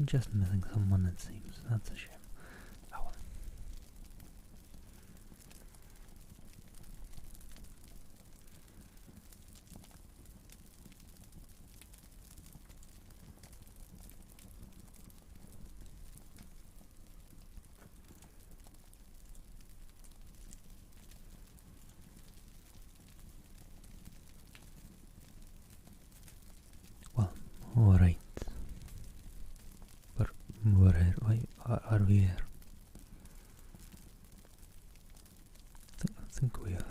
just missing someone, it seems. That's a shame. Oh. Well, alright. But where are we here? I think we are.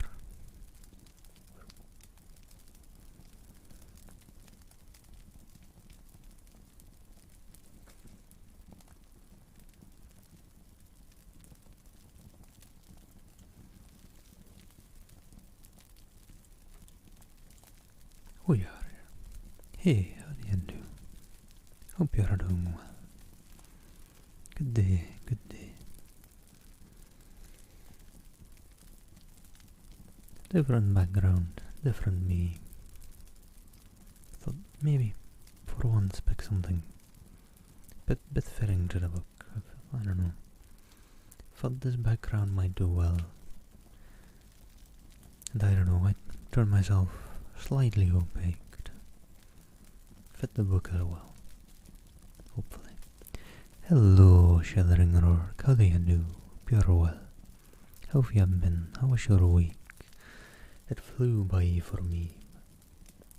We are here. Hey, how do you do? Hope you are doing well. Good day, good day. Different background, different me. Thought maybe for once pick something bit fitting to the book. I don't know. Thought this background might do well. And I don't know, I turned myself slightly opaque. Fit the book as well. Hopefully. Hello, Shithering Rourke. How do you do? You're well. How have you been? How was your week? It flew by for me.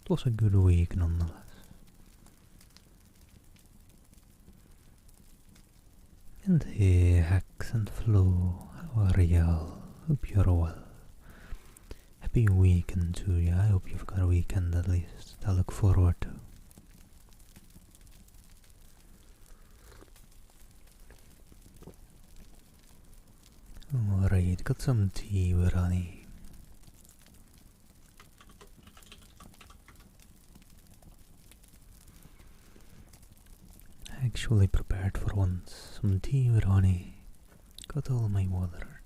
It was a good week nonetheless. And hey, Hex and Flo, how are y'all? Hope you're well. Happy weekend to you. I hope you've got a weekend at least to look forward to. Alright, got some tea with honey. Actually prepared for once. Some tea with honey. Got all my water.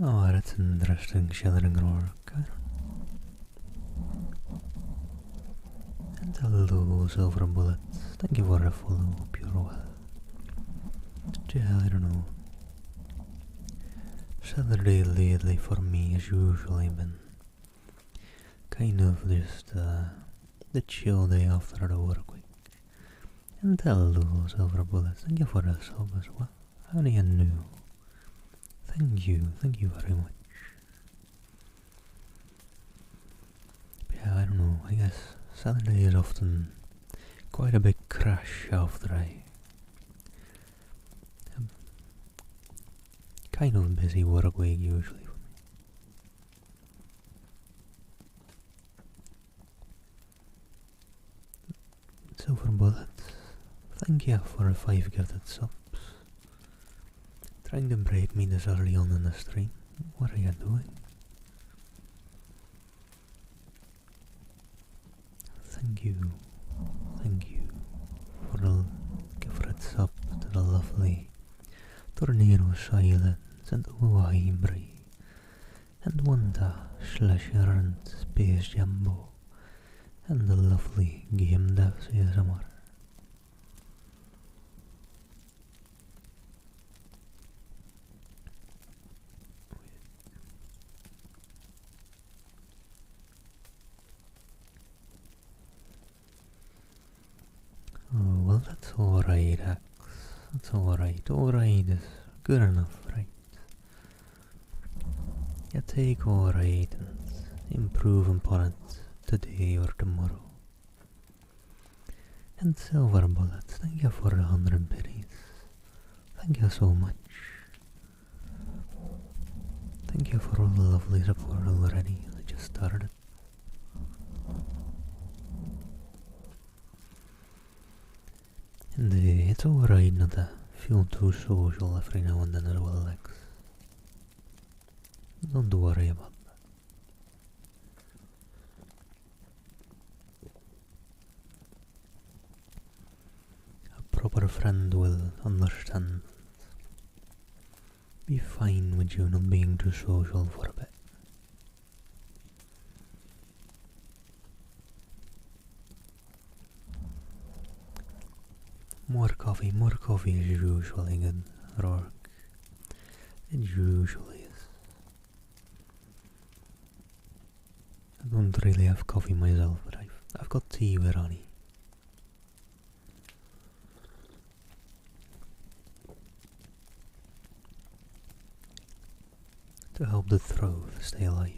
Oh, that's interesting, Shithering Rourke. And hello, Silver Bullets. Thank you for the follow. Hope you're well. Yeah, I don't know. Saturday lately for me has usually been kind of just the chill day after the work week. And hello, Silver Bullets. Thank you for the sub as well. How do you do? Thank you very much. Yeah, I don't know, I guess Saturday is often quite a big crash after I kind of busy work week usually for me. Silver Bullets, thank you for the 5 gifted subs. Trying to break me this early on in the stream. What are you doing? Thank you for the gifted sub to the lovely Tornado Silence and Uwaibri and Wanda Slasher and Space Jumbo and the lovely Game Devs ASMR. Oh, well, that's alright, Axe. That's alright. Alright is good enough, right? You take alright and improve upon it today or tomorrow. And Silver Bullets, thank you for the 100 biddies. Thank you so much. Thank you for all the lovely support already. I just started. And it's alright not to feel too social every now and then as well, Lex. Don't worry about that. A proper friend will understand. Be fine with you not being too social for a bit. more coffee is usually good, Rourke. It usually is. I don't really have coffee myself, but I've got tea with honey. To help the throat stay alive.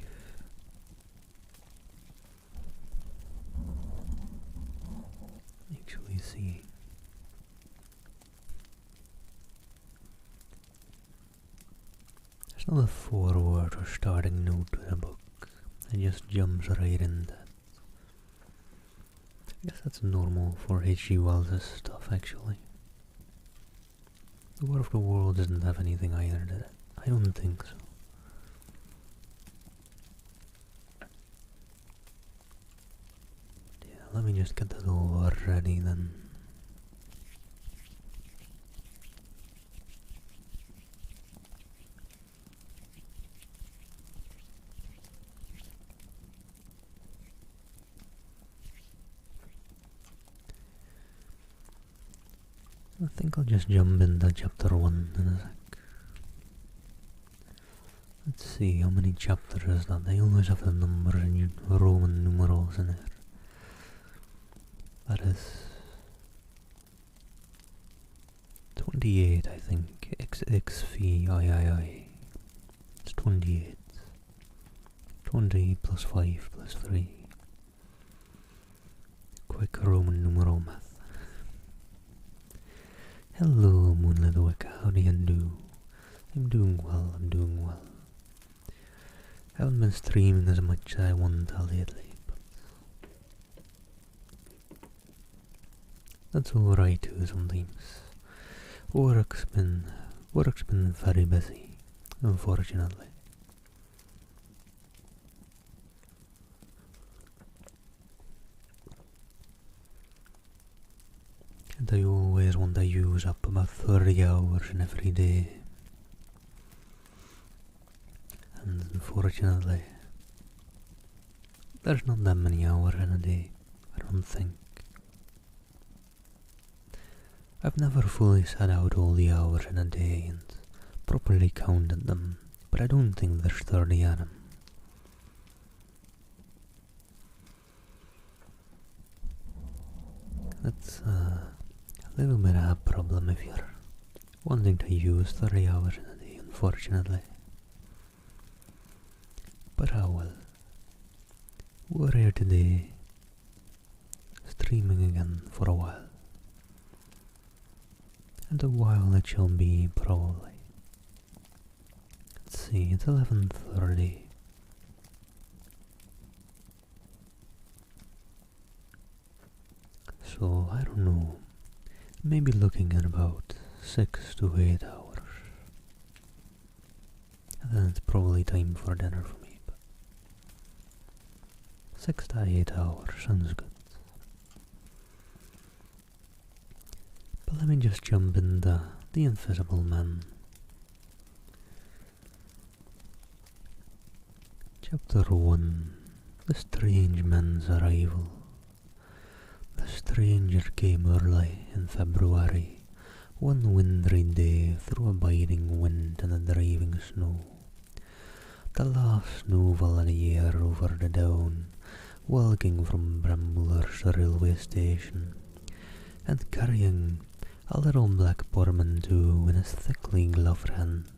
Actually see. There's not a foreword or starting note to the book. It just jumps right into it. I guess that's normal for H.G. Wells' stuff, actually. The War of the World doesn't have anything either, did it? I don't think so. Yeah, let me just get that all ready then. I think I'll just jump into chapter 1 in a sec. Let's see how many chapters is that. They always have the numbers in Roman numerals in there. That is 28, I think. XVIII. It's 28. 20 plus 5 plus 3. Quick Roman numeral math. Hello, Moonlit Wicca, how do you do? I'm doing well, Haven't been streaming as much as I want lately, but that's alright too sometimes. Work's been very busy, unfortunately. And I always want to use up about 30 hours in every day. And unfortunately, there's not that many hours in a day, I don't think. I've never fully set out all the hours in a day and properly counted them, but I don't think there's 30 of them. That's a little bit of a problem if you're wanting to use 30 hours in a day, unfortunately. But I will. We're here today, streaming again for a while. And a while it shall be, probably. Let's see, it's 11:30. So, I don't know, maybe looking at about 6 to 8 hours. And then it's probably time for dinner for me. But 6 to 8 hours sounds good. But let me just jump into The Invisible Man. Chapter 1. The Strange Man's Arrival. The stranger came early in February, one wintry day through a biting wind and a driving snow. The last snowfall of the year over the down, walking from Bramblehurst railway station, and carrying a little black portmanteau in his thickly gloved hands.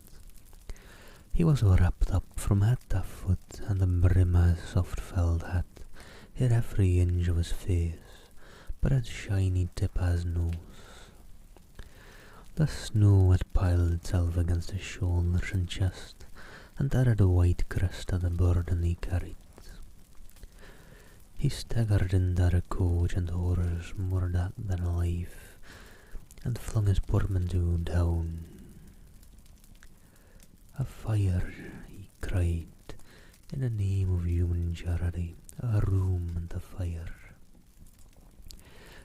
He was wrapped up from head to foot, and the brim of his soft felt hat hid every inch of his face, but its shiny tip of his nose. The snow had piled itself against his shoulders and chest, and added a white crest to the burden he carried. He staggered into the coach and horse more dead than alive, and flung his portmanteau down. "A fire," he cried, "in the name of human charity, a room and a fire."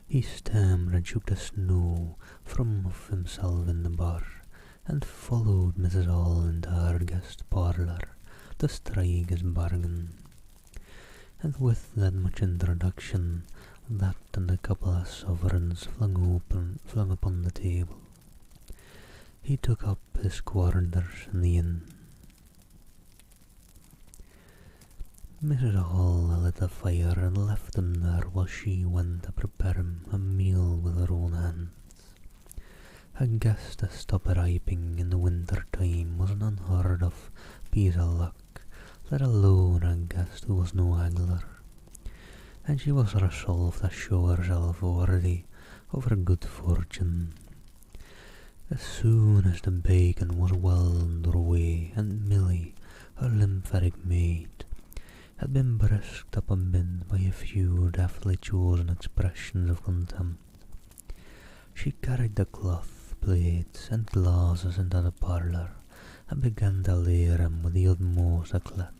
He stammered and shook the snow from off himself in the bar, and followed Mrs. Hall into her guest parlour to strike his bargain. And with that much introduction, That and a couple of sovereigns flung upon the table. He took up his quarters in the inn. Mrs. Hall lit a fire and left him there while she went to prepare him a meal with her own hands. A guest to stop arriving in the winter time was an unheard of piece of luck, let alone a guest who was no haggler, and she was resolved to show herself worthy of her good fortune. As soon as the bacon was well under way and Milly, her lymphatic maid, had been brisked up a bit by a few deftly chosen expressions of contempt, she carried the cloth, plates, and glasses into the parlour and began to layer them with the utmost eclat.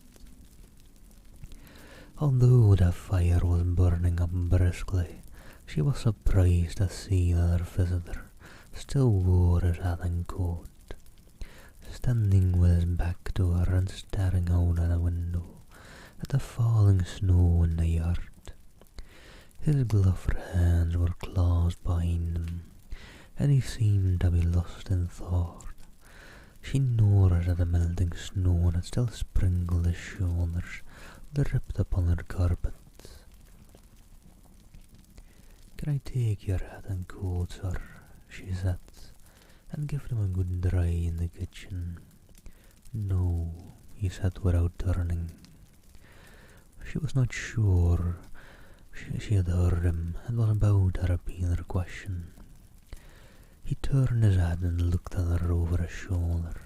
Although the fire was burning up briskly, she was surprised to see that her visitor still wore his hat and coat, standing with his back to her and staring out of the window at the falling snow in the yard. His gloved hands were clasped behind him, and he seemed to be lost in thought. She noticed that the melting snow that still sprinkled his shoulders dripped upon her carpets. "Can I take your hat and coat, sir?" she said, "and give them a good dry in the kitchen?" "No," he said without turning. She was not sure she had heard him and was about to repeat her question. He turned his head and looked at her over his shoulder.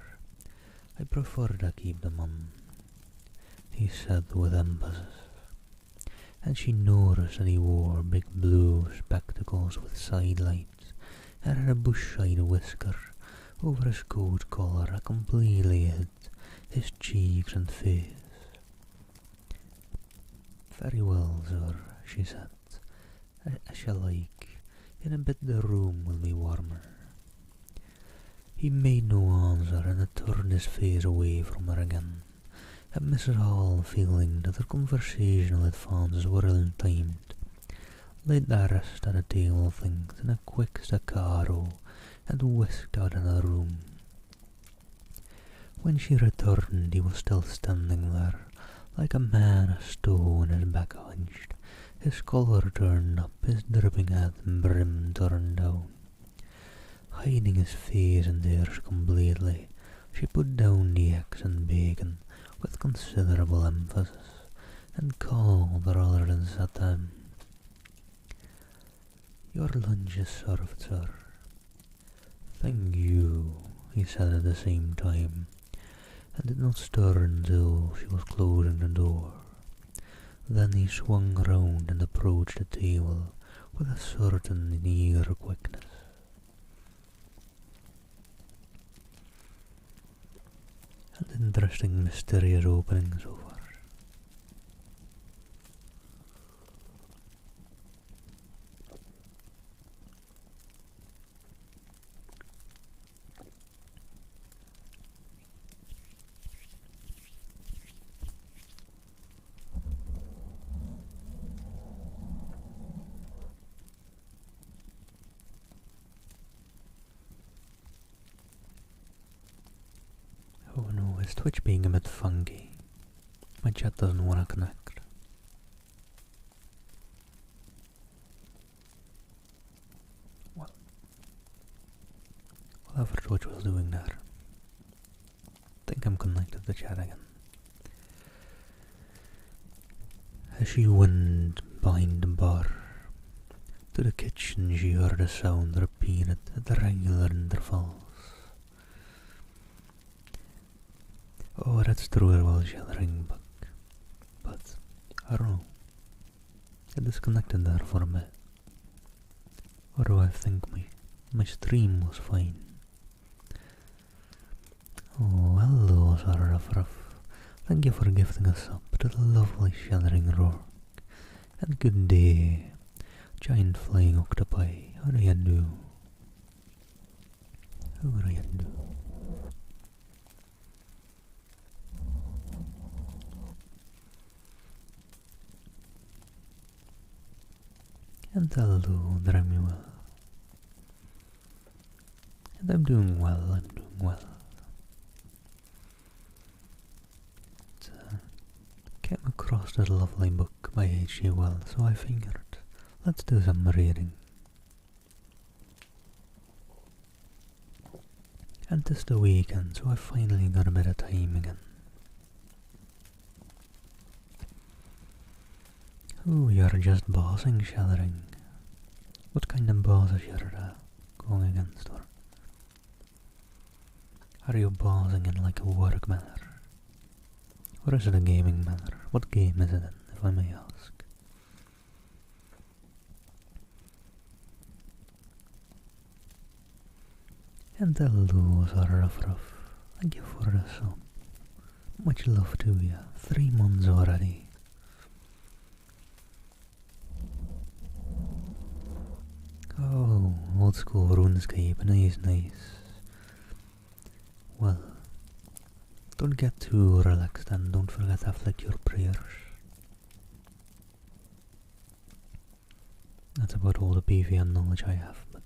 "I prefer to keep them on," he said with emphasis, and she noticed that he wore big blue spectacles with side lights and had a bush-side whisker over his coat collar that completely hid his cheeks and face. "Very well, sir," she said. "I shall like. In a bit the room will be warmer." He made no answer and had turned his face away from her again, and Mrs. Hall, feeling that their conversational advances were ill-timed, laid the rest of the table things in a quick staccato and whisked out of the room. When she returned, he was still standing there, like a man of stone, his back hunched, his collar turned up, his dripping hat and brim turned down. Hiding his face in theirs completely, she put down the eggs and bacon with considerable emphasis, and called rather than sat down. "Your lunch is served, sir." "Thank you," he said at the same time, and did not stir until she was closing the door. Then he swung round and approached the table with a certain eager quickness. An interesting, mysterious opening so far. Oh no, is Twitch being a bit funky? My chat doesn't want to connect. Well, whatever Twitch was doing there. I think I'm connected to chat again. As she went behind the bar to the kitchen, she heard a sound repeated at regular intervals. Oh, that's true as well, Shadowring Buck. But, I don't know. I disconnected there for a bit. Or do I think my stream was fine? Oh, hello, Sarafraf. Thank you for gifting us up to the lovely Shadowring Rourke. And good day, giant flying octopi. How do you do? How do you do? And hello, Dremuel. And I'm doing well, Came across this lovely book by H.G. Wells, so I figured, let's do some reading. And it's the weekend, so I finally got a bit of time again. Oh, you're just bossing, Shellering. What kind of boss is you're going against, or are you bossing in like a work manner? Or is it a gaming manner? What game is it in, if I may ask? And hello, Ruff. Thank you for the sub. Much love to you. 3 months already. Oh, old school RuneScape, nice. Well, don't get too relaxed and don't forget to flick your prayers. That's about all the PvM knowledge I have, but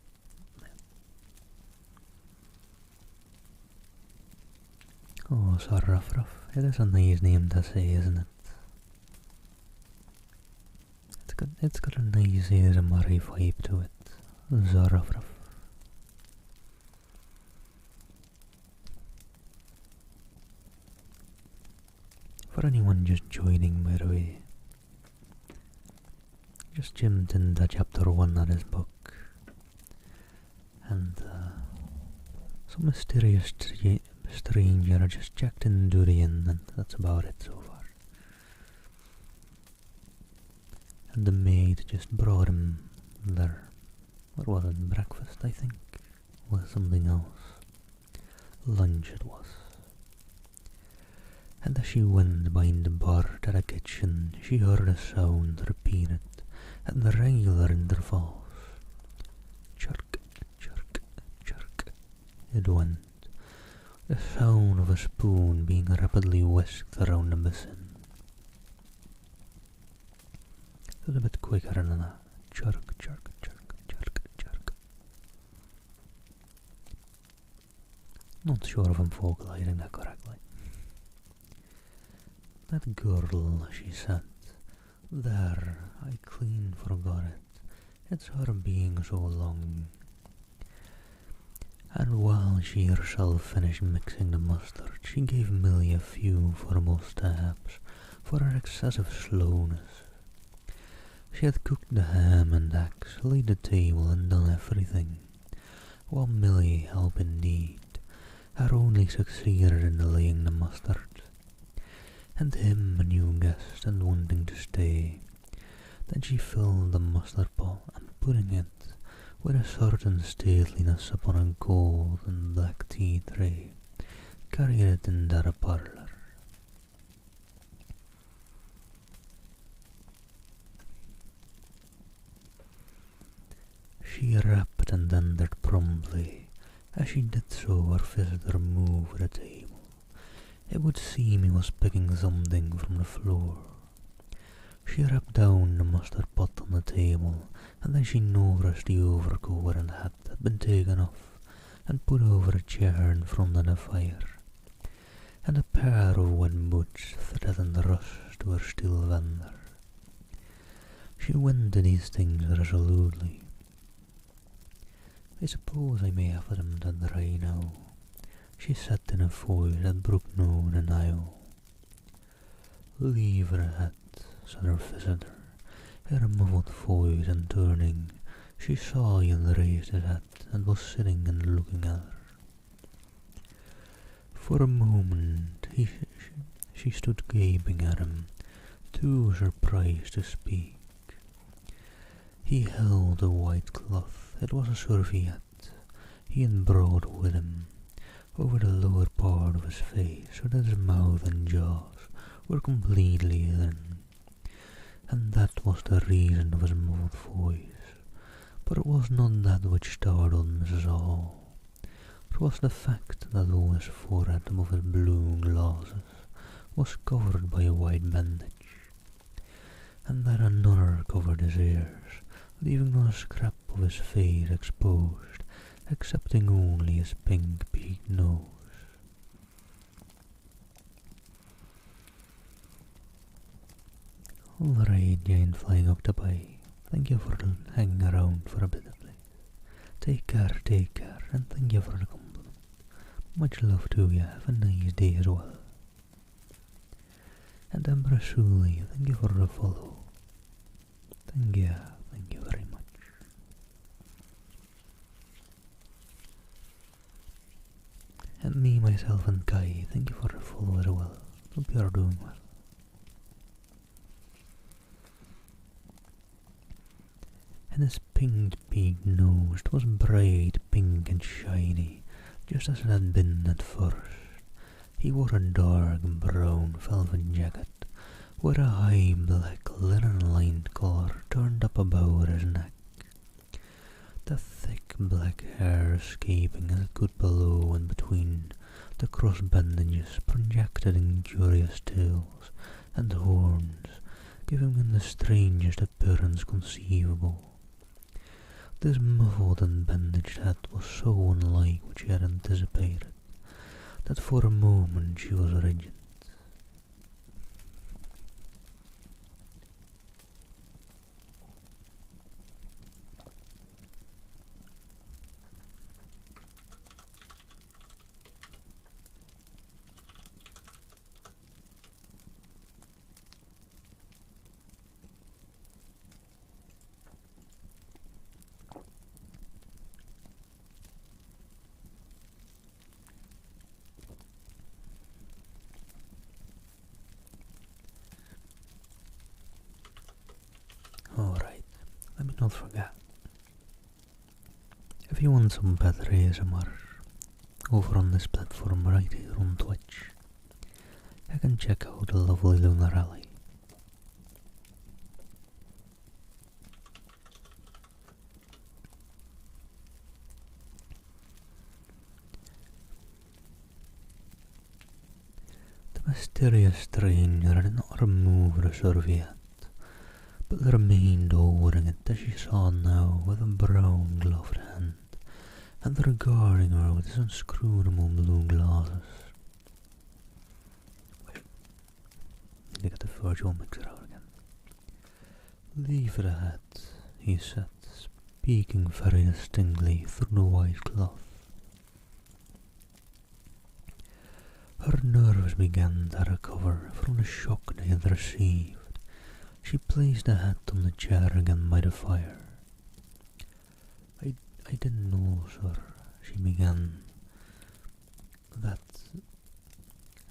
oh, Ruff. It is a nice name to say, isn't it? It's got a nice ASMR vibe to it. Ruff. For anyone just joining, by the way, just jumped into chapter 1 of this book, and some mysterious stranger just checked into the inn, and that's about it so far. And the maid just brought him their, what was it, breakfast, I think, or something else. Lunch it was. And as she went behind the bar to the kitchen, she heard a sound repeated at the regular intervals. Chirk, chirk, chirk. It went. The sound of a spoon being rapidly whisked around the basin. It was a bit quicker than that. Chirk, chirk, chirk, chirk, chirk. Not sure if I'm vocalizing that correctly. That girl, she said. There, I clean forgot it. It's her being so long. And while she herself finished mixing the mustard, she gave Millie a few formal stabs for her excessive slowness. She had cooked the ham and eggs, laid the table and done everything, while Millie, help indeed, had only succeeded in laying the mustard. And him a new guest and wanting to stay. Then she filled the mustard pot and putting it with a certain stateliness upon a gold and black tea tray, carried it into the parlour. She rapped and entered promptly. As she did so, her visitor moved the table. It would seem he was picking something from the floor. She rapped down the mustard pot on the table, and then she noticed the overcoat and hat had been taken off and put over a chair in front of the fire, and a pair of wet boots threatened rust to her steel vendor. She went to these things resolutely. I suppose I may have them to dry now, she said in a voice that broke no denial. Leave her hat, said her visitor, in a muffled voice, and turning, she saw him raise his hat and was sitting and looking at her. For a moment she stood gaping at him, too surprised to speak. He held a white cloth. It was a serviette he had brought with him over the lower part of his face, so that his mouth and jaws were completely hidden. And that was the reason of his muffled voice. But it was not that which startled Mrs. Hall. It was the fact that all his forehead above his blue glasses was covered by a white bandage, and that another covered his ears, leaving not a scrap of his face exposed, excepting only his pink-peaked nose. Alright, giant flying octopi, thank you for hanging around for a bit at least. Take care, and thank you for the compliment. Much love to you, have a nice day as well. And Empress Shuli, thank you for the follow. Thank you very much. And me, myself and Kai, thank you for the follow as well. Hope you are doing well. And his pink-peaked nose was bright pink and shiny, just as it had been at first. He wore a dark brown velvet jacket, with a high black linen-lined collar turned up about his neck. The thick black hair escaping as it could below and between the cross bandages projected in curious tails and horns, giving him the strangest appearance conceivable. This muffled and bandaged hat was so unlike what she had anticipated, that for a moment she was rigid. Alright, let me not forget. If you want some better ASMR over on this platform right here on Twitch, you can check out the lovely Lunar Alley. The mysterious stranger did not remove the serviette, but remained holding it as she saw now with a brown gloved hand, and regarding her with his inscrutable blue glasses. Wait, need to get the virtual mixer out again. Leave that, he said, speaking very distinctly through the white cloth. Her nerves began to recover from the shock they had received. She placed the hat on the chair again by the fire. I didn't know, sir, she began. That,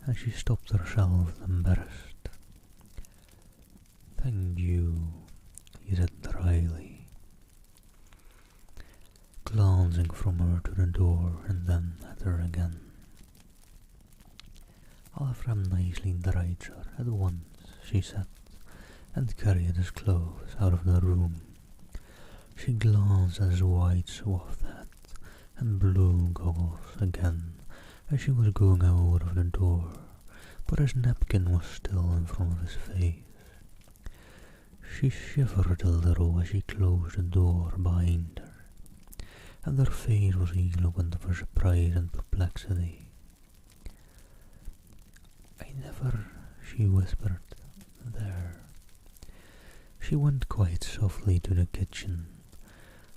as she stopped herself, embarrassed. Thank you, he said dryly, glancing from her to the door and then at her again. I'll have them nicely dried, sir, at once, she said, and carried his clothes out of the room. She glanced at his white soft hat and blue goggles again as she was going out of the door, but his napkin was still in front of his face. She shivered a little as she closed the door behind her, and her face was eloquent of her surprise and perplexity. I never, she whispered, there. She went quite softly to the kitchen,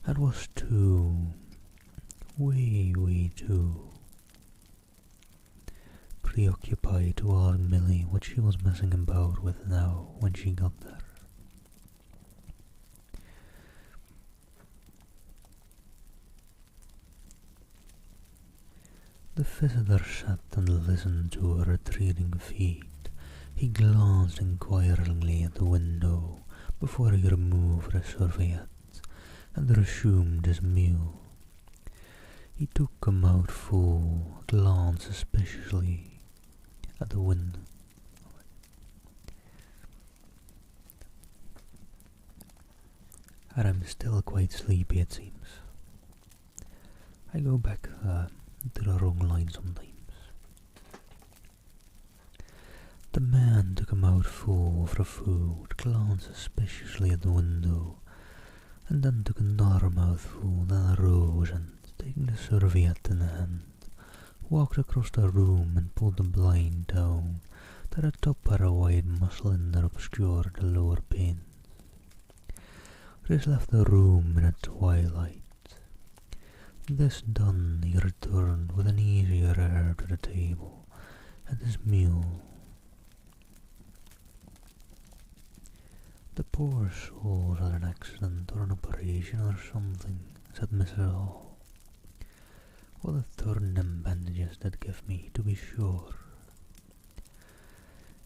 and was too, way too preoccupied to ask Millie what she was messing about with now when she got there. The visitor sat and listened to her retreating feet. He glanced inquiringly at the window before he removed the serviette and resumed his meal. He took a mouthful, glanced suspiciously at the window. And I'm still quite sleepy, it seems. I go back to the wrong line sometimes. The man took a mouthful of the food, glanced suspiciously at the window, and then took another mouthful, then arose and, taking the serviette in hand, walked across the room and pulled the blind down to the top of a wide muslin that obscured the lower panes. This left the room in a twilight. This done, he returned with an easier air to the table and his meal. "The poor soul had an accident or an operation or something," said Mrs. Hall. "What a turn them bandages did give me, to be sure."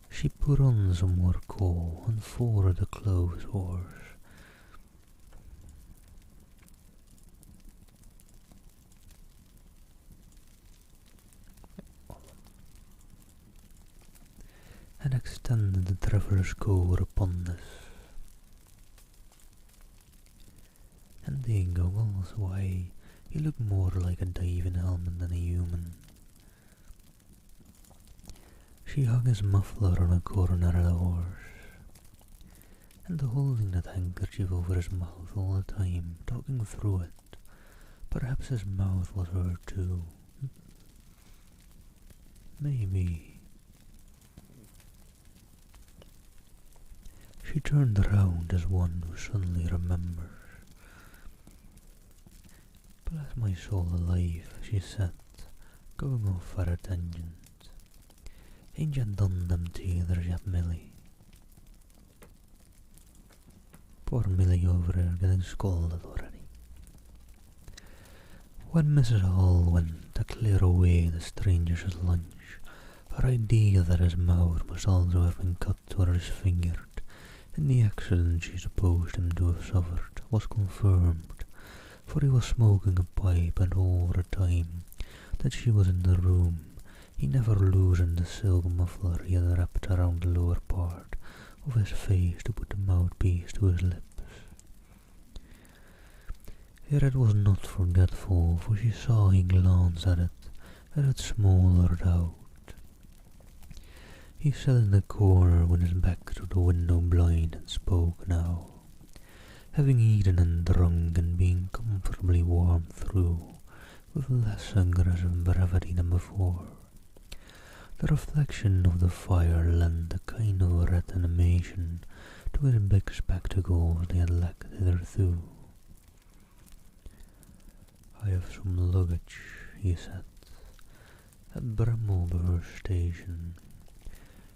She put on some more coal and folded the clothes horse. And extended the traveller's coat upon this. And the goggles, why, he looked more like a diving helmet than a human. She hung his muffler on a corner of the horse, and holding that handkerchief over his mouth all the time, talking through it. Perhaps his mouth was hurt too. Maybe. She turned round as one who suddenly remembers. "Bless my soul alive," she said, going off for a tangent. "Ain't you done them teethers yet, Milly?" Poor Milly over there getting scolded already. When Mrs. Hall went to clear away the stranger's lunch, her idea that his mouth must also have been cut or disfigured in the accident she supposed him to have suffered was confirmed, for he was smoking a pipe, and all the time that she was in the room he never loosened the silk muffler he had wrapped around the lower part of his face to put the mouthpiece to his lips. Yet it was not forgetful, for she saw he glanced at it as it smouldered out. He sat in the corner with his back to the window blind and spoke now, having eaten and drunk and being comfortably warmed through, with less aggressive brevity than before. The reflection of the fire lent a kind of red animation to his big spectacles they had lacked hitherto. "I have some luggage," he said, "at Bramblebur station,"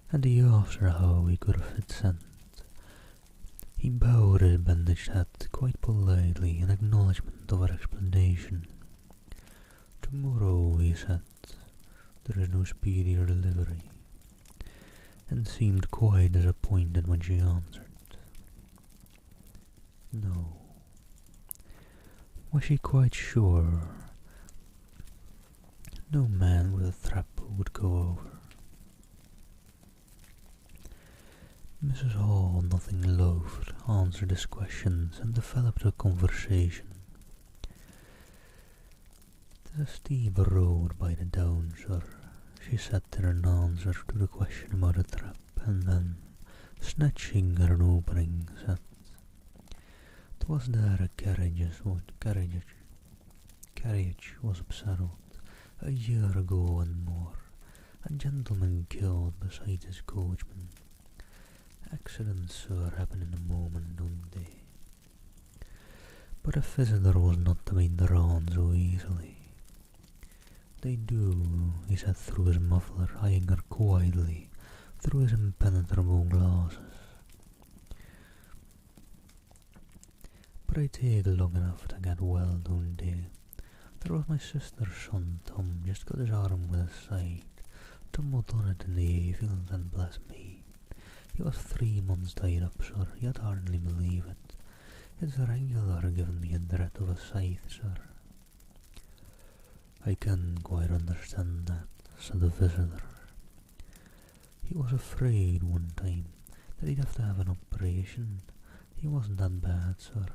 and he asked her how he could have it sent. He bowed his bandaged head quite politely in acknowledgment of her explanation. "Tomorrow," he said, "there is no speedier delivery," and seemed quite disappointed when she answered, "No." Was she quite sure? No man with a trap would go over. Mrs. Hall, nothing loath, answered his questions and developed a conversation. "'Tis a steep road by the down, sir," she said in answer to the question about the trap, and then, snatching at an opening, said, "'Twas there a carriage was upsettled a year ago and more, a gentleman killed beside his coachman. Accidents, sir, happen in a moment, don't they? But a visitor was not to be drawn so easily." "They do," he said through his muffler, eyeing her quietly through his impenetrable glasses. "But they take long enough to get well, don't they? There was my sister's son, Tom, just got his arm with a scythe, tumbled on it in the hayfield, and bless me, he was 3 months tied up, sir. You'd hardly believe it. It's regular giving me a dread of a scythe, sir." "I can quite understand that," said the visitor. "He was afraid one time that he'd have to have an operation. He wasn't that bad, sir."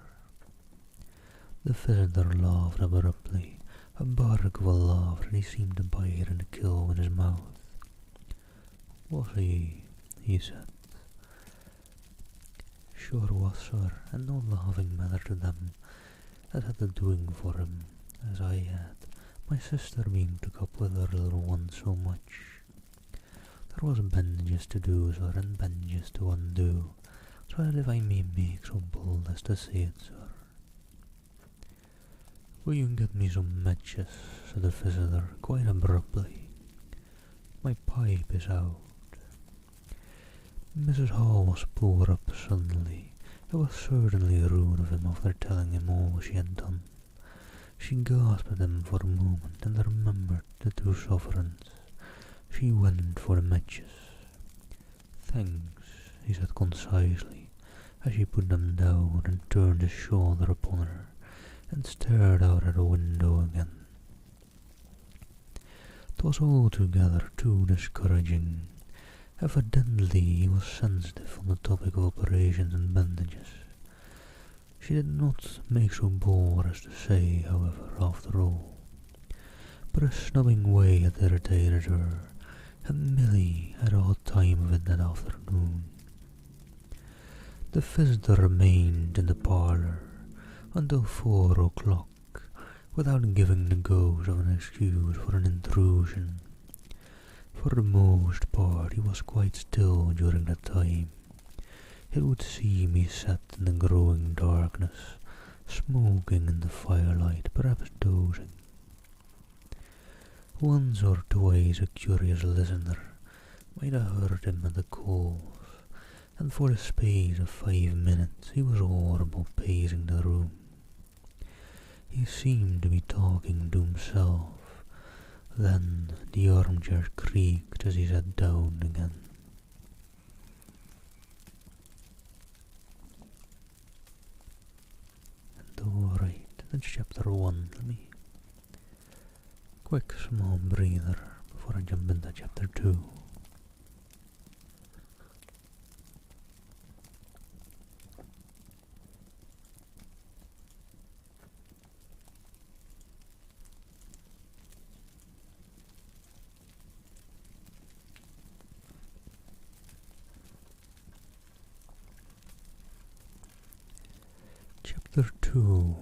The visitor laughed abruptly, a bark of a laugh that he seemed to bite and kill in his mouth. "Was he?" he said. sure was, sir, and no laughing matter to them that had the doing for him, as I had, my sister being took up with her little one so much. There was bandages to do, sir, and bandages to undo, so that if I may make so bold as to say it, sir. Will you get me some matches? Said the visitor, quite abruptly. My pipe is out. Mrs. Hall was pulled up suddenly. It was certainly rude of him after telling him all she had done. She gasped at him for a moment and remembered the 2 sovereigns. She went for the matches. Thanks, he said concisely, as she put them down and turned his shoulder upon her and stared out at the window again. It was altogether too discouraging. Evidently he was sensitive on the topic of operations and bandages. She did not make so bold as to say, however, after all. But a snubbing way had irritated her, and Milly had a hot time of it that afternoon. The visitor remained in the parlour until 4 o'clock, without giving the ghost of an excuse for an intrusion. For the most part he was quite still during that time. It would seem he sat in the growing darkness, smoking in the firelight, perhaps dozing. Once or twice a curious listener might have heard him at the calls, and for the space of 5 minutes he was audible pacing the room. He seemed to be talking to himself. Then the armchair creaked as he sat down again. And alright, that's chapter 1. Let me quick small breather before I jump into chapter 2. Chapter 2.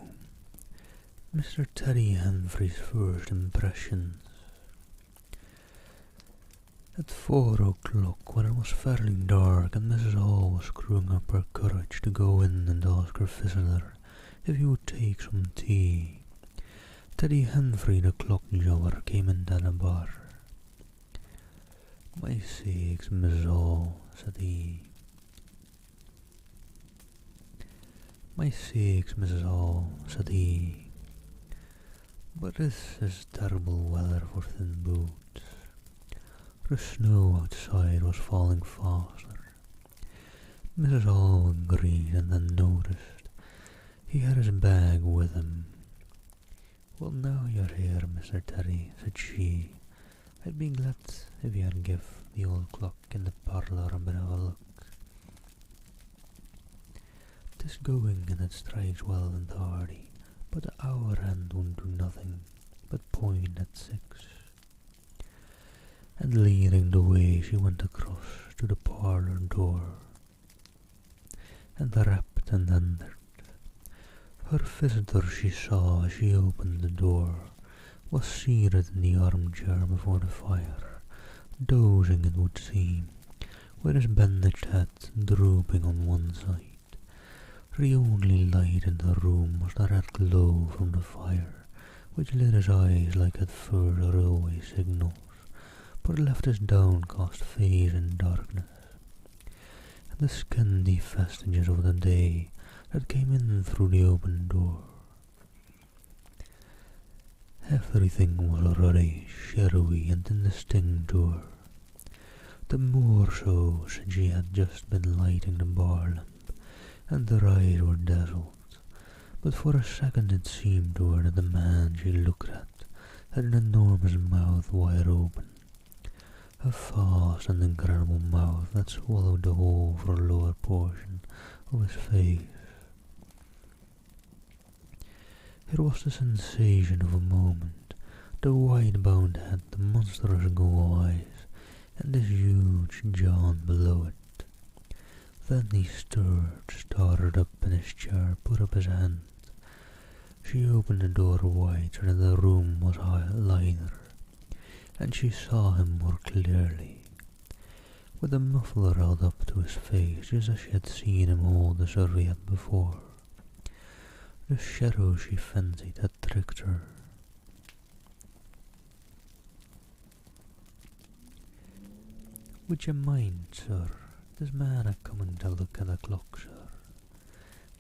Mr. Teddy Henfrey's first impressions. At 4 o'clock, when it was fairly dark and Mrs. Hall was screwing up her courage to go in and ask her visitor if he would take some tea, Teddy Henfrey the clock jobber came into the bar. "My sakes, Mrs. Hall," said he. "My sakes, Mrs. Hall," said he, "but this is terrible weather for thin boots." The snow outside was falling faster. Mrs. Hall agreed and then noticed he had his bag with him. "Well, now you're here, Mr. Teddy," said she, "I'd be glad if you'd give the old clock in the parlour a bit of a look. 'Tis going and it strikes well and tardy, but the hour hand won't do nothing but point at 6. And leading the way she went across to the parlour door and rapped and entered. Her visitor, she saw as she opened the door, was seated in the armchair before the fire, dozing it would seem, with his bandaged head drooping on one side. The only light in the room was the red glow from the fire, which lit his eyes like at first railway signals, but left his downcast face in darkness. And the scanty vestiges of the day that came in through the open door. Everything was ruddy, shadowy, and indistinct to her. The more so since she had just been lighting the bar lamp, and her eyes were dazzled, but for a second it seemed to her that the man she looked at had an enormous mouth wide open, a vast and incredible mouth that swallowed the whole for a lower portion of his face. It was the sensation of a moment, the wide-bound head, the monstrous ghoul eyes, and this huge John below it. Then he stirred, started up in his chair, put up his hand. She opened the door wide so that the room was lighter, and she saw him more clearly, with the muffler held up to his face just as she had seen him hold the serviette before. The shadow she fancied had tricked her. "Would you mind, sir, this man a coming to look at the clock, sir?"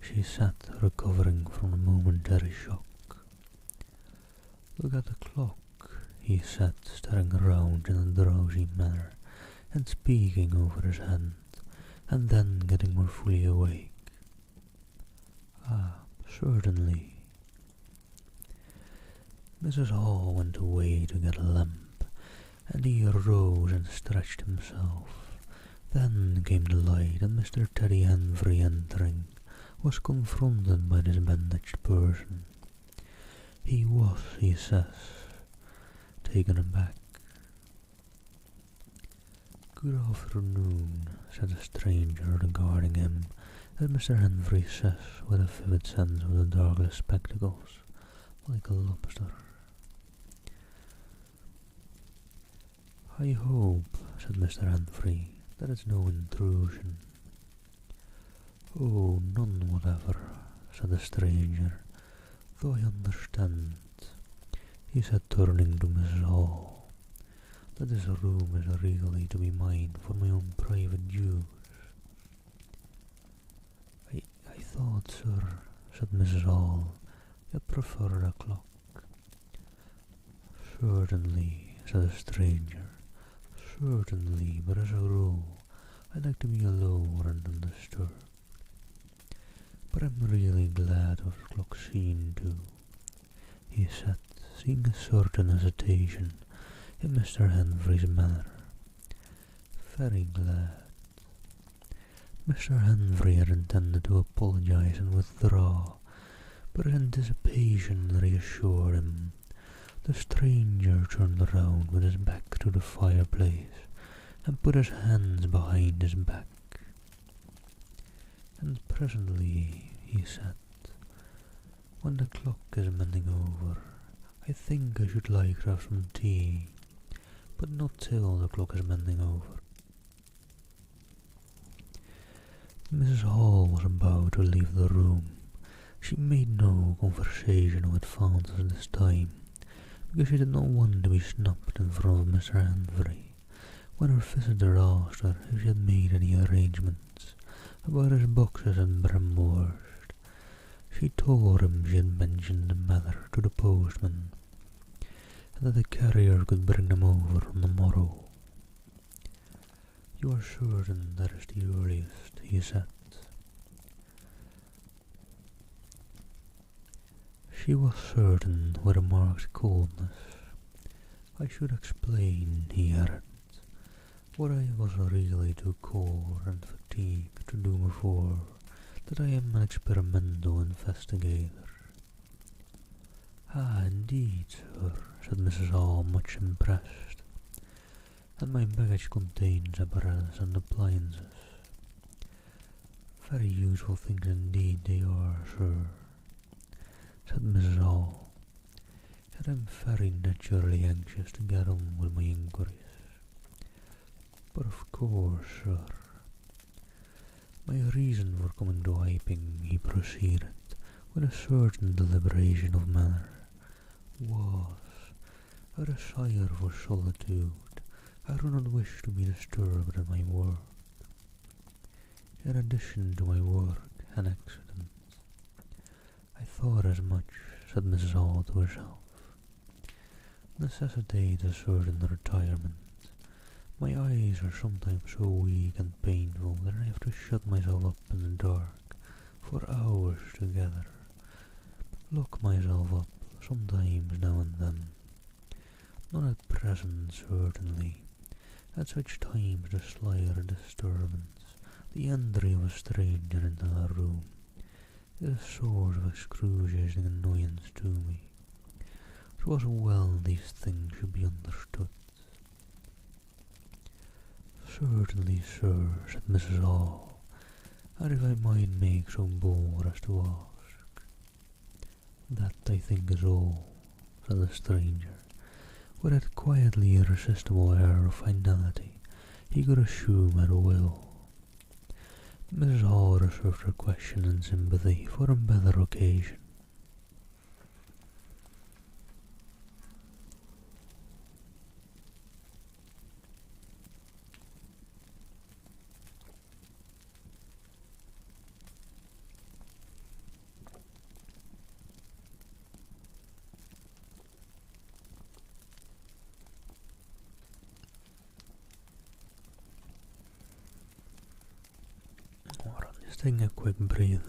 She sat, recovering from a momentary shock. "Look at the clock," he said, staring around in a drowsy manner and speaking over his hand, and then getting more fully awake. "Ah, certainly." Mrs. Hall went away to get a lamp, and he arose and stretched himself. Then came the light, and Mr. Teddy Henry, entering, was confronted by this bandaged person. He was, he says, taken aback. "Good afternoon," said the stranger, regarding him, as Mr. Henry says, with a vivid sense of the darker spectacles, like a lobster. "I hope," said Mr. Henry, "that it's no intrusion." "Oh, none whatever," said the stranger, "though I understand," he said, turning to Mrs. Hall, "that this room is really to be mine for my own private use." I thought, sir," said Mrs. Hall, "you'd prefer a clock." "Certainly," said the stranger, "certainly, but as a rule, I like to be alone and undisturbed. But I'm really glad of the clock seen too," he said, seeing a certain hesitation in Mr. Henry's manner. "Very glad." Mr. Henry had intended to apologize and withdraw, but his anticipation reassured him. The stranger turned around with his back to the fireplace and put his hands behind his back. "And presently," he said, "when the clock is mending over, I think I should like to have some tea, but not till the clock is mending over." Mrs. Hall was about to leave the room. She made no conversation with Francis this time, because she did not want to be snubbed in front of Mr. Henry. When her visitor asked her if she had made any arrangements about his boxes in Bramblehurst, she told him she had mentioned the matter to the postman, and that the carrier could bring them over on the morrow. "You are certain that is the earliest," he said. She was certain, with a marked coldness. "I should explain," he added, "what I was really too cold and fatigued to do before, that I am an experimental investigator." "Ah, indeed, sir," said Mrs. Hall, much impressed. "And my baggage contains apparatus and appliances." "Very useful things indeed they are, sir," said Mrs. Hall, "and I'm very naturally anxious to get on with my inquiries. But of course, sir, my reason for coming to Iping," he proceeded, with a certain deliberation of manner, "was a desire for solitude. I do not wish to be disturbed in my work. In addition to my work and accident." "I thought as much," said Mrs. Hall to herself. "Necessitate a certain retirement. My eyes are sometimes so weak and painful that I have to shut myself up in the dark for hours together. Lock myself up sometimes now and then. Not at present, certainly. At such times the slighter disturbance, the entry of a stranger into the room, is a source of excruciating annoyance to me. It was well these things should be understood." "Certainly, sir," said Mrs. Hall, or if I might make so bold as to ask. That I think is all, said the stranger, with that quietly irresistible air of finality he could assume at will. Mrs. Hall reserved her question and sympathy for a better occasion. Alright, just taking a quick breather.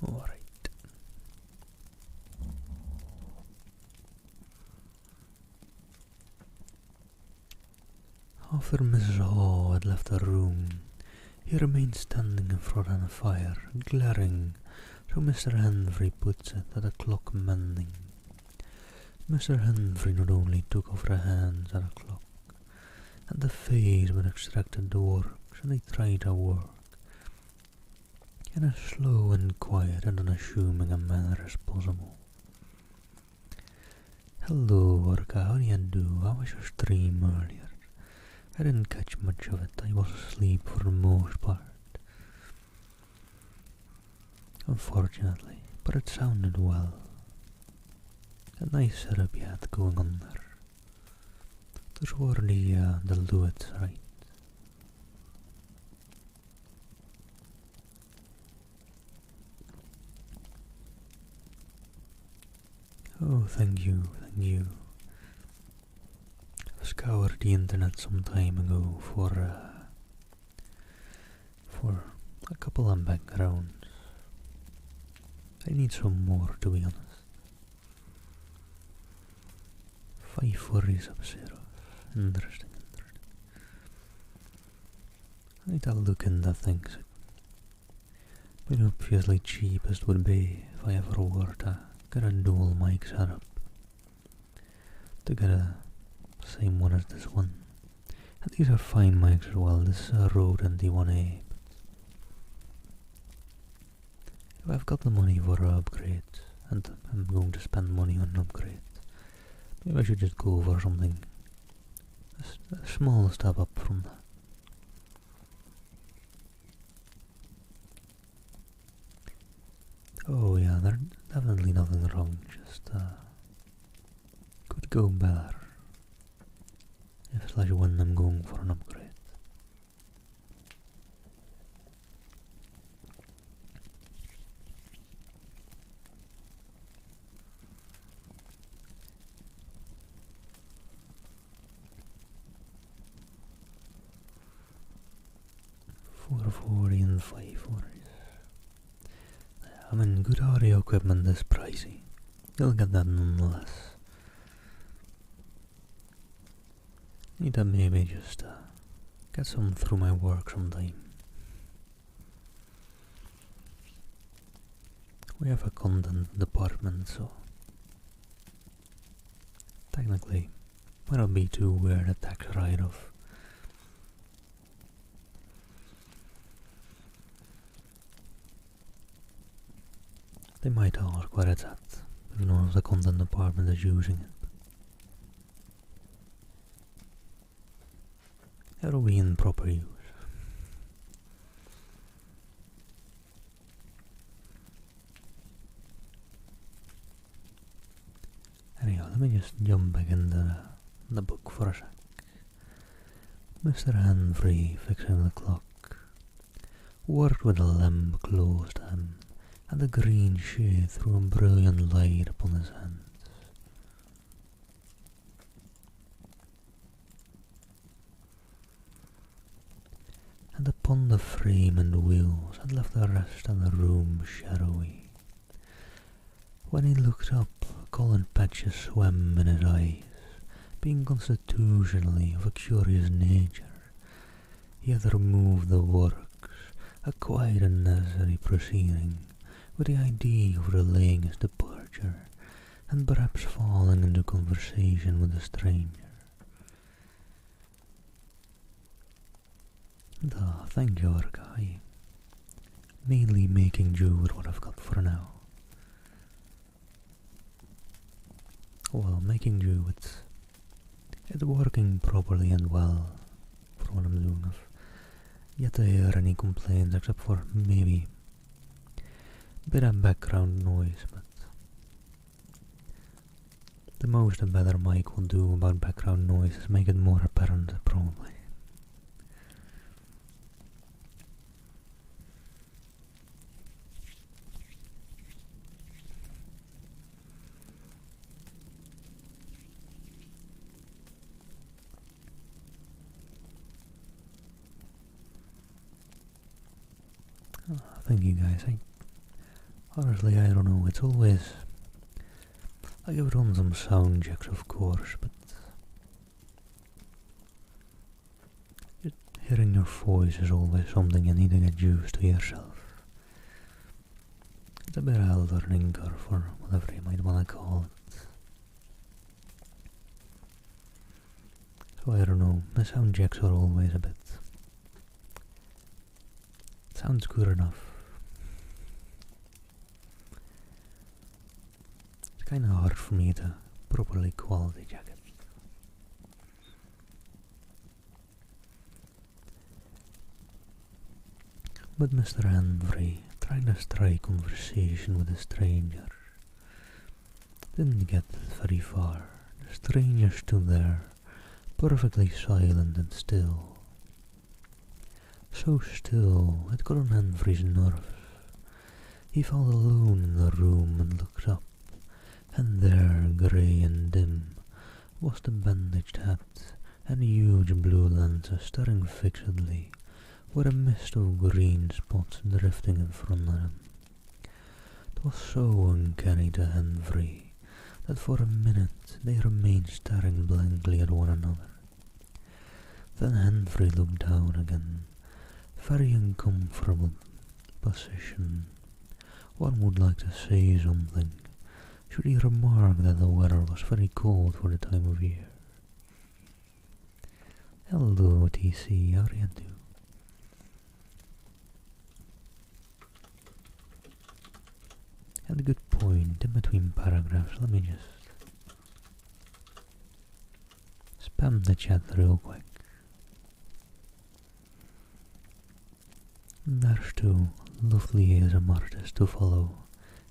Alright. After Mrs. Hall had left the room, he remained standing in front of the fire, glaring, so Mr. Henry puts it, at the clock mending. Mr. Henry not only took off the hands at the clock, and the face but extracted the works, and they tried to work in as slow and quiet and unassuming a manner as possible. Hello, Orca, how do you do? How was your stream earlier? I didn't catch much of it. I was asleep for the most part. Unfortunately, but it sounded well. A nice setup you had going on there. Those were the Lewits, right? Oh, thank you, thank you. I scoured the internet some time ago for a couple of backgrounds. I need some more, to be honest. 5 sub-zeros. Interesting. I need to look into things. But obviously cheapest would be if I ever were to get a dual mic setup. To get a same one as this one. And these are fine mics as well. This is a Rode NT1A. If I've got the money for an upgrade, and I'm going to spend money on an upgrade, maybe I should just go for something a small step up from that. Oh yeah, there's definitely nothing wrong, just could go better if slash when I'm going for an upgrade. $440 and $540. I mean, good audio equipment is pricey. You'll get that nonetheless. Need to maybe just get some through my work sometime. We have a content department, so technically might not be too weird a tax write-off. They might ask where it's at, if none of the content department is using it. It'll be in proper use. Anyhow, let me just jump back into the book for a sec. Mr. Henry, fixing the clock, worked with the lamp close to him, and the green shade threw a brilliant light upon his hands. And upon the frame and wheels had left the rest of the room shadowy. When he looked up, a colored patches swam in his eyes, being constitutionally of a curious nature. He had removed the works, a quite unnecessary proceeding, with the idea of relaying his departure, and perhaps falling into conversation with a stranger. Thank you, Arkai. Mainly making do with what I've got for now. Well, making do with it working properly and well for what I'm doing. I've yet to hear any complaints except for maybe a bit of background noise, but the most a better mic will do about background noise is make it more apparent, probably. Thank you guys. Honestly, I don't know, it's always... I've done some sound checks, of course, but... hearing your voice is always something you need to get used to yourself. It's a bit of a learning curve, or whatever you might want to call it. So I don't know, the sound checks are always a bit... sounds good enough. It's kinda hard for me to properly quality check it. But Mr. Henry, trying to strike conversation with a stranger, didn't get very far. The stranger stood there, perfectly silent and still. So still, it got on Henry's nerves. He felt alone in the room and looked up, and there, grey and dim, was the bandaged hat and huge blue lenses staring fixedly, with a mist of green spots drifting in front of him. It was so uncanny to Henry that for a minute they remained staring blankly at one another. Then Henry looked down again, very uncomfortable position. One would like to say something, should he remark that the weather was very cold for the time of year. Hello, TC, how do you do? Had a good point in between paragraphs. Let me just spam the chat real quick. There's two lovely ASM artists to follow,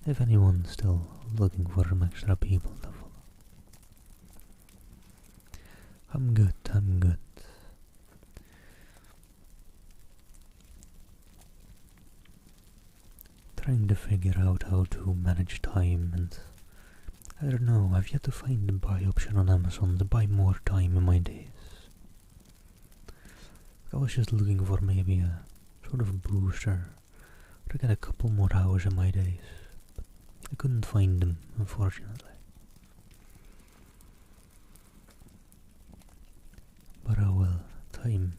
if anyone's still looking for some extra people to follow. I'm good, I'm good. Trying to figure out how to manage time, and I don't know, I've yet to find the buy option on Amazon to buy more time in my days. I was just looking for maybe a sort of booster to get a couple more hours in my days, but I couldn't find them, unfortunately. But oh well, time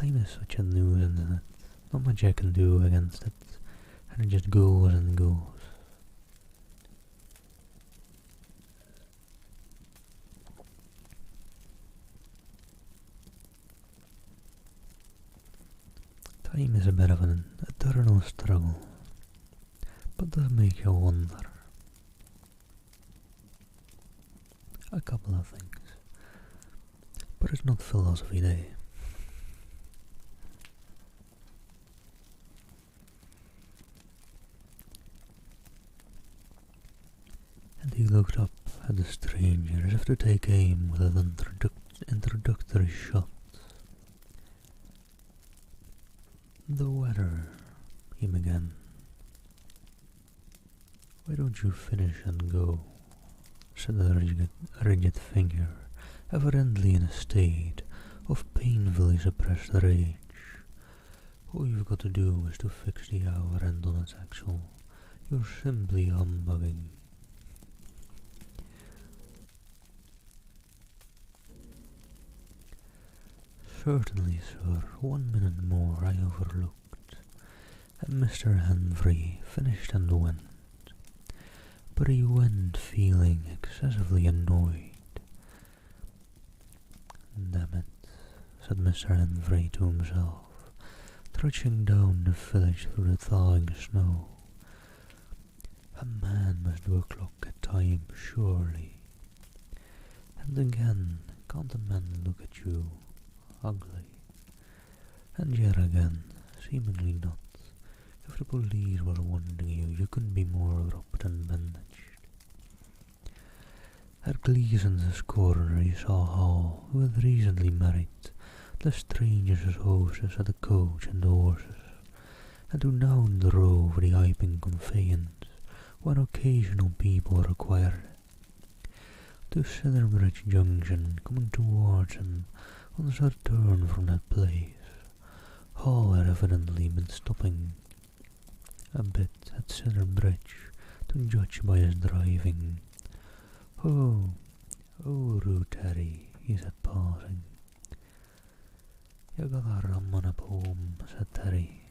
is such a nuisance, isn't it? Not much I can do against it, and it just goes and goes. Time is a bit of an eternal struggle, but does make you wonder. A couple of things, but it's not philosophy day. And he looked up at the stranger as if to take aim with an introductory shot. The weather, he began. Why don't you finish and go? Said the rigid figure, evidently in a state of painfully suppressed rage. All you've got to do is to fix the hour end on its axle. You're simply humbugging. Certainly, sir, 1 minute more I overlooked, and Mr. Henry finished and went, but he went feeling excessively annoyed. Damn it, said Mr. Henry to himself, trudging down the village through the thawing snow. A man must do a clock at time, surely. And again, can't a man look at you, ugly? And yet again, seemingly not. If the police were wanting you, you couldn't be more wrapped and bandaged. At Gleason's corner he saw Hall, who had recently married the stranger's hostess at the Coach and Horses, and who now drove the Iping conveyance when occasional people required it. To Silverbridge Junction, coming towards him on his return from that place. Hall had evidently been stopping a bit at Silverbridge, to judge by his driving. Oh, Rude Harry, he said, pausing. You got a rum on up home, said Terry.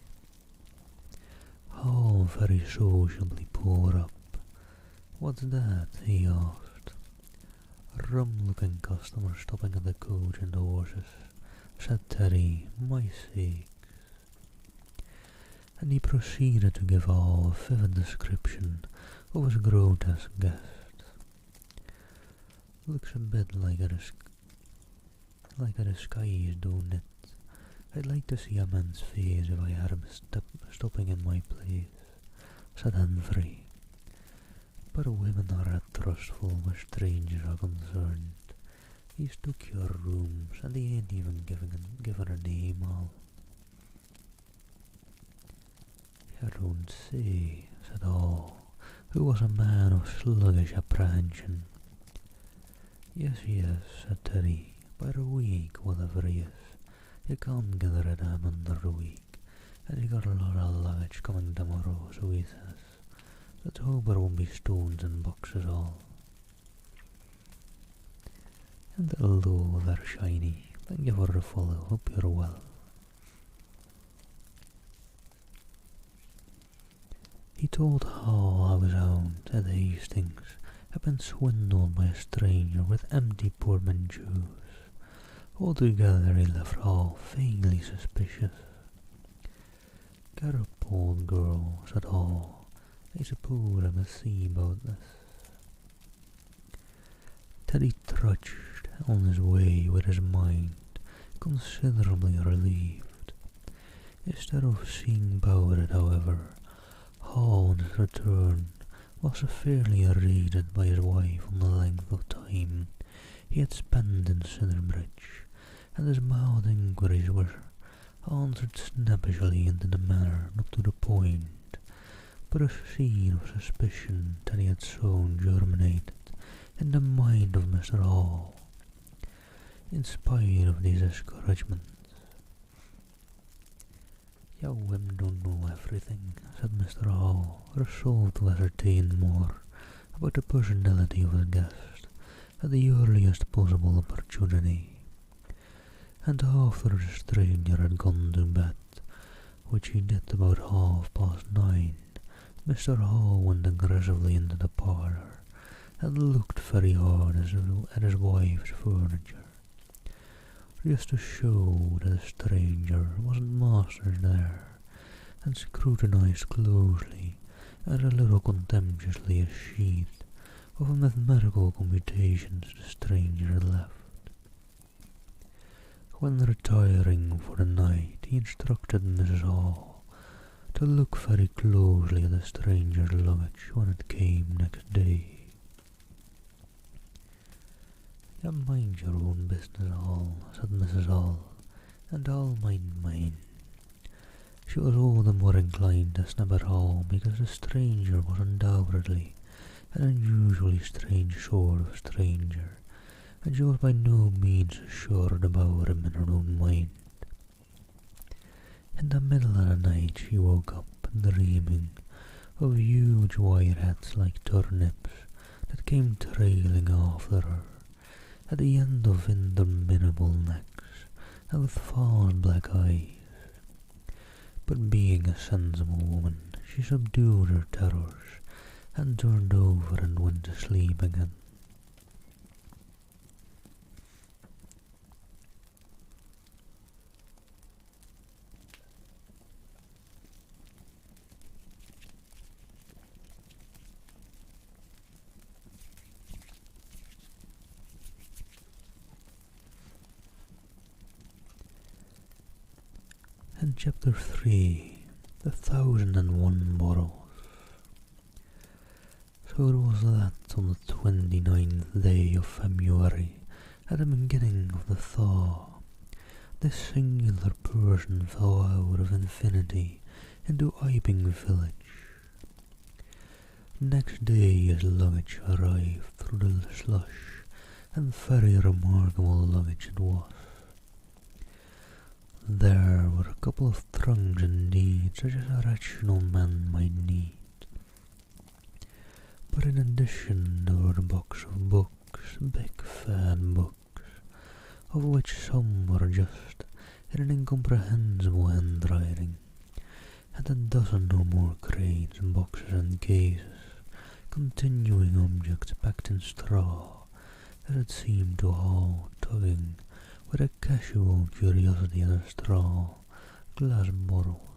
Hall very sociably poured up. What's that? He asked. A rum-looking customer stopping at the Coach and Horses, said Terry, my sakes. And he proceeded to give Hall a vivid description of his grotesque guest. Looks a bit like a disguise, don't it? I'd like to see a man's face if I had him stopping in my place, said Henry. But women are trustful where strangers are concerned. He's took your rooms and he ain't even given a name all. You don't say, said Hall, who was a man of sluggish apprehension. Yes, said Terry, by the week, whatever he is. You can't get rid of him under the week, and he got a lot of luggage coming tomorrow, so he says. Let's hope there won't be stones and boxes all. And hello there, Shiny. Thank you for the follow. Hope you're well. He told Hall how his hound at Hastings had been swindled by a stranger with empty portmanteaus. Altogether he left Hall vaguely suspicious. Get up, old girl, said Hall. I suppose I must see about this. Teddy trudged on his way with his mind considerably relieved. Instead of seeing about it, however, Hall on his return was severely irritated by his wife on the length of time he had spent in Silverbridge, and his mild inquiries were answered snappishly in the manner not to the point, but a seed of suspicion that he had sown germinated in the mind of Mr. Hall, in spite of these discouragements. You women don't know everything, said Mr. Hall, resolved to ascertain more about the personality of his guest at the earliest possible opportunity. And after the stranger had gone to bed, which he did about 9:30, Mr. Hall went aggressively into the parlour and looked very hard at his wife's furniture, just to show that the stranger wasn't master there, and scrutinized closely and a little contemptuously a sheet of mathematical computations the stranger had left. When retiring for the night, he instructed Mrs. Hall to look very closely at the stranger's luggage when it came next day. You mind your own business, Hall, said Mrs. Hall, and I'll mind mine. She was all the more inclined to snap at Hall because the stranger was undoubtedly an unusually strange sort of stranger, and she was by no means assured about him in her own mind. In the middle of the night she woke up dreaming of huge white hats like turnips that came trailing after her at the end of interminable necks, and with fallen black eyes. But being a sensible woman, she subdued her terrors, and turned over and went to sleep again. And chapter 3, the 1001 Bottles. So it was that on the 29th day of February, at the beginning of the thaw, this singular person fell out of infinity into Iping village. Next day his luggage arrived through the slush, and very remarkable luggage it was. There were a couple of trunks indeed, such as a rational man might need. But in addition there were a box of books, big fat books, of which some were just in an incomprehensible handwriting, and a dozen or more crates, boxes and cases, continuing objects packed in straw, as it seemed to all tugging with a casual curiosity at a straw, glass bottles.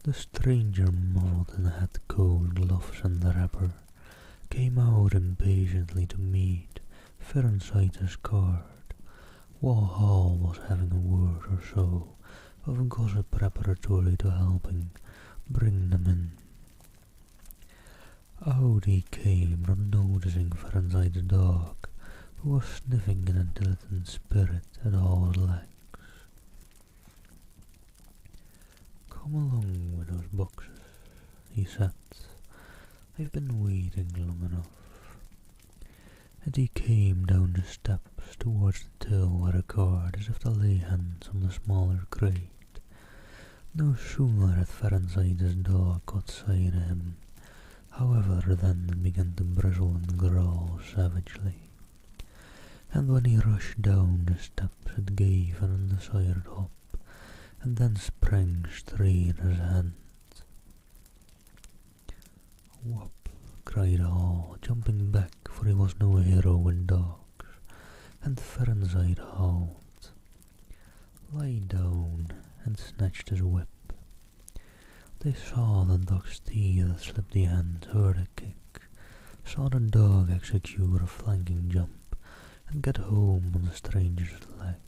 The stranger, muffled in hat, coat, gloves and wrapper, came out impatiently to meet Ferenczi's card, while Hall was having a word or so of gossip preparatory to helping bring them in. Out he came, not noticing Ferenczi's dog, who was sniffing in a dilettante spirit at Hall's legs. "Come along with those boxes," he said. "I've been waiting long enough." And he came down the steps towards the till where the cart as if to lay hands on the smaller crate. No sooner had Ferenczi's dog caught sight of him, however, than it began to bristle and growl savagely. And when he rushed down the steps it gave an undecided hop, and then sprang straight at his hand. "Whoop!" cried Hall, jumping back, for he was no hero with dogs, and Ferenczi howled. "Lie down," and snatched his whip. They saw the dog's teeth slip the hand, heard a kick, saw the dog execute a flanking jump, and get home on the stranger's leg,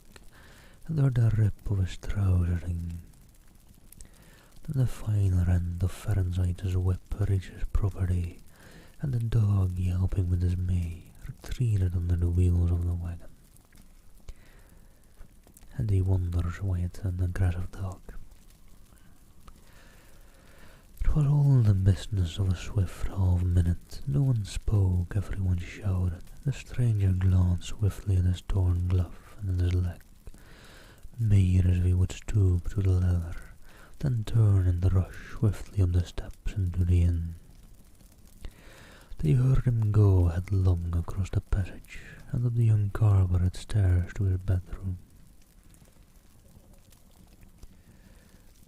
and heard the rip of his trousering. Then the finer end of Ferenczi's whip reached his property, and the dog, yelping with dismay, retreated under the wheels of the wagon. And he wonders why it's an aggressive dog. It was all the business of a swift half-minute. No one spoke, everyone shouted. The stranger glanced swiftly at his torn glove and at his leg, made as if he would stoop to the leather, then turn and rush swiftly up the steps into the inn. They heard him go headlong across the passage and up the uncarpeted stairs to his bedroom.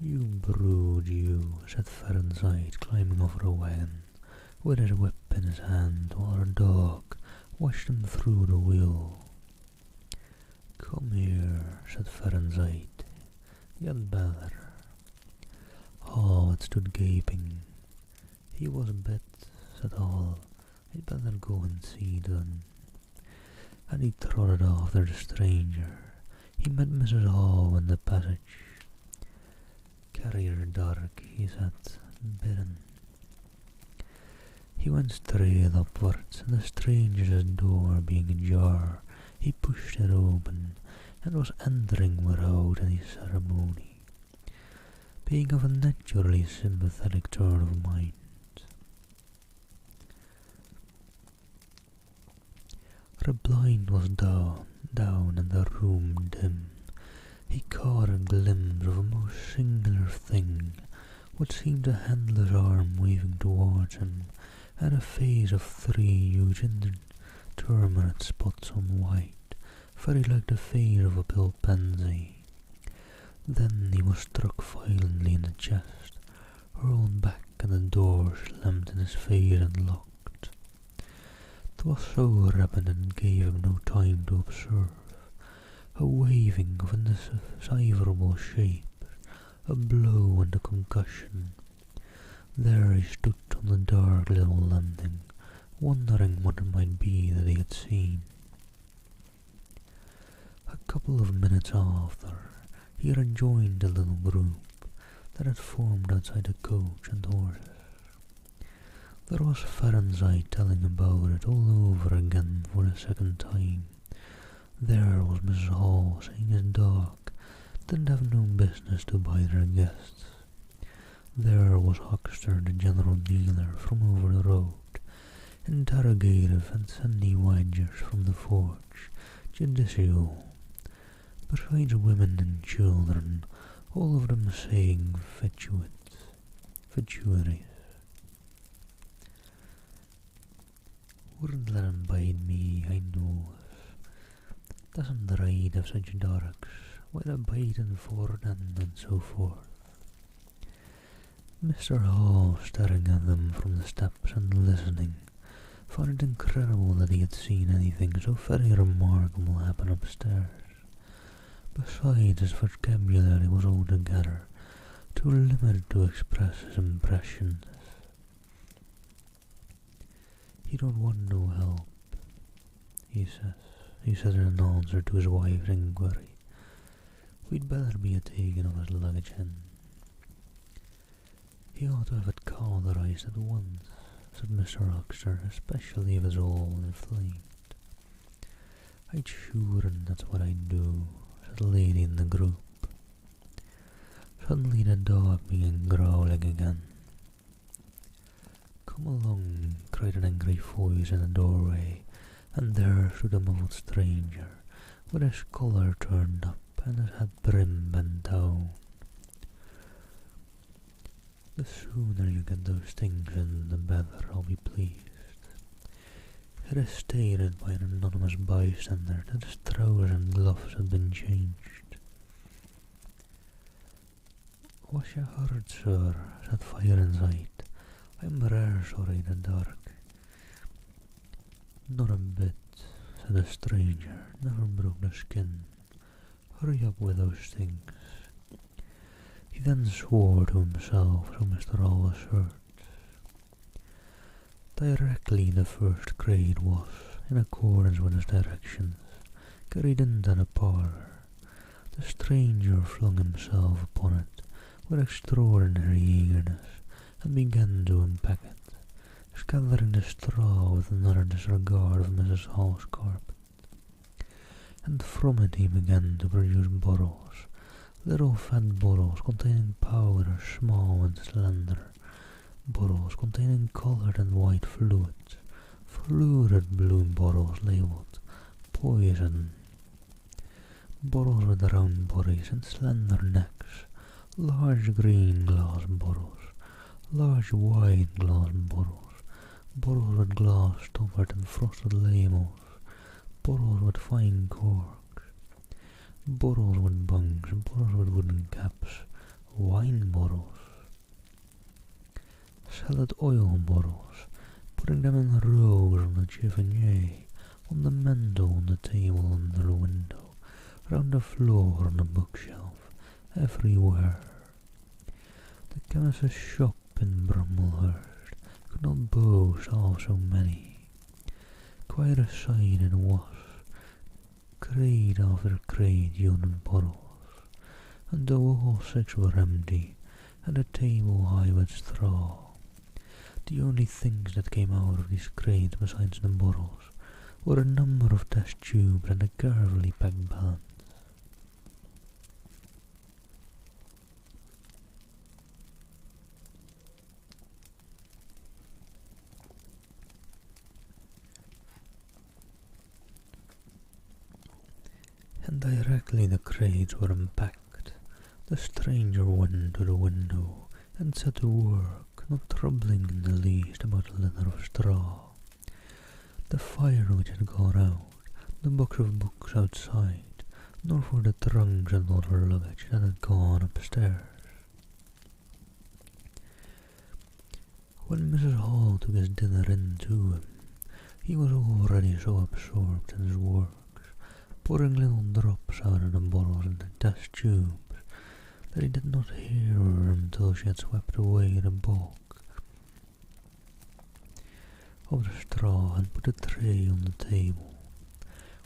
"You brood, you," said Ferenczi, climbing over a wagon, with his whip in his hand, while her dog watched him through the wheel. "Come here," said Ferenczi. "Get better." Hall had stood gaping. "He was bit," said Hall. "I'd better go and see then." And he trotted after the stranger. He met Mrs. Hall in the passage. "Carry her dark," he said, "bidden." He went straight upwards, and the stranger's door being ajar, he pushed it open, and was entering without any ceremony, being of a naturally sympathetic turn of mind. The blind was down, and the room dim. He caught a glimpse of a most singular thing, what seemed a handler's arm waving towards him, and a face of 3 huge indeterminate spots on white, very like the face of a pale pansy. Then he was struck violently in the chest, rolled back, and the door slammed in his face and locked. It was so rapid that it gave him no time to observe. A waving of indecipherable shapes, a blow and a concussion. There he stood on the dark little landing, wondering what it might be that he had seen. A couple of minutes after, he rejoined the little group that had formed outside the coach and horses. There was Fahrenheit telling about it all over again for the second time. There was Mrs. Hall saying his dog didn't have no business to bite her guests. There was Huckster, the general dealer from over the road, interrogative and Sandy Wagers from the forge, judicial. Besides women and children, all of them saying fatuities. Wouldn't let him bite me, I know. Doesn't ride of such darks, with a biting for them and so forth. Mr. Hall, staring at them from the steps and listening, found it incredible that he had seen anything so very remarkable happen upstairs. Besides, his vocabulary was altogether too limited to express his impressions. "You don't want no help," he said in answer to his wife's inquiry. "We'd better be a-taking of his luggage in." "He ought to have it cauterized at once," said Mr. Huckster, "especially if it's all inflamed." "I'd sure, and that's what I'd do," said the lady in the group. Suddenly the dog began growling again. "Come along," cried an angry voice in the doorway, and there stood a muffled stranger, with his collar turned up and his hat brim bent down. "The sooner you get those things in, the better, I'll be pleased." It is stated by an anonymous bystander that his trousers and gloves had been changed. "Was you hurt, sir?" said Fahrenheit. "I'm rare sorry the dark." "Not a bit," said the stranger. "Never broke the skin. Hurry up with those things." He then swore to himself, so Mr. Hall was hurt. Directly the first crate was, in accordance with his directions, carried into the parlour. The stranger flung himself upon it with extraordinary eagerness and began to unpack it, scattering the straw with another disregard of Mrs. Hall's carpet. And from it he began to produce bottles, little fat bottles containing powder, small and slender, bottles containing coloured and white fluids, fluted blue bottles labelled poison, bottles with round bodies and slender necks, large green glass bottles, large white glass bottles, bottles with glass stoppered and frosted labels, bottles with fine corks, bottles with bungs, bottles with wooden caps, wine bottles, salad oil bottles, putting them in rows on the chiffonier, on the mantel, on the table, under the window, round the floor, on the bookshelf, everywhere. The chemist's shop in Brummelhurst could not boast of so many. Quite a sight it was, crate after crate yielded bottles, and though all 6 were empty, and the table high with straw, the only things that came out of these crates besides the bottles were a number of test tubes and a carefully packed balance. And directly the crates were unpacked, the stranger went to the window and set to work, not troubling in the least about a litter of straw. The fire which had gone out the box of books outside, nor for the trunks and other luggage that had gone upstairs. When Mrs. Hall took his dinner in to him, he was already so absorbed in his works, pouring little drops out of the bottles into test tubes, that he did not hear her until she had swept away the bulk of the straw and put the tray on the table,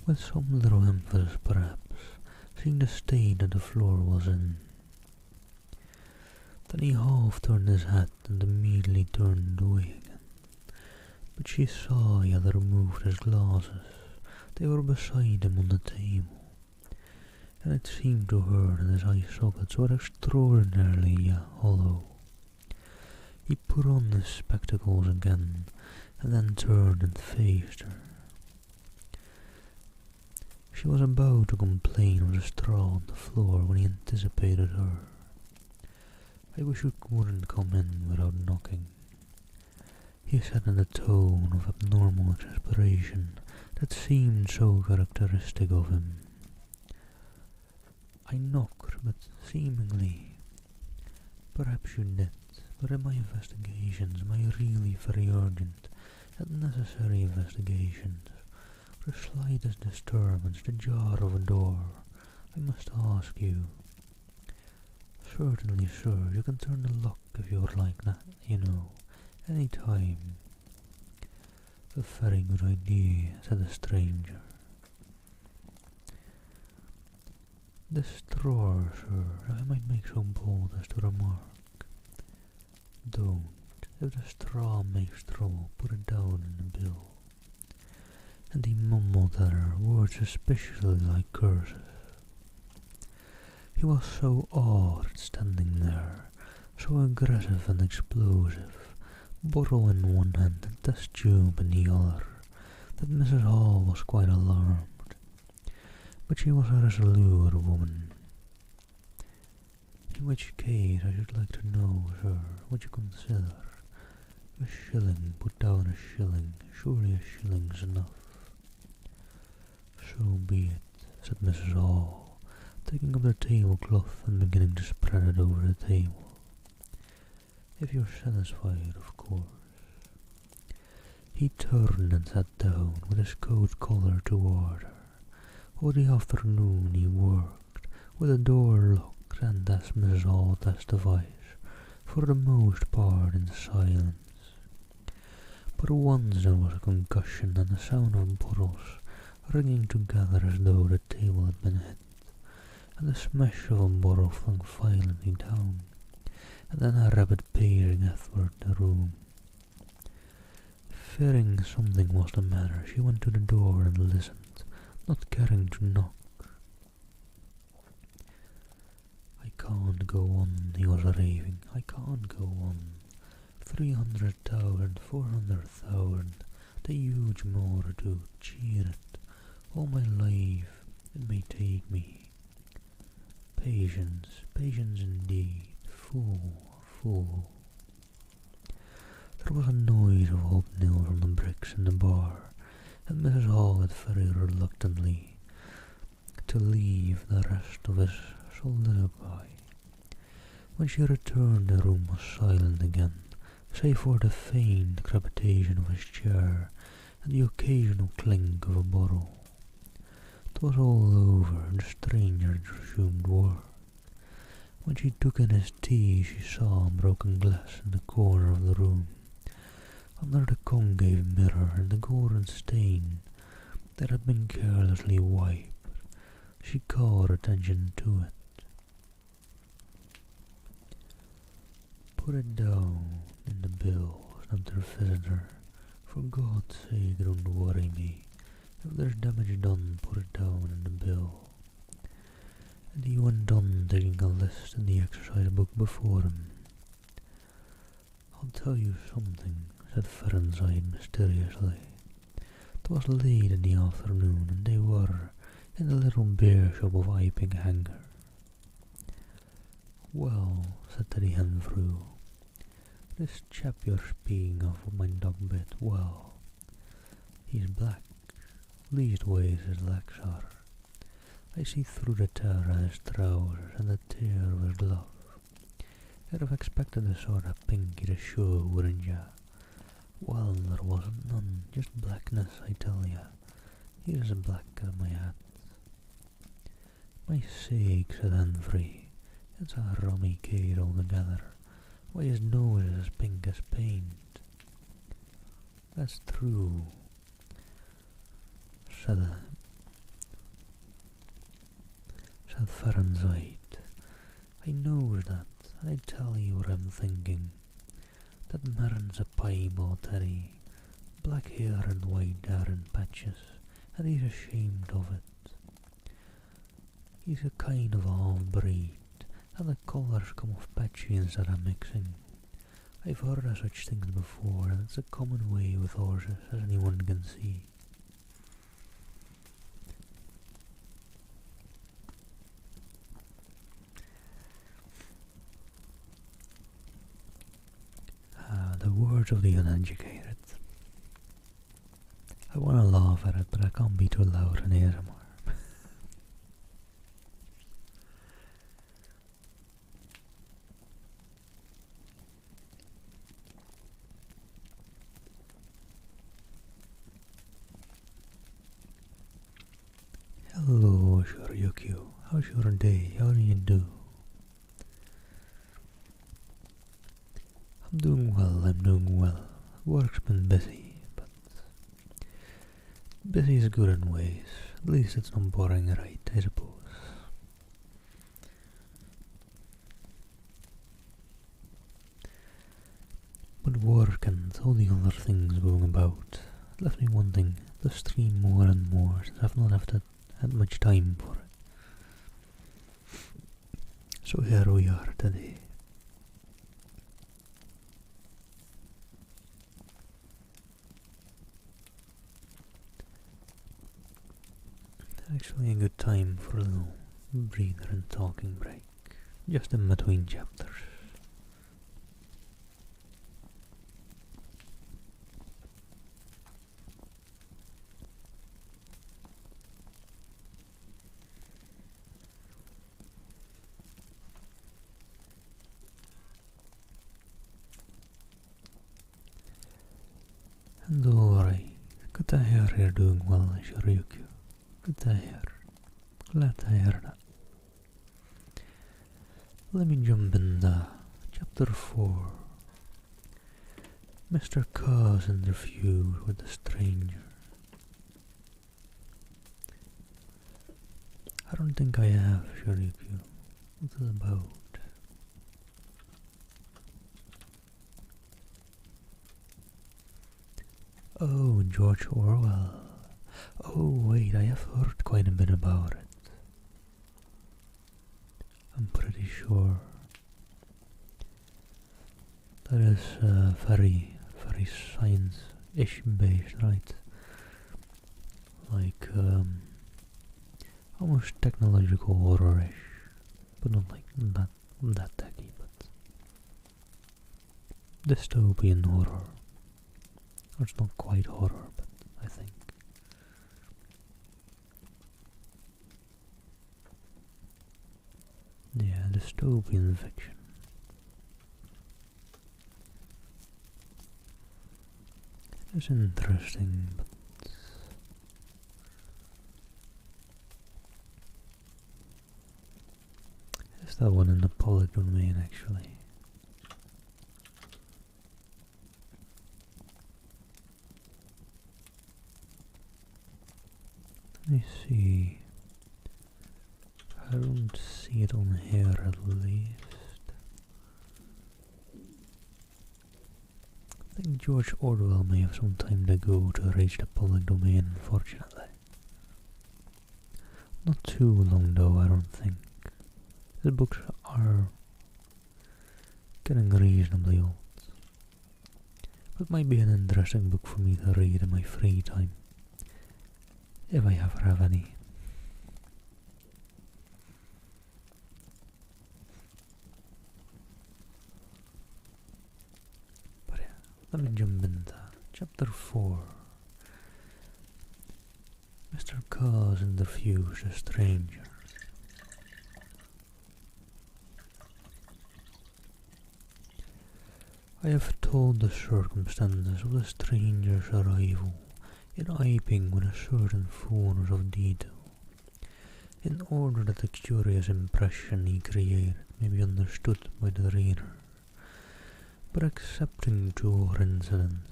with some little emphasis perhaps, seeing the state that the floor was in. Then he half turned his hat and immediately turned away again, but she saw he had removed his glasses. They were beside him on the table, and it seemed to her that his eye sockets were extraordinarily hollow. He put on his spectacles again, and then turned and faced her. She was about to complain of the straw on the floor when he anticipated her. "I wish you wouldn't come in without knocking," he said in a tone of abnormal exasperation that seemed so characteristic of him. "I knocked, but seemingly. Perhaps you did, but in my investigations, my really very urgent and necessary investigations, for the slightest disturbance, the jar of a door, I must ask you." "Certainly, sir, you can turn the lock if you would like that, you know, any time." "A very good idea," said the stranger. "This drawer, sir, if I might make so bold as to remark." "Don't. If the straw makes trouble, put it down in the bill." And he mumbled at her words suspiciously like curses. He was so odd standing there, so aggressive and explosive, bottle in one hand and test tube in the other, that Mrs. Hall was quite alarmed. But she was a resolute woman. "In which case I should like to know, sir, what you consider. A shilling, put down a shilling, surely a shilling's enough." "So be it," said Mrs. Hall, taking up the tablecloth and beginning to spread it over the table. "If you're satisfied, of course." He turned and sat down with his coat collar toward her. All the afternoon he worked, with the door locked and, as Mrs. Hall testifies, for the most part in silence. But once there was a concussion and the sound of bottles ringing together as though the table had been hit, and the smash of a bottle flung violently down, and then a rapid pacing athwart the room. Fearing something was the matter, she went to the door and listened, not caring to knock. "I can't go on," he was raving. "I can't go on. 300,000, 400,000, the huge multitude, cheer it. All my life it may take me. Patience, patience indeed. Fool, fool." There was a noise of hobnails on the bricks in the bar, and Mrs. Hall had very reluctantly to leave the rest of his soliloquy. When she returned, the room was silent again, save for the faint crepitation of his chair and the occasional clink of a bottle. It was all over, and the stranger resumed work. When she took in his tea, she saw broken glass in the corner of the room, under the concave mirror and the golden stain that had been carelessly wiped. She called attention to it. "Put it down in the bill," snapped her visitor. "For God's sake, don't worry me. If there's damage done, put it down in the bill." And he went on taking a list in the exercise book before him. "I'll tell you something," said Fahrenheit mysteriously. It was late in the afternoon, and they were in the little beer shop of Iping Hanger. "Well," said Teddy Henfrew, "this chap you're speaking of my dog bit, well, he's black, leastways his legs are. I see through the tear of his trousers and the tear of his glove. I'd have expected a sort of pinky to show, wouldn't ya? Well, there wasn't none, just blackness, I tell ya. Here's the black of my hat. My sakes, said Humphrey, it's a rummy cade altogether. Why, his nose is as pink as paint. That's true, said Fahrenheit. I knows that, and I tell you what I'm thinking. That Maren's a piebald Teddy, black hair and white hair in patches, and he's ashamed of it. He's a kind of half-breed, and the colours come off patchy instead of mixing. I've heard of such things before, and it's a common way with horses, as anyone can see. The words of the uneducated. I want to laugh at it, but I can't be too loud in ASMR. Hello, Shoryuki. How's your day? How do you do? I'm doing well. Work's been busy, but busy is good in ways. At least it's not boring, right, I suppose. But work and all the other things going about left me wanting to stream more and more since I've not had much time for it. So here we are today. Actually a good time for a little breather and talking break, just in between chapters. And alright, good to hear you're doing well, Shoryuki. Good to hear. Glad to hear that. Let me jump into chapter 4. Mr. K's interview with the stranger. I don't think I have, Shoryuki. What's it about? Oh, George Orwell. Oh wait, I have heard quite a bit about it. I'm pretty sure that is very science-ish based, right? Like almost technological horror-ish, but not like that techy, but dystopian horror. Or it's not quite horror, but I think. Yeah, dystopian fiction. It's interesting, but it's that one in the public domain, actually. Let me see. I don't see it on here at least. I think George Orwell may have some time to go to reach the public domain, unfortunately. Not too long though, I don't think. The books are getting reasonably old. But might be an interesting book for me to read in my free time. If I ever have any. But yeah, let me jump into chapter 4. Mr. Cause interviews a stranger. I have told the circumstances of the stranger's arrival in Iping with a certain fullness of detail, in order that the curious impression he created may be understood by the reader. But excepting two other incidents,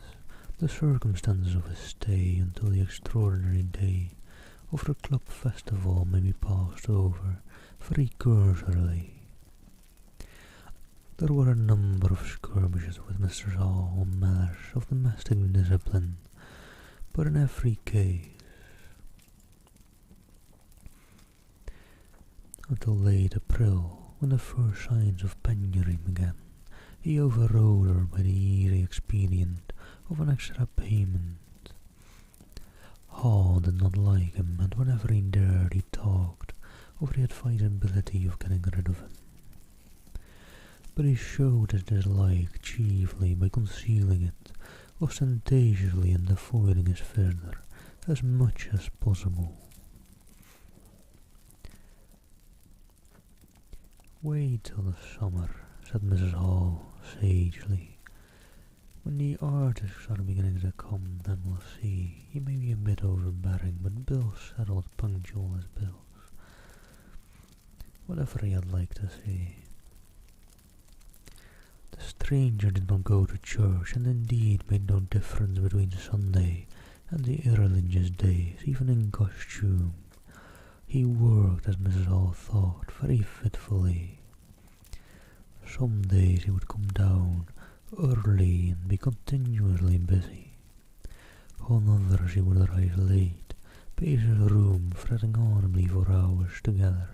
the circumstances of his stay until the extraordinary day of the club festival may be passed over very cursorily. There were a number of skirmishes with Mr. Saul on matters of domestic discipline, but in every case, until late April, when the first signs of penury began, he overrode her by the easy expedient of an extra payment. Hall did not like him, and whenever he dared he talked of the advisability of getting rid of him. But he showed his dislike chiefly by concealing it ostentatiously and avoiding his visitor as much as possible. "Wait till the summer," said Mrs. Hall sagely. "When the artists are beginning to come, then we'll see. He may be a bit overbearing, but Bill's settled punctual as Bill's." Whatever he had liked to say. The stranger did not go to church, and indeed made no difference between Sunday and the irreligious days, even in costume. He worked, as Mrs. Hall thought, very fitfully. Some days he would come down early and be continuously busy. On others he would rise late, pace his room, fretting audibly for hours together,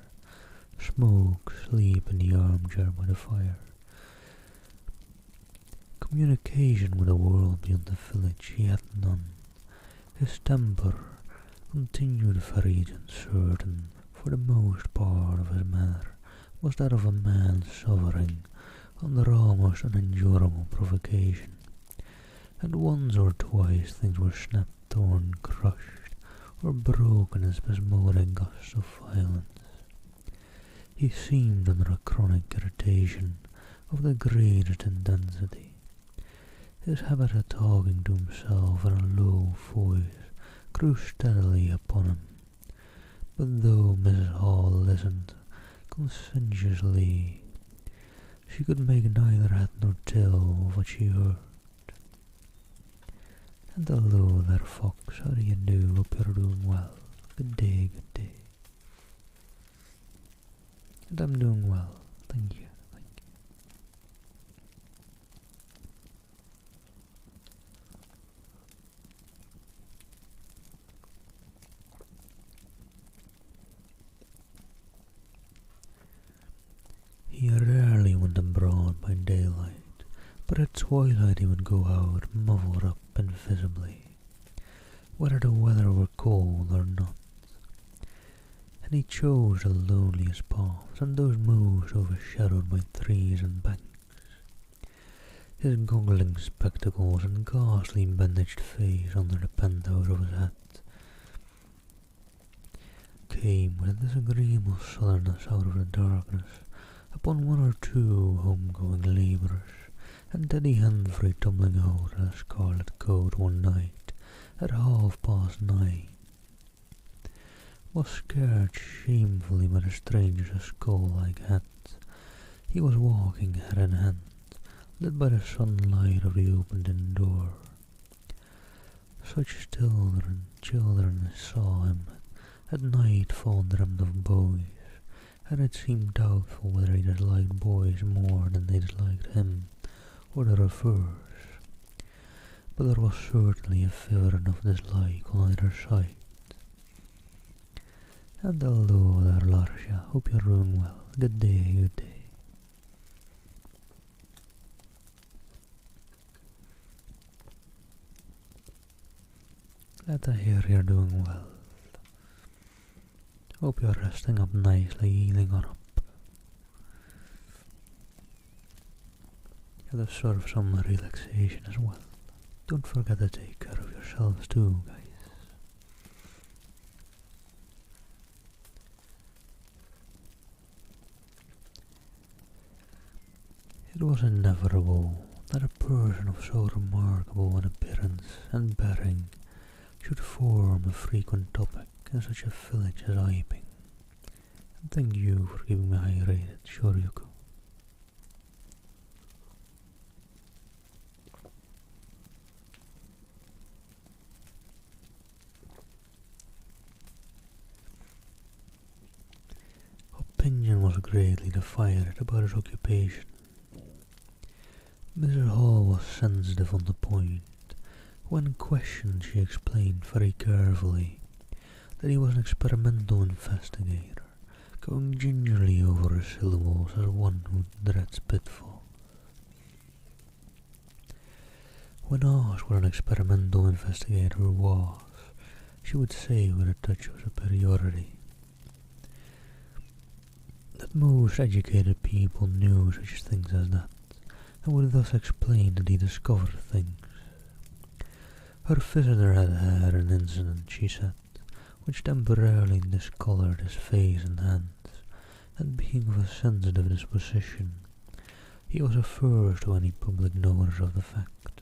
smoke, sleep in the armchair by the fire. Communication with the world beyond the village he had none. His temper continued very uncertain, for the most part of his manner was that of a man suffering under almost unendurable provocation, and once or twice things were snapped, torn, crushed, or broken in spasmodic gusts of violence. He seemed under a chronic irritation of the greatest intensity. His habit of talking to himself in a low voice grew steadily upon him, but though Mrs. Hall listened conscientiously, she could make neither head nor tail of what she heard. "And hello there, Fox, how do you do? Hope you're doing well. Good day, good day." "And I'm doing well, thank you, thank you." He rarely went abroad by daylight, but at twilight he would go out muffled up invisibly, whether the weather were cold or not. And he chose the loneliest paths and those most overshadowed by trees and banks. His goggling spectacles and ghastly bandaged face under the penthouse of his hat came with a disagreeable suddenness out of the darkness upon one or two home-going labourers, and Teddy Humphrey tumbling out in a scarlet coat one night at 9:30 was scared shamefully by the stranger's skull-like hat. He was walking hand in hand, lit by the sunlight of the opened-in door. Such children as saw him at nightfall dreamt of boys, and it seemed doubtful whether he disliked boys more than they disliked him, or the reverse. But there was certainly a feeling of dislike on either side. "And hello there, Larcia, hope you're doing well. Good day, good day." "Glad to hear you're doing well. Hope you're resting up nicely, healing on up. You deserve some relaxation as well. Don't forget to take care of yourselves too, guys." It was inevitable that a person of so remarkable an appearance and bearing should form a frequent topic in such a village as Iping. And thank you for keeping me hydrated, Shoryuko. Opinion was greatly divided about his occupation. Mrs. Hall was sensitive on the point. When questioned, she explained very carefully that he was an experimental investigator, going gingerly over his syllables as one who dreads pitfalls. When asked what an experimental investigator was, she would say with a touch of superiority that most educated people knew such things as that, and would thus explain that he discovered things. Her visitor had had an incident, she said, which temporarily discolored his face and hands, and being of a sensitive disposition, he was averse to any public notice of the fact.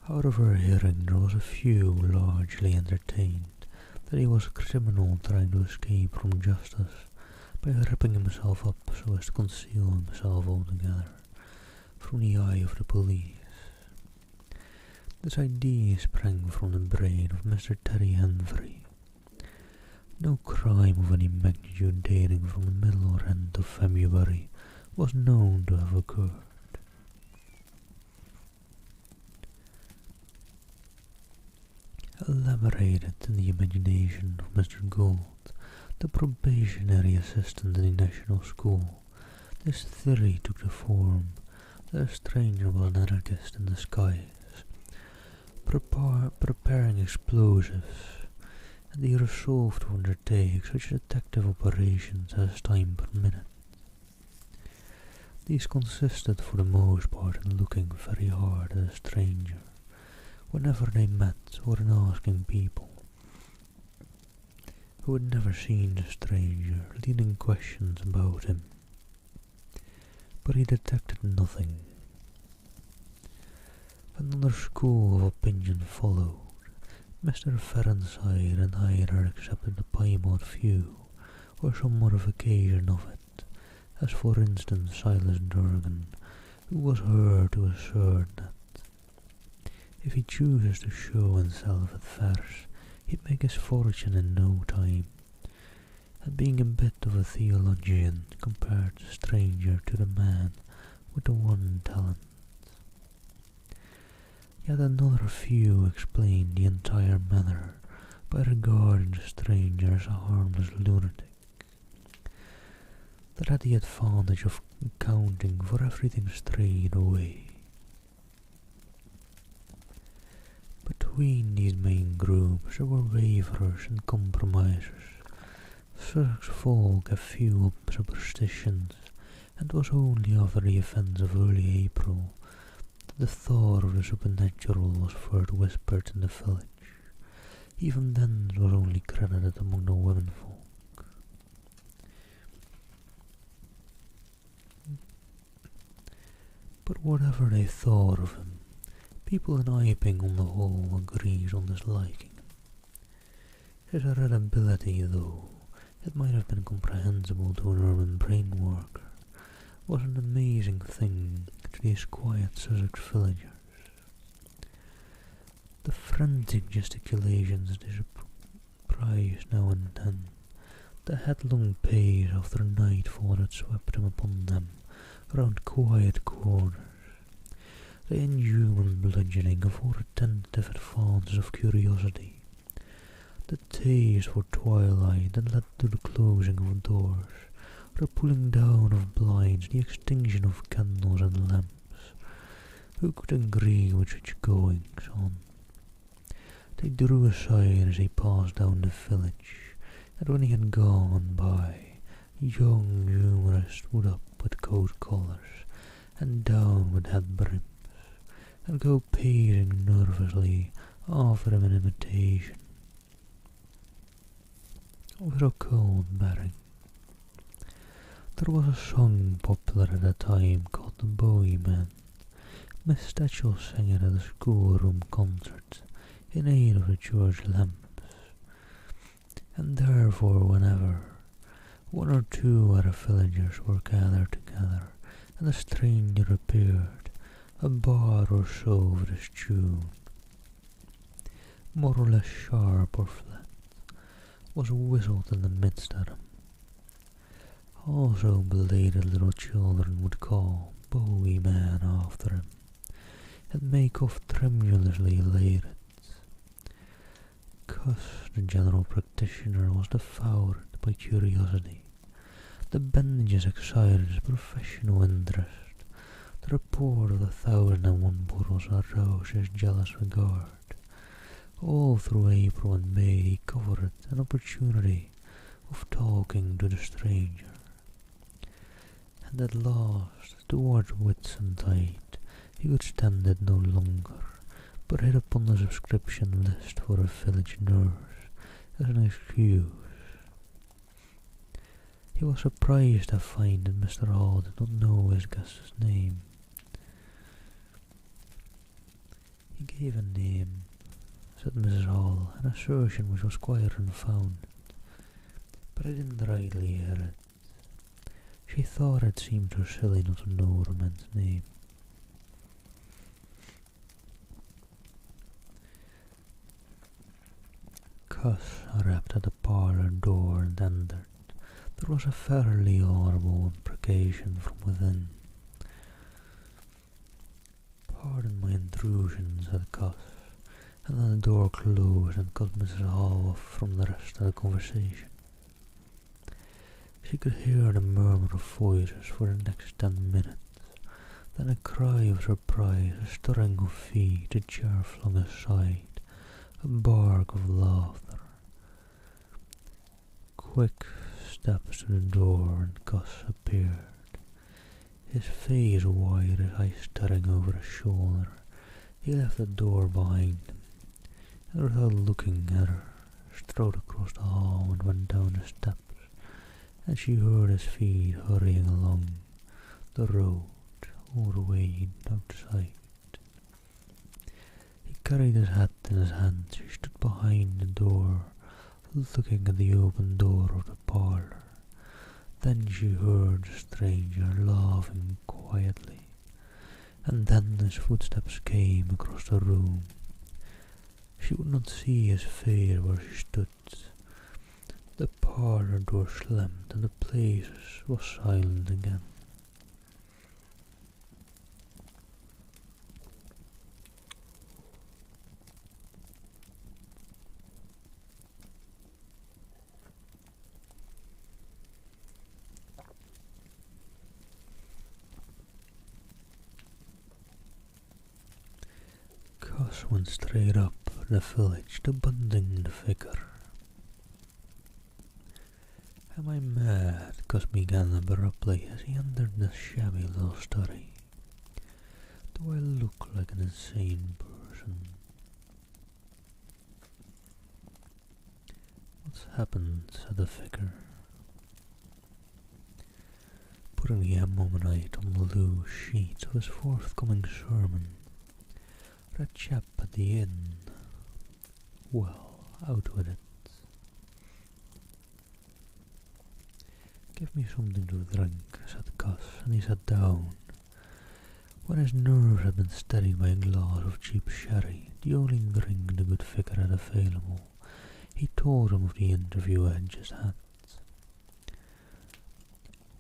Out of her hearing there was a few largely entertained that he was a criminal trying to escape from justice by ripping himself up so as to conceal himself altogether from the eye of the police. This idea sprang from the brain of Mr. Terry Henry. No crime of any magnitude dating from the middle or end of February was known to have occurred. Elaborated in the imagination of Mr. Gould, the probationary assistant in the national school, this theory took the form that a stranger was an anarchist in disguise, preparing explosives, and he resolved to undertake such detective operations as time permitted. These consisted for the most part in looking very hard at a stranger whenever they met, or in asking people who had never seen the stranger leading questions about him. But he detected nothing. Another school of opinion followed. Mr. Ferenside and either accepted the Plymouth view or some modification of it, as for instance Silas Durgan, who was heard to assert that if he chooses to show himself at fairs, he'd make his fortune in no time, and being a bit of a theologian, compared the stranger to the man with the one talent. Yet another few explained the entire matter by regarding the stranger as a harmless lunatic, that had the advantage of accounting for everything straight away. Between these main groups there were waverers and compromisers. Such folk have few superstitions, and it was only after the events of early April that the thought of the supernatural was first whispered in the village. Even then it was only credited among the womenfolk. But whatever they thought of him, people in Iping on the whole agreed on disliking him. His irritability, though it might have been comprehensible to an urban brain worker, was an amazing thing to these quiet Sussex villagers. The frantic gesticulations they surprised now and then, the headlong pace after nightfall that swept him upon them round quiet corners, the inhuman bludgeoning of all the tentative advances of curiosity, the taste for twilight that led to the closing of doors, the pulling down of blinds, the extinction of candles and lamps. Who could agree with such goings on? They drew aside as he passed down the village, and when he had gone by, young humorists stood up with coat collars and down with hat brims, and go pacing nervously after him in imitation of their occult bearing. There was a song popular at the time called the Bowie Man. Miss Stachel sang it at the schoolroom concerts in aid of the George Lamps, and therefore whenever one or two other villagers were gathered together and a stranger appeared, a bar or so of this tune, more or less sharp or flat, was whistled in the midst of them. Also belated little children would call Bowie Man after him, and make off tremulously elated. Cuss, the general practitioner, was devoured by curiosity. The bandages excited his professional interest. The report of the 1,001 bottles aroused his jealous regard. All through April and May he coveted an opportunity of talking to the stranger. And at last, towards Whitsuntide, he could stand it no longer, but hit upon the subscription list for a village nurse as an excuse. He was surprised to find that Mr. Hall did not know his guest's name. He gave a name, said Mrs. Hall, an assertion which was quite unfounded, but I didn't rightly hear it. She thought it seemed so silly not to know the man's name. Cuss rapped at the parlour door and entered. There was a fairly audible imprecation from within. "Pardon my intrusion," said Cuss, and then the door closed and cut Mrs. Hall off from the rest of the conversation. She could hear the murmur of voices for the next 10 minutes, then a cry of surprise, a stirring of feet, a chair flung aside, a bark of laughter. Quick steps to the door and Cuss appeared, his face wide, his eyes staring over his shoulder. He left the door behind him, and without looking at her, strode across the hall and went down the steps, and she heard his feet hurrying along the road all the way outside. He carried his hat in his hand. She stood behind the door, looking at the open door of the parlour. Then she heard the stranger laughing quietly, and then his footsteps came across the room. She would not see his face where she stood. The parlour door slammed and the place was silent again. Cuss went straight up the village to Bunting the vicar. "Am I mad?" Cuss began abruptly as he entered the shabby little study. "Do I look like an insane person?" "What's happened?" said the vicar, putting the ammonite on the loose sheets of his forthcoming sermon. "That chap at the inn. Well, out with it." "Give me something to drink," said Cuss, and he sat down. When his nerves had been steadied by a glass of cheap sherry, the only drink the good vicar had available, he told him of the interview he had just had.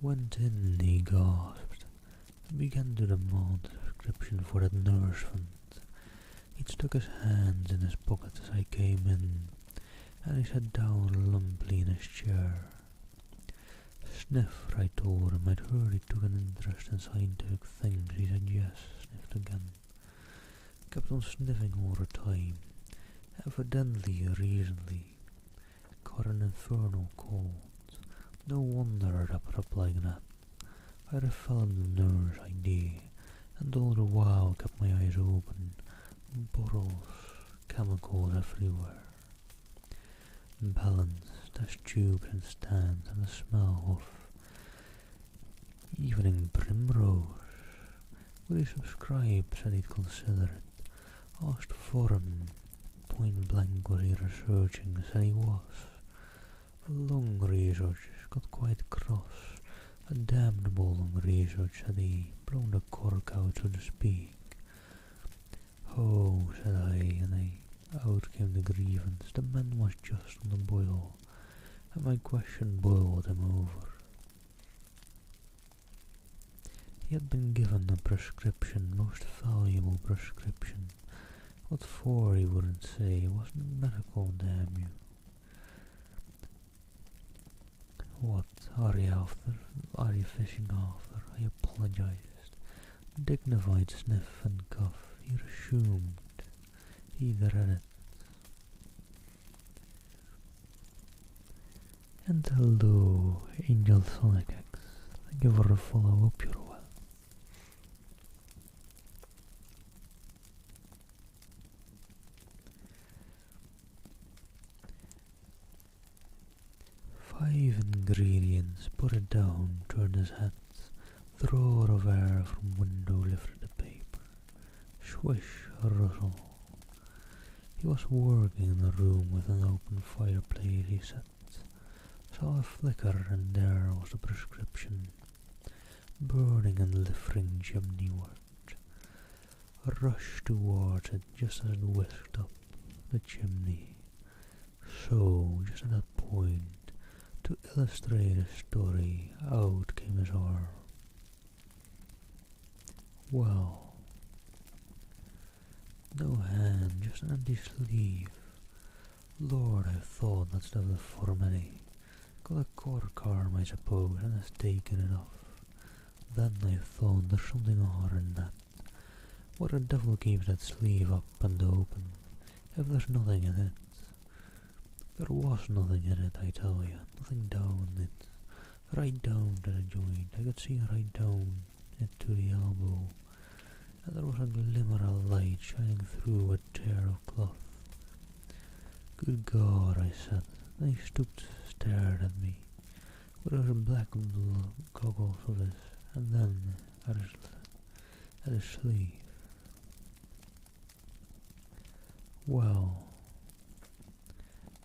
"Went in," he gasped, and began to demand a subscription for that nurse fund. He'd stuck his hands in his pockets as I came in, and he sat down lumpily in his chair. "Sniffer," I told him. I'd heard he took an interest in scientific things. He said yes, sniffed again. Kept on sniffing all the time. Evidently, recently, caught an infernal cold. No wonder it wrapped up like that. I developed the nurse idea, and all the while kept my eyes open. Bottles, chemicals everywhere. Balanced as tubes and stands, and the smell of Evening Primrose. Would he subscribe, said he'd consider it. Asked for him, point blank was he researching, said he was. A long research, got quite cross. A damnable long research, said he, blown the cork out, so to speak. Oh, said I, and out came the grievance. The man was just on the boil, and my question boiled him over. He had been given a prescription, most valuable prescription. What for he wouldn't say, it wasn't medical, damn you. What are you after? Are you fishing after? I apologized. Dignified sniff and cough. He assumed he'd read it. And hello, Angel Sonic X. Thank you for the follow. Hope you're well. Five ingredients, put it down, turned his hat, drawer of air from window lifted the paper. Swish, rustle. He was working in a room with an open fireplace, he said. Saw a flicker and there was the prescription, burning and lifting chimneyward. Rushed towards it just as it whisked up the chimney. So, just at that point, to illustrate his story, out came his arm. Well, no hand, just an empty sleeve. Lord, I thought that's the deformity. Got a cork arm, I suppose, and has taken it off. Then I thought there's something odd in that. What the devil keeps that sleeve up and open, if there's nothing in it? There was nothing in it, I tell you, nothing down it. Right down to the joint, I could see right down it to the elbow, and there was a glimmer of light shining through a tear of cloth. Good God, I said. Then he stooped, stared at me, with those black goggles of his, and then at his sleeve. Well,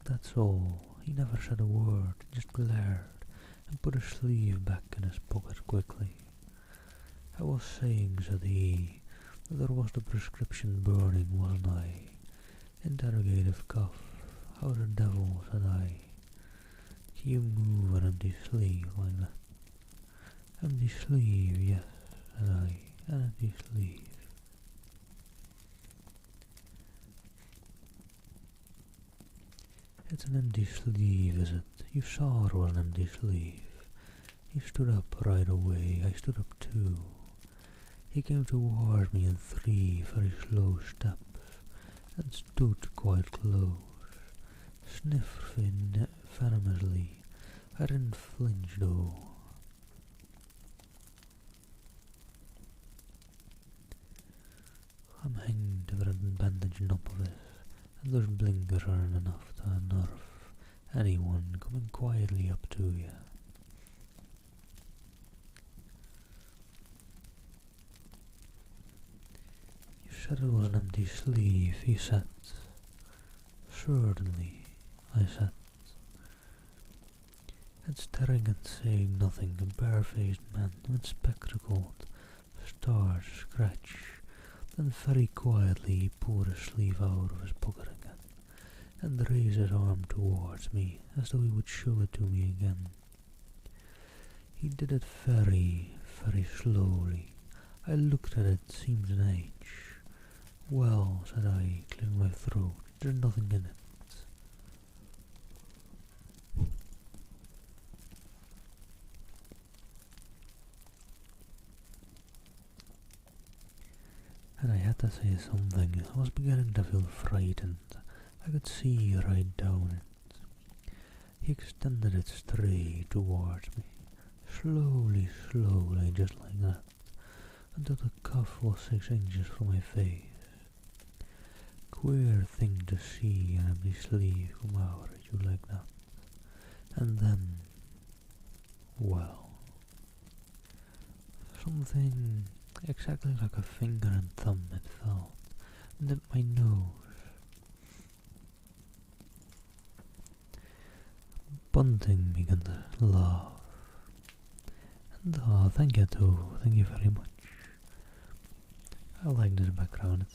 that's all. He never said a word, just glared, and put his sleeve back in his pocket quickly. I was saying, said he, that there was the prescription burning, wasn't I? Interrogative cough. How the devil, said I. Can you move an empty sleeve like that? Empty sleeve, yes, said I, an empty sleeve. It's an empty sleeve, is it? You saw it was an empty sleeve. He stood up right away. I stood up too. He came toward me in 3 very slow steps, and stood quite close. Sniffed venomously. I didn't flinch though. I'm hanged with a bandage knob of it, and those blinkers aren't enough to unnerve anyone coming quietly up to you. You said it was an empty sleeve, he said. Certainly, I said. And staring and saying nothing, a bare-faced man with spectacled, starched scratch. Then very quietly he pulled his sleeve out of his pocket again, and raised his arm towards me, as though he would show it to me again. He did it very, very slowly. I looked at it, seemed an age. Well, said I, clearing my throat, there's nothing in it. And I had to say something. I was beginning to feel frightened. I could see right down it. He extended it straight towards me, slowly, slowly, just like that, until the cuff was 6 inches from my face. Queer thing to see an empty sleeve come out at you like that. And then, well, something exactly like a finger and thumb, it felt, nipped my nose. Bunting began to laugh. And thank you too, thank you very much. I like this background,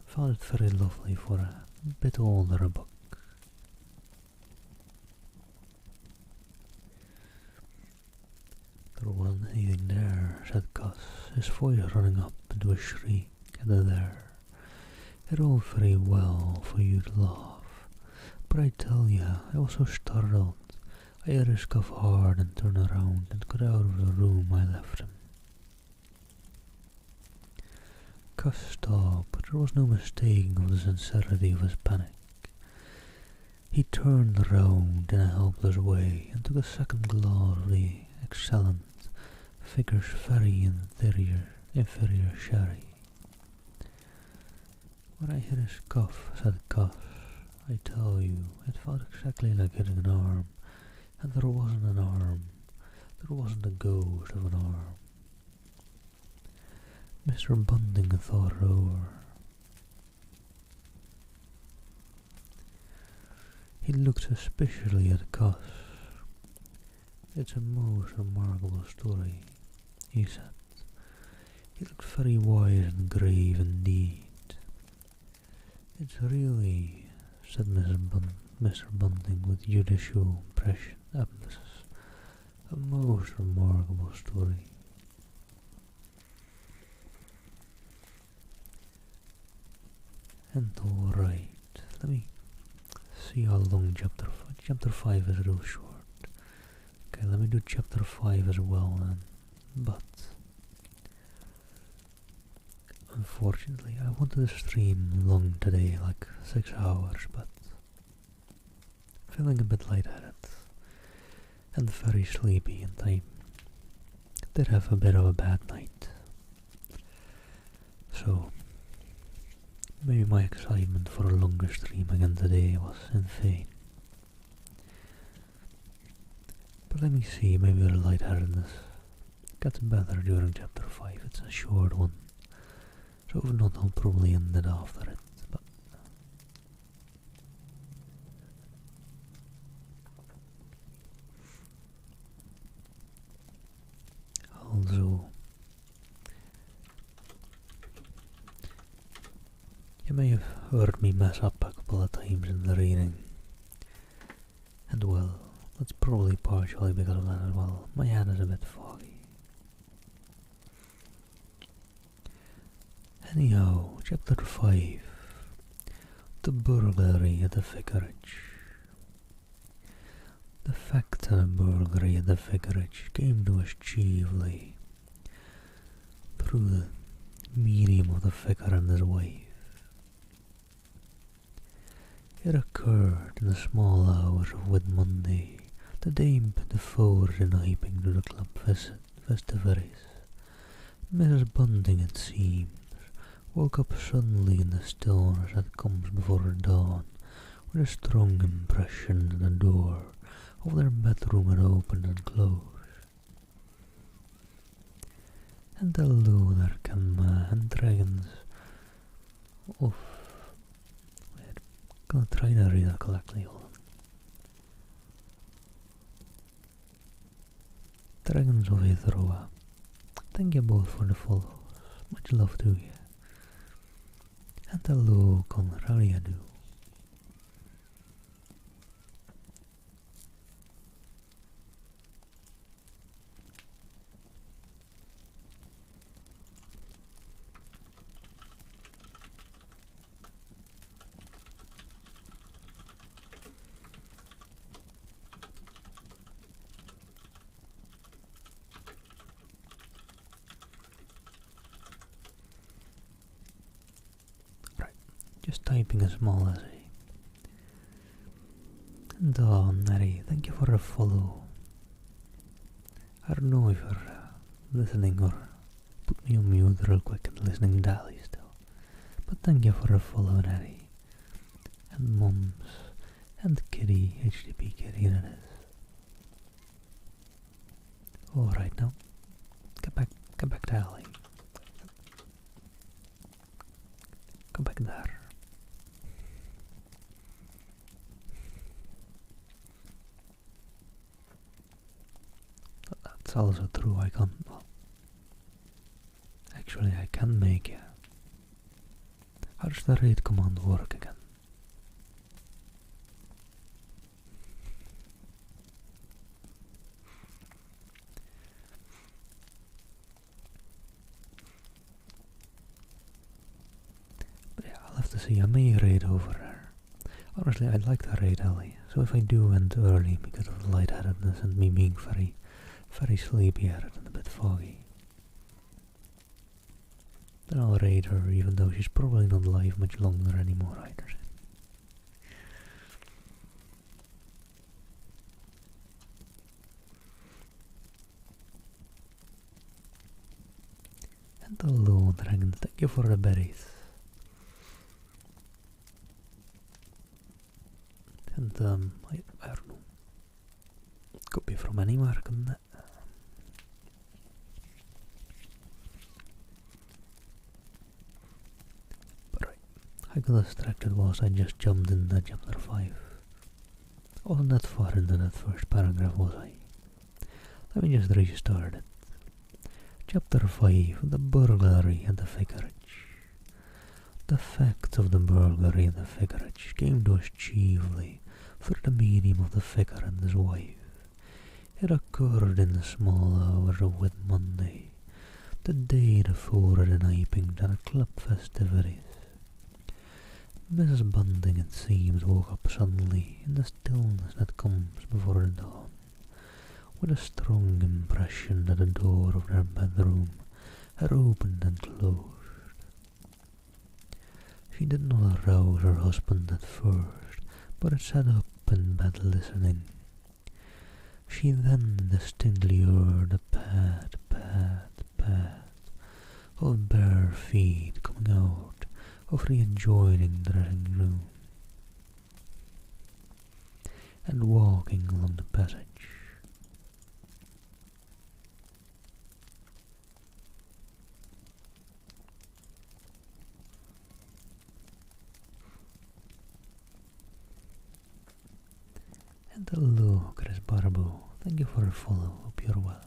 found it very lovely for a bit older book. There wasn't anything there, said Gus, his voice running up into a shriek at the there. It all very well for you to laugh, but I tell you, I was so startled. I heard his cough hard and turned around and got out of the room I left him. Gus stopped, but there was no mistaking of the sincerity of his panic. He turned round in a helpless way and took a second glass of the excellent Vickers Ferry inferior sherry. When I hit his cough, said Gus, I tell you, it felt exactly like hitting an arm, and there wasn't an arm, there wasn't a ghost of an arm. Mr. Bunting thought it over. He looked suspiciously at Gus. It's a most remarkable story, he said. He looked very wise and grave indeed. It's really, said Mr. Bunting with judicial emphasis, a most remarkable story. And alright, let me see how long chapter 5 is real short. Okay, let me do chapter 5 as well then, but unfortunately I wanted to stream long today, like 6 hours, but feeling a bit lightheaded and very sleepy, and I did have a bit of a bad night, so maybe my excitement for a longer stream again today was in vain. But let me see, maybe the lightheadedness gets better during chapter 5. It's a short one, so if not, I'll probably end it after it. But also, you may have heard me mess up a couple of times in the reading, and well, that's probably partially because of that as well. My head is a bit foggy. Anyhow, chapter 5. The burglary at the vicarage. The fact that a burglary at the vicarage came to us chiefly through the medium of the vicar and his wife. It occurred in the small hours of Whit Monday, the day before denying to the club festivities. Mrs. Bunting, it seems, woke up suddenly in the stillness that comes before dawn, with a strong impression that the door of their bedroom had opened and closed. And hello there, Kama and dragons of... Wait, I'm gonna try to read that correctly, hold on. Dragons of Ithroa, thank you both for the follows, much love to you. And hello, Connor, how do you do? Just typing a small essay. And Neri, thank you for a follow. I don't know if you're listening or put me on mute real quick and listening daily still. But thank you for a follow, Neri. And Moms. And Kitty, HTTP Kitty, that is. Alright now, get back Come back to alley. Come back there. That's also true, I can't... Well, actually, I can make it. How does the raid command work again? But yeah, I'll have to see. I may raid over there. Honestly, I'd like to raid alley. So if I do end early because of the lightheadedness and me being very sleepy-headed and a bit foggy, then I'll raid her, even though she's probably not live much longer anymore either. And hello, dragon, thank you for the berries. And I don't know. Could be from anywhere, couldn't it? But right, how distracted was I just jumped into chapter 5. I wasn't that far into that first paragraph, was I? Let me just restart it. Chapter 5, the burglary at the vicarage. The facts of the burglary at the vicarage came to us chiefly through the medium of the vicar and his wife. It occurred in the small hours of Whit Monday, the day before the niping and the club festivities. Mrs. Bunting, it seems, woke up suddenly in the stillness that comes before the dawn, with a strong impression that the door of their bedroom had opened and closed. She did not arouse her husband at first, but had sat up in bed listening. She then distinctly heard the pad, pad, pad of bare feet coming out of the adjoining dressing room and walking along the passage. And hello, Chris Barbo. Thank you for the follow. Hope you're well.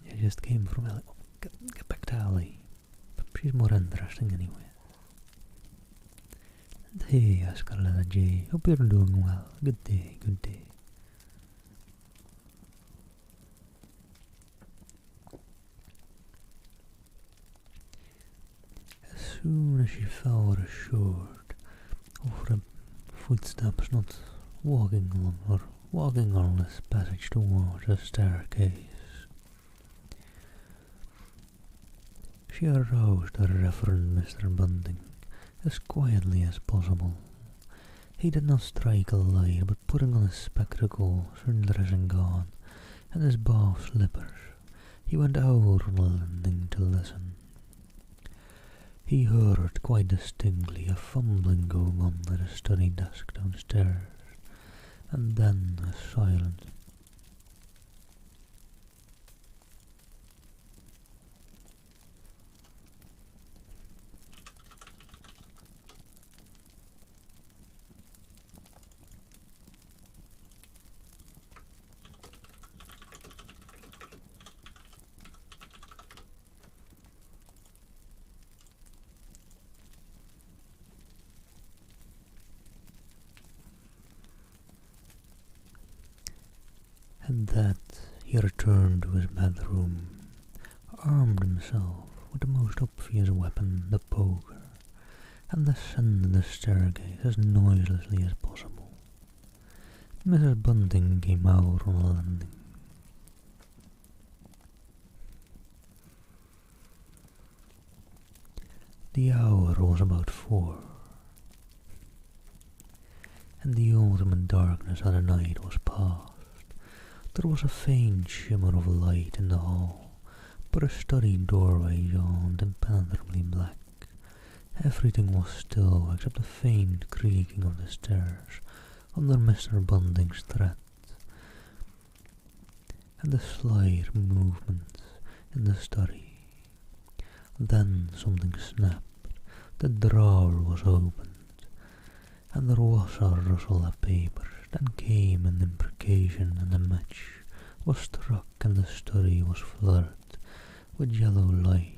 I just came from Ellie. Oh, get back to Ellie. But she's more interesting anyway. And hey, Scarlett J. Hope you're doing well. Good day, good day. As soon as she felt assured of her footsteps not walking along or walking along this passage towards the staircase, she aroused the Reverend Mr. Bunting as quietly as possible. He did not strike a light, but putting on his spectacles, her dressing gown, and his buff slippers, he went out on the landing to listen. He heard quite distinctly a fumbling going on at a study desk downstairs, and then a silence. And that he returned to his bedroom, armed himself with the most obvious weapon, the poker, and descended the staircase as noiselessly as possible. Mrs. Bunting came out on the landing. The hour was about 4, and the ultimate darkness of the night was past. There was a faint shimmer of light in the hall, but a study doorway yawned impenetrably black, Everything was still except the faint creaking of the stairs under Mr. Bunting's tread, and the slight movements in the study. Then something snapped, the drawer was opened, and there was a rustle of papers. Then came an imprecation, and a match was struck, and the study was flooded with yellow light.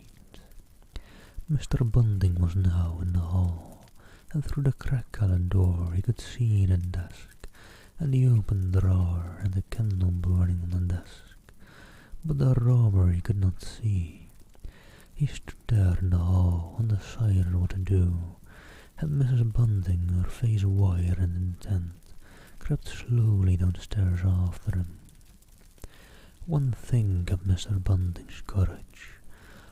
Mr. Bunting was now in the hall, and through the crack of the door he could see the desk, and the open drawer, and the candle burning on the desk. But the robber he could not see. He stood there in the hall, undecided what to do, and Mrs. Bunting, her face white and intent, crept slowly downstairs after him. One thing kept Mr. Bunting's courage,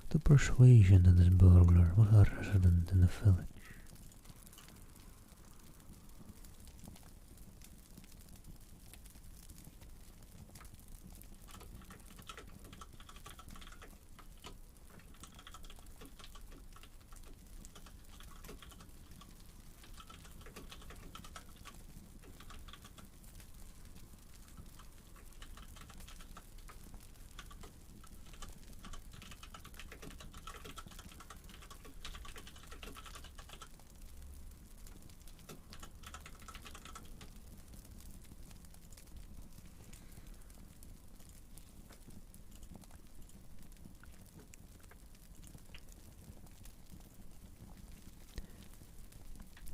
the persuasion that this burglar was a resident in the village.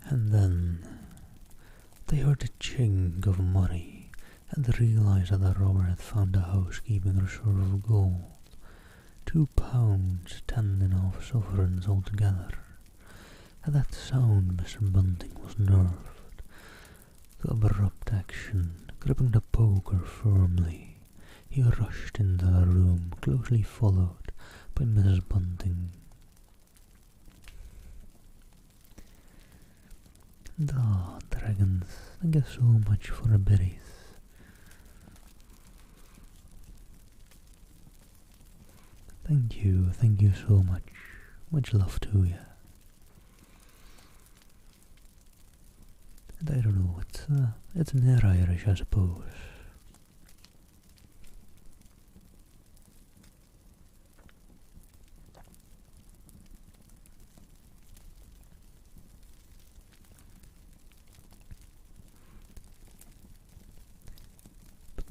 And then they heard the chink of money and realized that the robber had found the housekeeping reserve of gold, £2, 10½ sovereigns altogether. At that sound Mr. Bunting was nerved to abrupt action. Gripping the poker firmly, he rushed into the room, closely followed by Mrs. Bunting. Dragons, thank you so much for the berries. Thank you so much. Much love to you. And I don't know, it's near Irish, I suppose.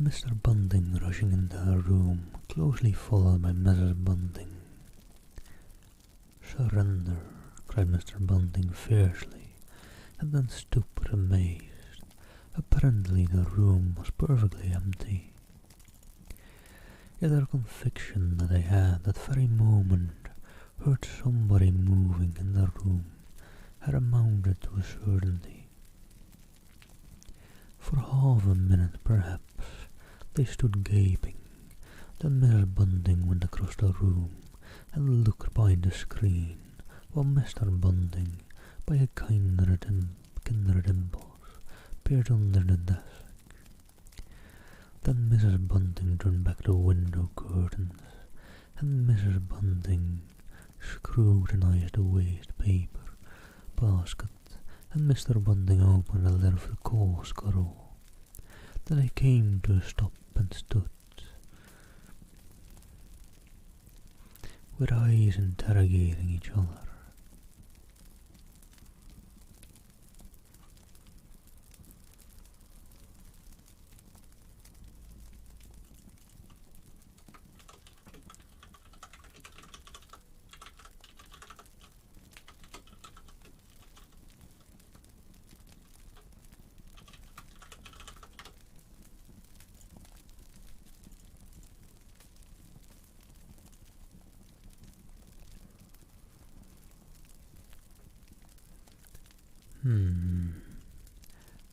Mr. Bunting rushing into her room, closely followed by Mrs. Bunting. "Surrender," cried Mr. Bunting fiercely, and then stood amazed. Apparently the room was perfectly empty. Yet their conviction that they had that very moment heard somebody moving in the room had amounted to a certainty. For half a minute, perhaps, they stood gaping. Then Mrs. Bunting went across the room and looked behind the screen, while Mr. Bunting, by a kindred impulse, peered under the desk. Then Mrs. Bunting turned back the window curtains, and Mrs. Bunting scrutinized the waste paper basket, and Mr. Bunting opened a letter of the coal scuttle. Then they came to a stop and stood, with eyes interrogating each other.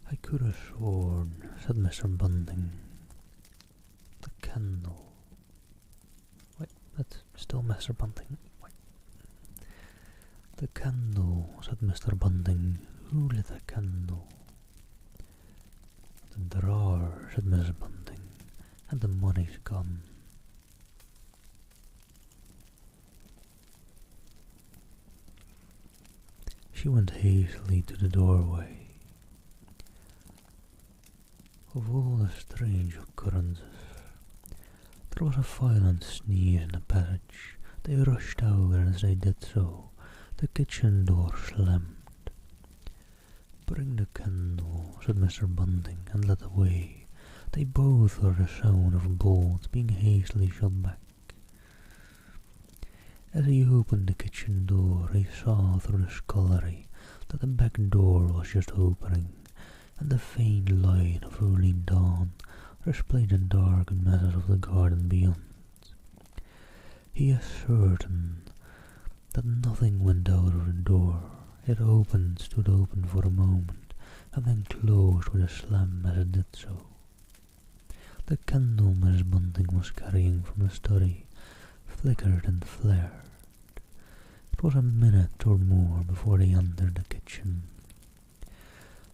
I could have sworn, said Mr. Bunting. The candle. Wait, that's still Mr. Bunting. Wait. The candle, said Mr. Bunting. Who lit the candle? The drawer, said Mrs. Bunting, and the money's gone. She went hastily to the doorway. Of all the strange occurrences, there was a violent sneeze in the passage. They rushed out, and as they did so, the kitchen door slammed. "Bring the candle," said Mr. Bunting, and led the way. They both heard the sound of bolts being hastily shut back. As he opened the kitchen door, he saw through the scullery that the back door was just opening, and the faint light of early dawn displayed the dark masses of the garden beyond. He is certain that nothing went out of the door. It stood open for a moment, and then closed with a slam as it did so. The candle Mrs. Bunting was carrying from the study flickered and flared. It was a minute or more before they entered the kitchen.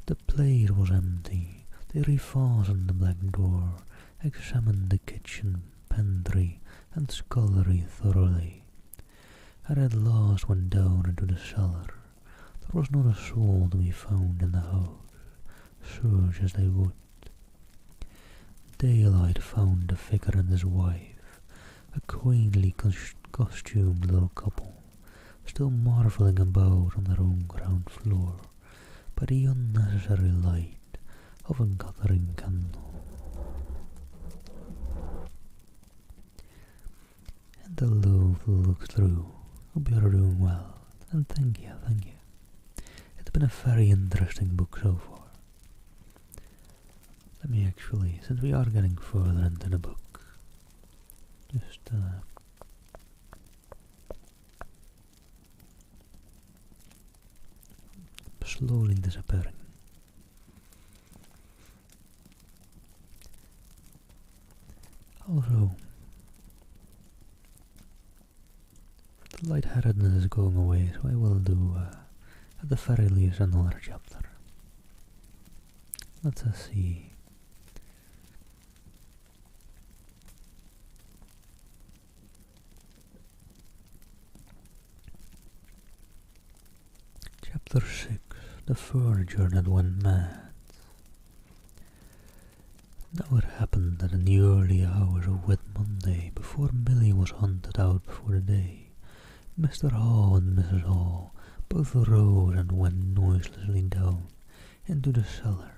The plate was empty. They refastened the black door, examined the kitchen, pantry, and scullery thoroughly, and at last went down into the cellar. There was not a soul to be found in the house, search as they would. Daylight found the vicar and his wife, a quaintly costumed little couple, still marvelling about on their own ground floor by the unnecessary light of a guttering candle. And hello to look through. Hope you're doing well, and thank you. It's been a very interesting book so far. Let me actually, since we are getting further into the book, just slowly disappearing. Also, the lightheadedness is going away, so I will do, at the very least, another chapter. Let's see. Chapter 6. The furniture that went mad. Now it happened that in the early hours of Whit Monday, before Milly was hunted out for the day, Mr. Hall and Mrs. Hall both rose and went noiselessly down into the cellar.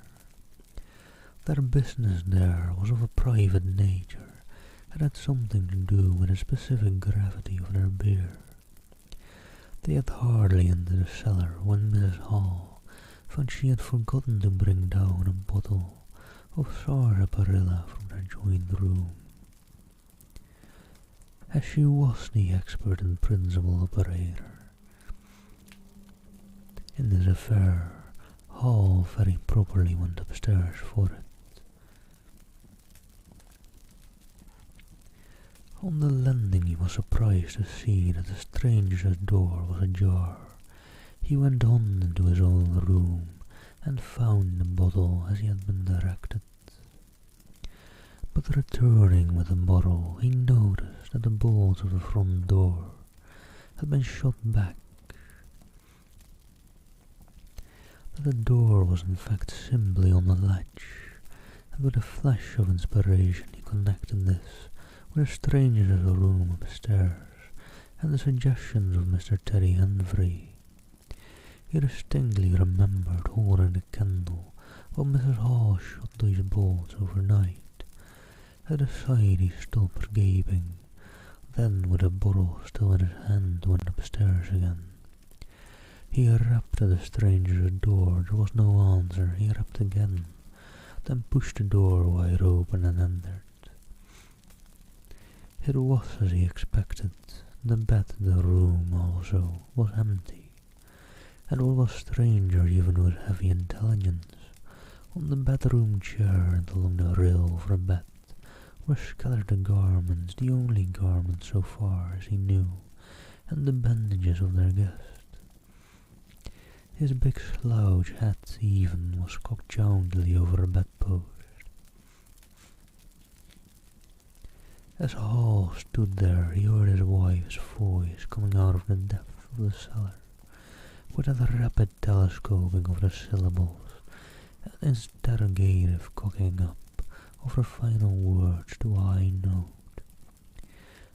Their business there was of a private nature, and had something to do with the specific gravity of their beer. They had hardly entered the cellar when Mrs. Hall found she had forgotten to bring down a bottle of sarsaparilla from their joint room. As she was the expert and principal operator in this affair, Hall very properly went upstairs for it. On the landing he was surprised to see that the stranger's door was ajar. He went on into his own room and found the bottle as he had been directed. But returning with the bottle, he noticed that the bolts of the front door had been shot back. That the door was in fact simply on the latch, and with a flash of inspiration he connected this with a stranger's room upstairs and the suggestions of Mr. Terry Henry. He distinctly remembered holding the candle while Mrs. Hall shut these bolts overnight. At the side he stopped gaping, then with the bottle still in his hand went upstairs again. He rapped at the stranger's door. There was no answer. He rapped again, then pushed the door wide open and entered. It was as he expected. The bed in the room also was empty, and what was stranger even with heavy intelligence, on the bedroom chair and along the rail of the bed were scattered the garments, the only garments so far as he knew, and the bandages of their guest. His big slouch hat even was cocked jauntily over a bedpost. As Hall stood there, he heard his wife's voice coming out of the depth of the cellar, with a rapid telescoping of the syllables, an interrogative cocking up of the final words to a high note,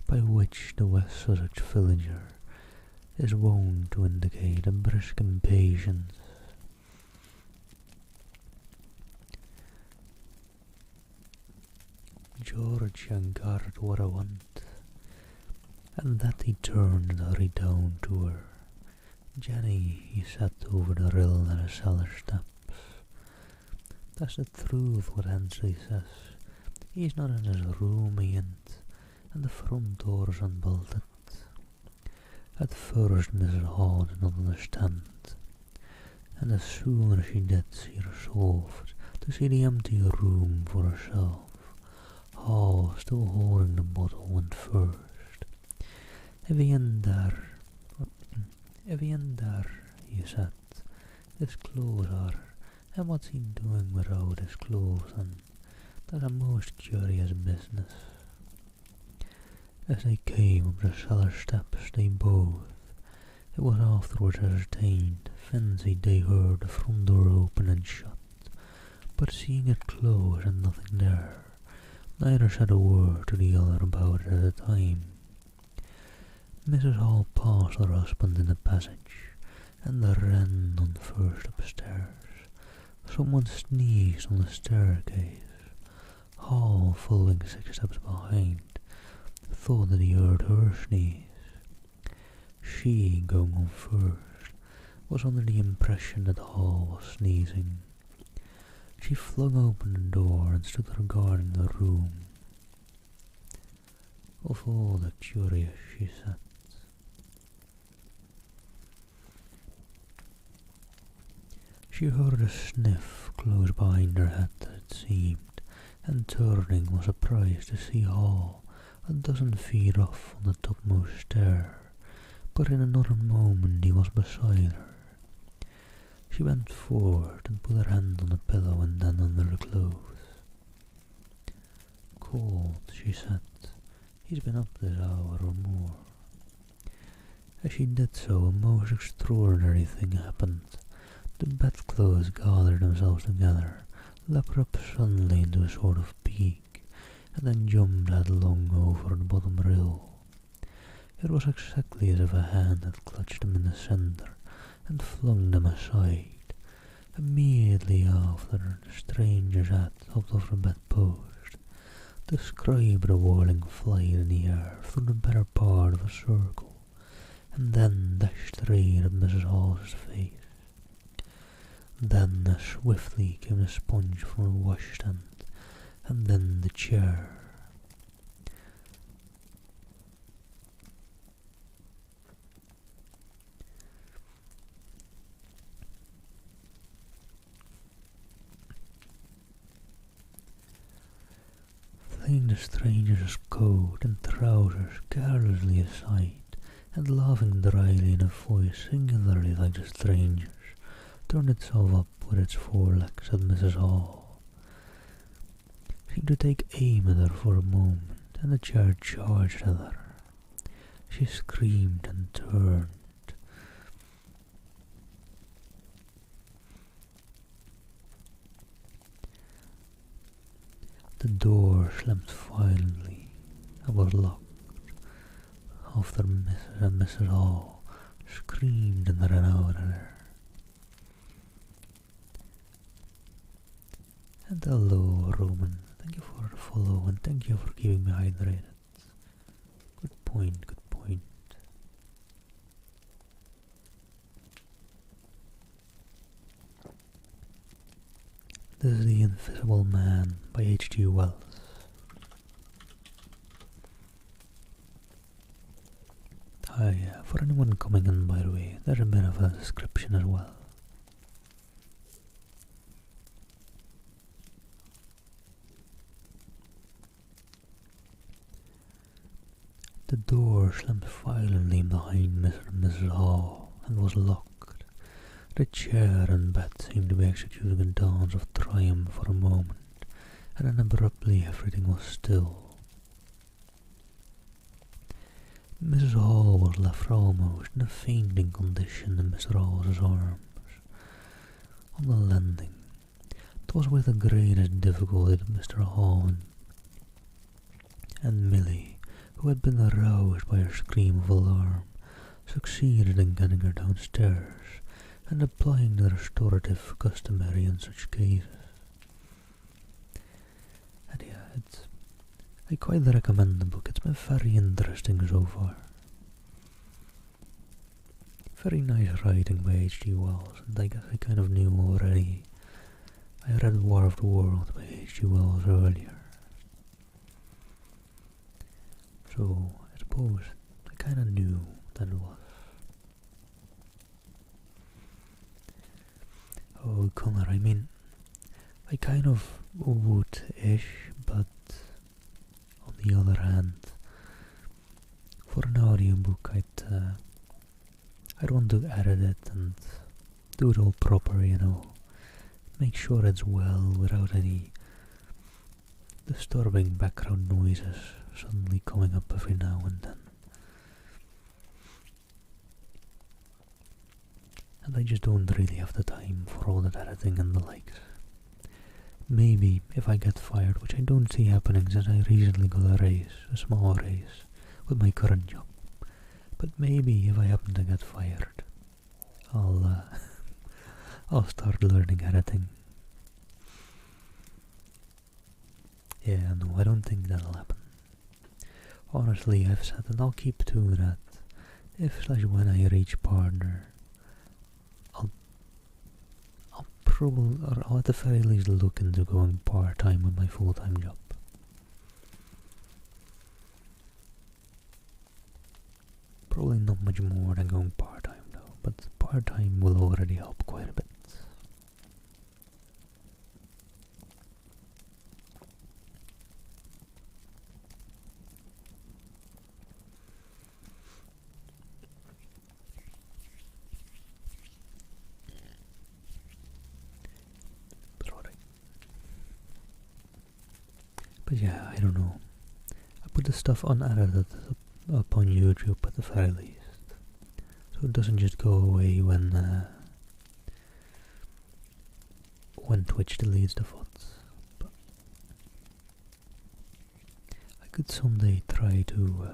by which the West Sussex villager is wont to indicate a brisk impatience. George and Garth what I want, and that he turned and hurried down to her. Jenny, he sat over the rill at the cellar steps. That's the truth what Henry says. He's not in his room, he ain't, and the front door's unbolted. At first Mrs. Hall did not understand, and as soon as she did, she resolved to see the empty room for herself. Hall, still holding the bottle, went first. If he ain't there, he said, his clothes are, and what's he doing without his clothes, and that's a most curious business. As they came up the cellar steps, they both, it was afterwards ascertained, fancied they heard the front door open and shut, but seeing it close and nothing there, neither said a word to the other about it at the time. Mrs. Hall passed her husband in the passage, and they ran on first upstairs. Someone sneezed on the staircase. Hall, following 6 steps behind, thought that he heard her sneeze. She, going on first, was under the impression that Hall was sneezing. She flung open the door and stood regarding the room. Of all the curious, she said. She heard a sniff close behind her head, it seemed, and turning was surprised to see Hall 12 feet off on the topmost stair, but in another moment he was beside her. She bent forward and put her hand on the pillow and then under the clothes. Cold, she said. He's been up this hour or more. As she did so, a most extraordinary thing happened. The bedclothes gathered themselves together, leapt up suddenly into a sort of peak, and then jumped headlong over the bottom rail. It was exactly as if a hand had clutched them in the centre and flung them aside. Immediately after, the stranger's head hopped off the bedpost, described a whirling flight in the air through the better part of a circle, and then dashed straight at Mrs. Hall's face. Then as swiftly came the sponge from the washstand, and then the chair. Laying the stranger's coat and trousers carelessly aside, and laughing dryly in a voice singularly like the stranger's, turned itself up with its forelegs at Mrs. Hall. Seemed to take aim at her for a moment, and the chair charged at her. She screamed and turned. The door slammed violently and was locked. After Mrs. and Mrs. Hall screamed and ran out of there. And hello, Roman. Thank you for the follow and thank you for keeping me hydrated. Good point, good point. This is The Invisible Man by H.G. Wells. For anyone coming in, by the way, there's a bit of a description as well. The door slammed violently behind Mr. and Mrs. Hall and was locked. The chair and bed seemed to be executing a dance of triumph for a moment, and then abruptly everything was still. Mrs. Hall was left almost in a fainting condition in Miss Rawles's arms. On the landing, 'twas with the greatest difficulty that Mr. Hall and Milly, who had been aroused by her scream of alarm, succeeded in getting her downstairs and applying the restorative customary in such cases. And yeah, I quite recommend the book. It's been very interesting so far. Very nice writing by H.G. Wells, and I guess I kind of knew already. I read War of the Worlds by H.G. Wells earlier. So, I suppose I kind of knew that it was. Oh, Connor, I mean, I kind of would-ish, but on the other hand, for an audiobook, I'd want to edit it and do it all proper, you know. Make sure it's well without any disturbing background noises suddenly coming up every now and then. And I just don't really have the time for all that editing and the likes. Maybe if I get fired, which I don't see happening since I recently got a small raise with my current job. But maybe if I happen to get fired, I'll start learning editing. Yeah, no, I don't think that'll happen. Honestly, I've said, and I'll keep to that, if/when I reach partner, I'll at the very least look into going part-time with my full-time job. Probably not much more than going part-time though, but part-time will already help quite a bit. But yeah, I don't know. I put the stuff unedited up on YouTube at the very least, so it doesn't just go away when Twitch deletes the VoDs. But I could someday try to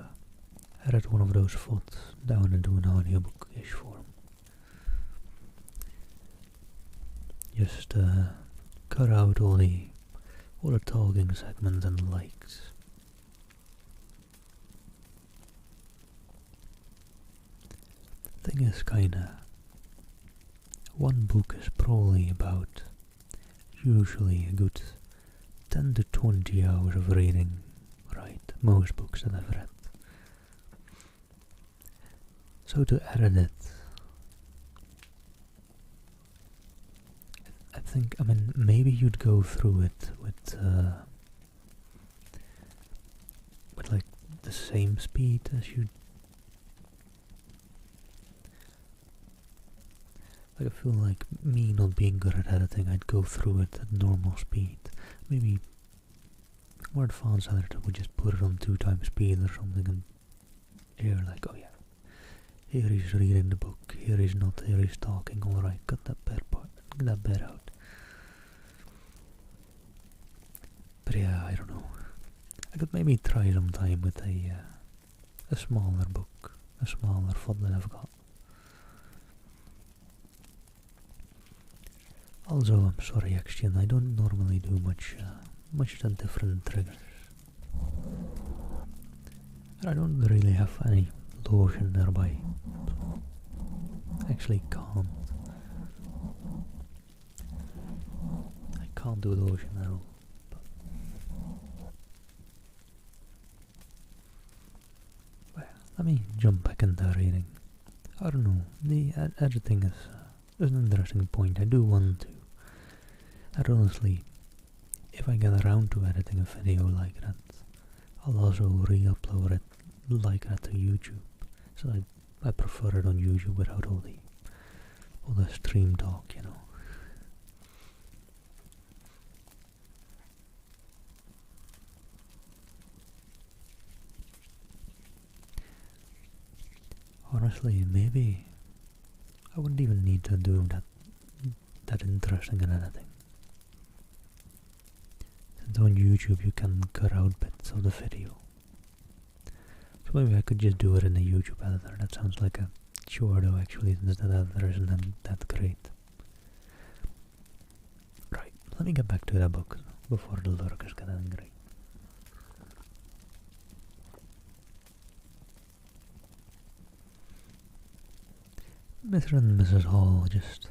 edit one of those VoDs down into an audiobook-ish form. Just cut out all the talking segments and the likes. Thing is, one book is probably about usually a good 10 to 20 hours of reading, right? Most books that I've read. So to edit it, I mean, maybe you'd go through it with like the same speed as you. Like, I feel like me not being good at editing, I'd go through it at normal speed. Maybe more advanced editor would just put it on 2 times speed or something, and you're like, oh yeah, here he's reading the book, here he's not, here he's talking, alright, cut that bit out. But yeah, I don't know. I could maybe try sometime with a smaller book, a smaller font that I've got. Also, I'm sorry, Action, I don't normally do much than different triggers. And I don't really have any lotion nearby. Actually can't. I can't do lotion at all. Well, let me jump back into reading. I don't know, the editing is an interesting point. I do want to. And honestly, if I get around to editing a video like that, I'll also re-upload it like that to YouTube. So I prefer it on YouTube without all the stream talk, you know. honestly, maybe I wouldn't even need to do that interesting in editing. Since on YouTube you can cut out bits of the video. So maybe I could just do it in the YouTube editor. That sounds like a chore though actually, since that editor isn't that great. Right, let me get back to that book before the lurkers get angry. Mr. and Mrs. Hall just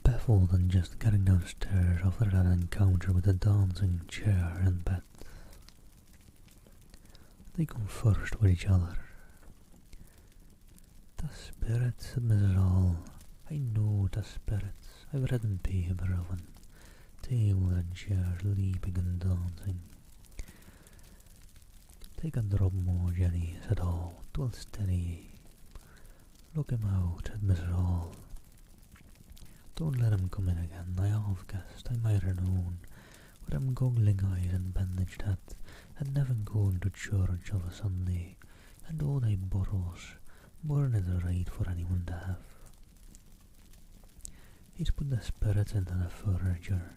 baffled and just getting downstairs after that encounter with the dancing chair and bed. They conversed with each other. The spirits, said Mrs. Hall. I know the spirits. I've read in paper of an table and chairs leaping and dancing. Take a drop more, Jenny, said Hall. 'Twill steady ye. Look him out, said Mrs. Hall. Don't let him come in again. I half guessed, I might have known, with them goggling eyes and bandaged hat, and never going to church of a Sunday, and all they bottles, weren't it right for anyone to have? He's put the spirits into the furniture,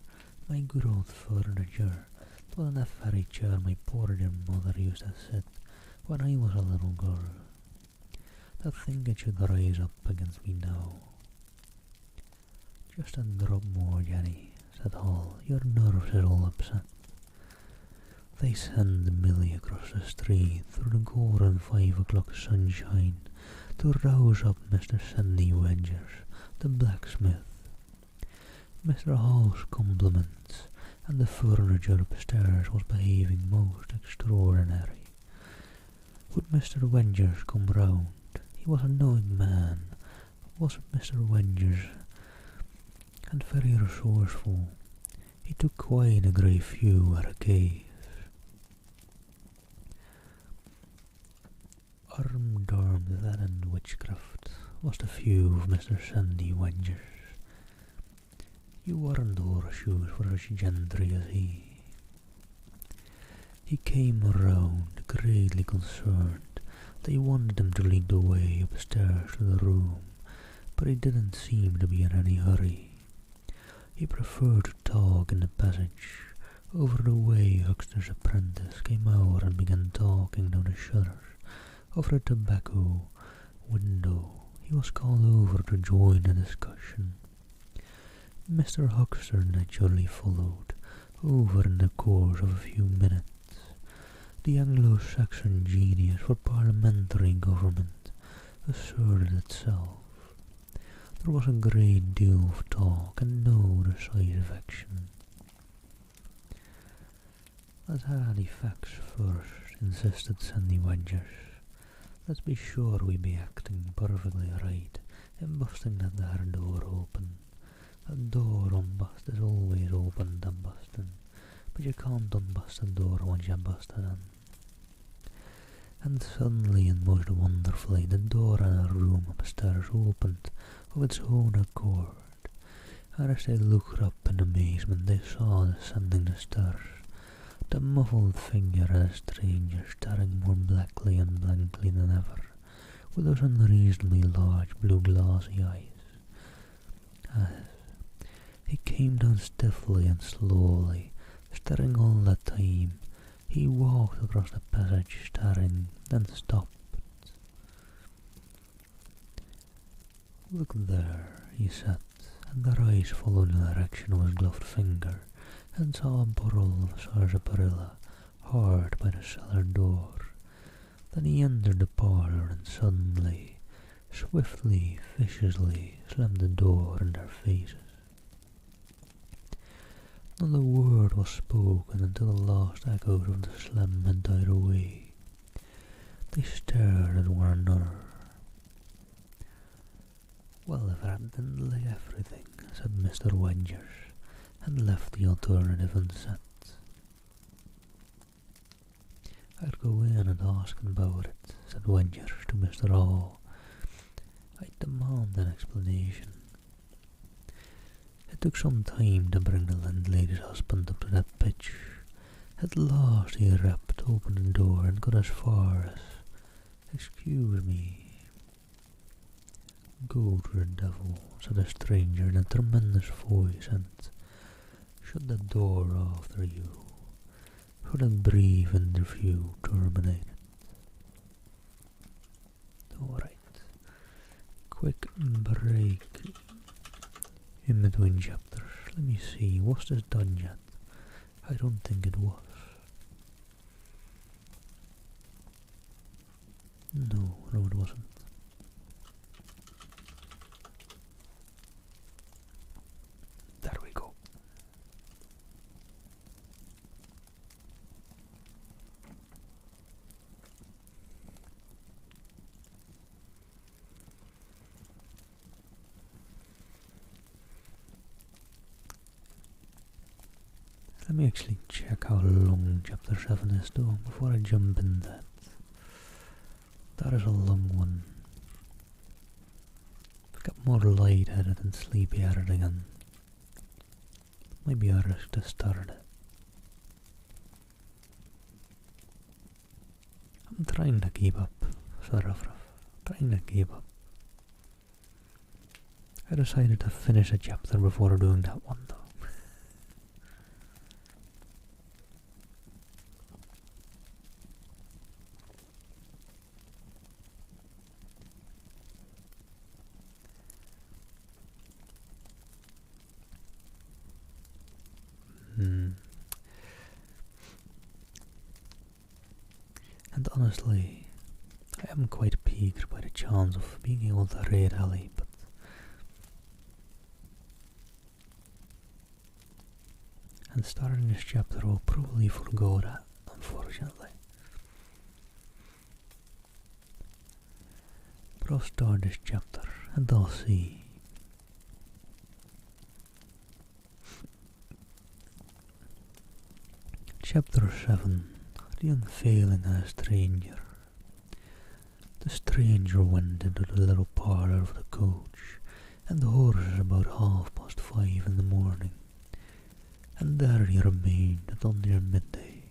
my good old furniture. 'Twas in that very chair my poor dear mother used to sit when I was a little girl. To think it should rise up against me now. Just a drop more, Jenny, said Hall. Your nerves are all upset. They send Millie across the street through the golden 5 o'clock sunshine to rouse up Mr. Sandy Wedgers, the blacksmith. Mr. Hall's compliments, and the furniture upstairs was behaving most extraordinary. Would Mr. Wedgers come round? He was a knowing man, was Mr. Wedgers, and very resourceful. He took quite a great view at a cave. Armed that and witchcraft was the view of Mr. Sandy Wedgers. You weren't horseshoes for such gentry as he. He came around, greatly concerned. They wanted him to lead the way upstairs to the room, but he didn't seem to be in any hurry. He preferred to talk in the passage, over the way Huckster's apprentice came out and began talking down the shutters of the tobacco window. He was called over to join the discussion. Mr. Huckster naturally followed, over in the course of a few minutes. The Anglo-Saxon genius for parliamentary government asserted itself. There was a great deal of talk and no decisive action. Let's have the facts first, insisted Sandy Wedgers. Let's be sure we be acting perfectly right in busting that there door open. That door unbust is always open to busting, but you can't unbust a door once you bust it in. And suddenly and most wonderfully the door in a room upstairs opened of its own accord, and as they looked up in amazement they saw descending the stairs the muffled figure of a stranger staring more blackly and blankly than ever, with those unreasonably large blue glassy eyes. He came down stiffly and slowly, staring all the time. He walked across the passage, staring, then stopped. Look there, he said, and their eyes followed the direction of his gloved finger, and saw a bottle of sarsaparilla hard by the cellar door. Then he entered the parlour and suddenly, swiftly, viciously, slammed the door in their faces. Not a word was spoken until the last echoes of the slam had died away. They stared at one another. Well, if I didn't like everything, said Mr. Wedgers, and left the alternative unset. I'd go in and ask about it, said Wedgers to Mr. Hall. I demand an explanation. It took some time to bring the landlady's husband up to that pitch. At last he rapped open the door and got as far as, "Excuse me," Go to the devil, said the stranger in a tremendous voice, and shut the door after you, for that brief interview terminated. Alright, quick break in between chapters. Let me see, was this done yet? I don't think it was. No, it wasn't. There we go. Let me actually check how long chapter 7 is though, before I jump in that. That is a long one. I've got more light-headed and sleepy-headed again. Maybe I risk to start it. I'm trying to keep up, sort of. Trying to keep up. I decided to finish a chapter before doing that one though. And honestly, I am quite piqued by the chance of being able to raid Ellie, and starting this chapter will probably forgo that, unfortunately. But I'll start this chapter and I'll see. Chapter 7. The Unfailing and a Stranger. The stranger went into the little parlour of the coach, and the horses about 5:30 in the morning, and there he remained until near midday.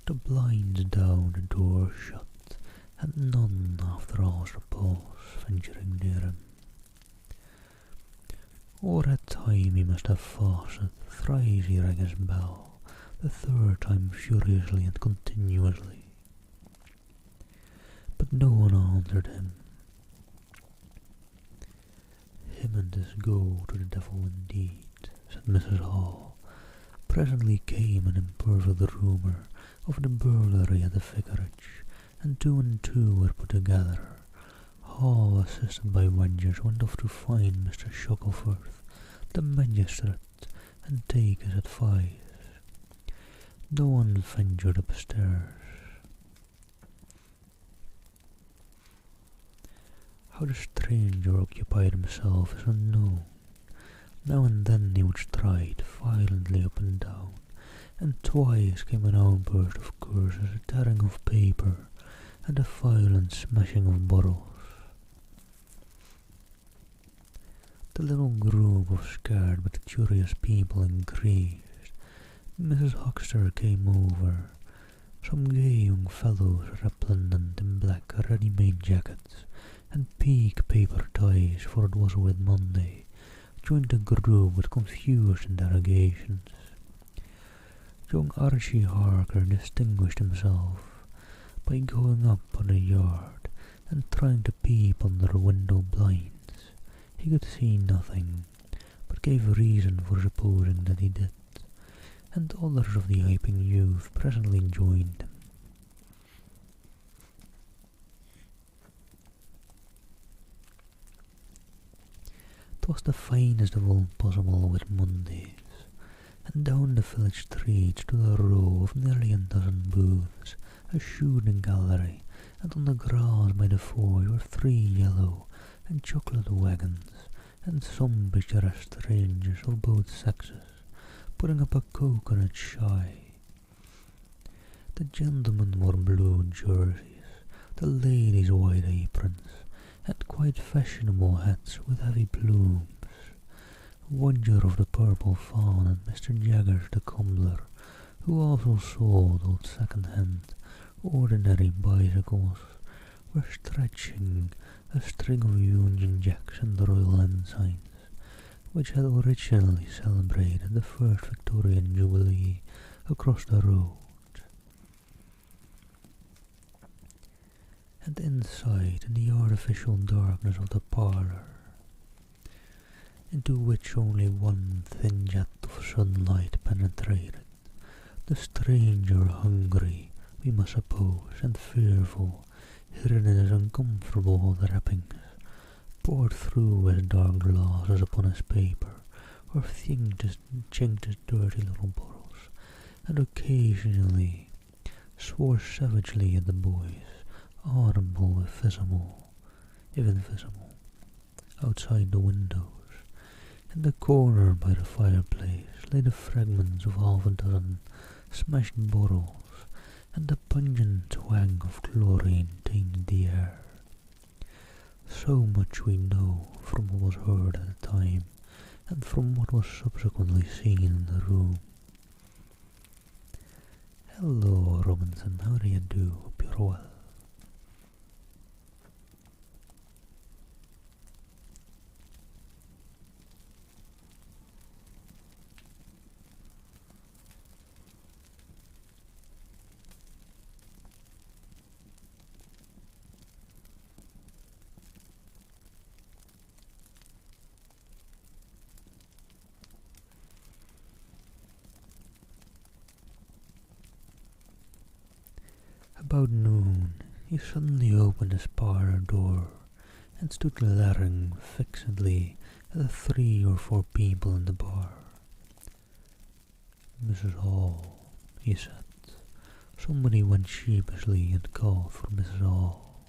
The blinds down, the door shut, and none, after all's repose, venturing near him. Or at time he must have fasted, thrice he rang his bell, the third time furiously and continuously. But no one answered him. Him and his go to the devil indeed, said Mrs. Hall. Presently came an imperfect rumour of the burglary at the vicarage, and two were put together. Hall, assisted by Wedgers, went off to find Mr. Shackleford, the magistrate, and take his advice. No one ventured upstairs. How the stranger occupied himself is unknown. Now and then he would stride violently up and down, and twice came an outburst of curses, a tearing of paper, and a violent smashing of bottles. The little group of scared but curious people increased. Mrs. Huckster came over. Some gay young fellows, resplendent in black ready-made jackets and pink paper ties, for it was Whit Monday, joined the group with confused interrogations. Young Archie Harker distinguished himself by going up on the yard and trying to peep under the window blinds. He could see nothing, but gave reason for supposing that he did, and others of the Iping youth presently joined him. 'Twas the finest of all possible Whit Mondays, and down the village street stood a row of nearly a dozen booths, a shooting gallery, and on the grass by the forge were 3 yellow and chocolate wagons, and some picturesque strangers of both sexes, putting up a coconut shy. The gentlemen wore blue jerseys, the ladies white aprons, and quite fashionable hats with heavy plumes. Wodger of the Purple Fawn and Mr. Jaggers the Cobbler, who also sold old second-hand, ordinary bicycles, were stretching a string of Union Jacks and the Royal Ensigns, which had originally celebrated the first Victorian Jubilee across the road. And inside, in the artificial darkness of the parlour, into which only one thin jet of sunlight penetrated, the stranger, hungry, we must suppose, and fearful, hidden in his uncomfortable wrappings, poured through his dark glasses upon his paper, or chinked his dirty little bottles, and occasionally swore savagely at the boys, audible if invisible, outside the windows. In the corner by the fireplace lay the fragments of half a dozen smashed bottles, and the pungent twang of chlorine tainted the air. So much we know from what was heard at the time, and from what was subsequently seen in the room. "Hello, Robinson, how do you do? Hope you're well." About noon, he suddenly opened his parlour door and stood glaring fixedly at the 3 or 4 people in the bar. "Mrs. Hall," he said. Somebody went sheepishly and called for Mrs. Hall.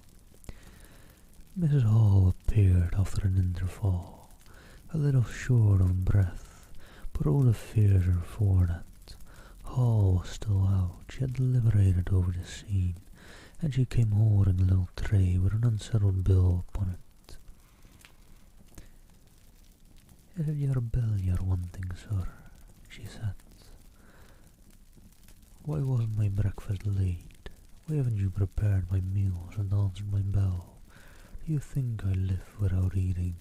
Mrs. Hall appeared after an interval, a little short of breath, but all the fiercer for that. Hall was still out. She had deliberated over the scene, and she came holding a little tray with an unsettled bill upon it. "Is it your bill you're wanting, sir?" she said. "Why wasn't my breakfast late? Why haven't you prepared my meals and answered my bell? Do you think I live without eating?"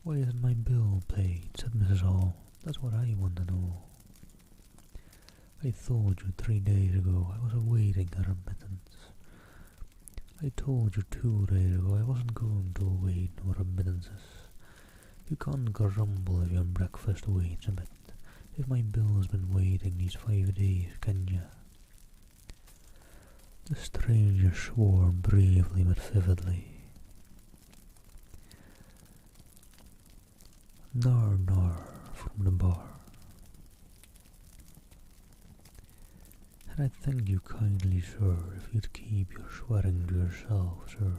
"Why isn't my bill paid?" said Mrs. Hall. "That's what I want to know." "I told you 3 days ago I was awaiting a remittance. I told you 2 days ago I wasn't going to await no remittances. You can't grumble if your breakfast waits a bit, if my bill's been waiting these 5 days, can you?" The stranger swore briefly but vividly. "Nar, nar," from the bar. "And I'd thank you kindly, sir, if you'd keep your swearing to yourself, sir,"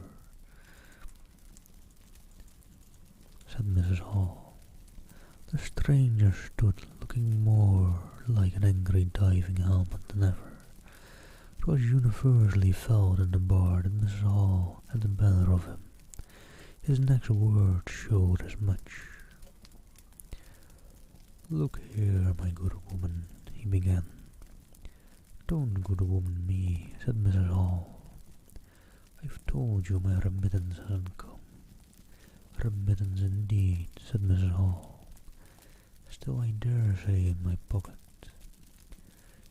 said Mrs. Hall. The stranger stood looking more like an angry diving helmet than ever. It was universally felt in the bar that Mrs. Hall had the better of him. His next words showed as much. "Look here, my good woman," he began. "Don't good woman me," said Mrs. Hall. "I've told you my remittance hasn't come." "Remittance indeed," said Mrs. Hall. "Still I dare say in my pocket.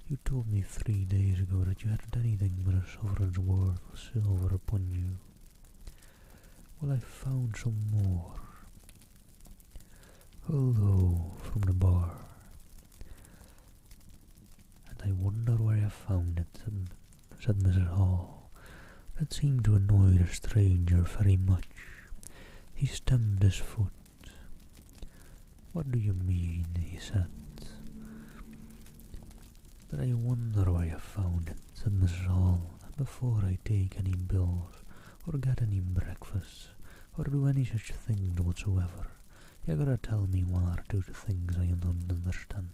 You told me 3 days ago that you hadn't anything but a sovereign's worth of silver upon you. Well, I've found some more." "Hello," from the bar. "And I wonder where I found it," said Mrs. Hall. That seemed to annoy the stranger very much. He stamped his foot. "What do you mean?" he said. "That I wonder where you found it," said Mrs. Hall, "and before I take any bills, or get any breakfast, or do any such thing whatsoever, you gotta tell me 1 or 2 things I don't understand.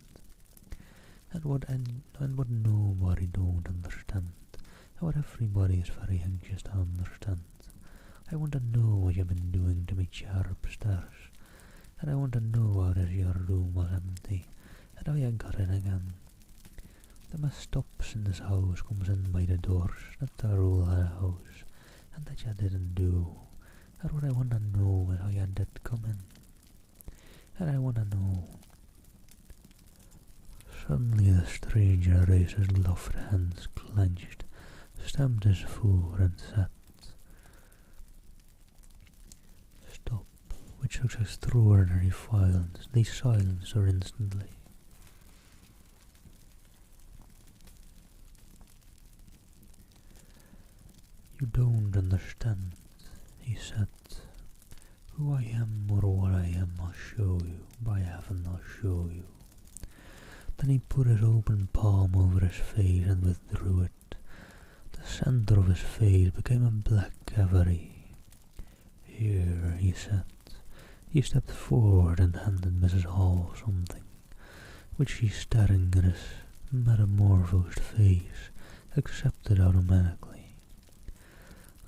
And what nobody don't understand, and what everybody is very anxious to understand. I want to know what you've been doing to me chair upstairs, and I want to know how this your room was empty, and how you got in again. Emma stops in this house, comes in by the doors, that's the rule of the house, and that you didn't do. And what I want to know is how you did come in. And I want to know. Suddenly the stranger raised his gloved hands, clenched, stamped his foot and said, "Stop," which looks extraordinary violence. They silenced her instantly. "You don't understand," he said. "Who I am or what I am, I'll show you. By heaven, I'll show you." Then he put his open palm over his face and withdrew it. The centre of his face became a black cavity. "Here," he said. He stepped forward and handed Mrs. Hall something, which she, staring at his metamorphosed face, accepted automatically.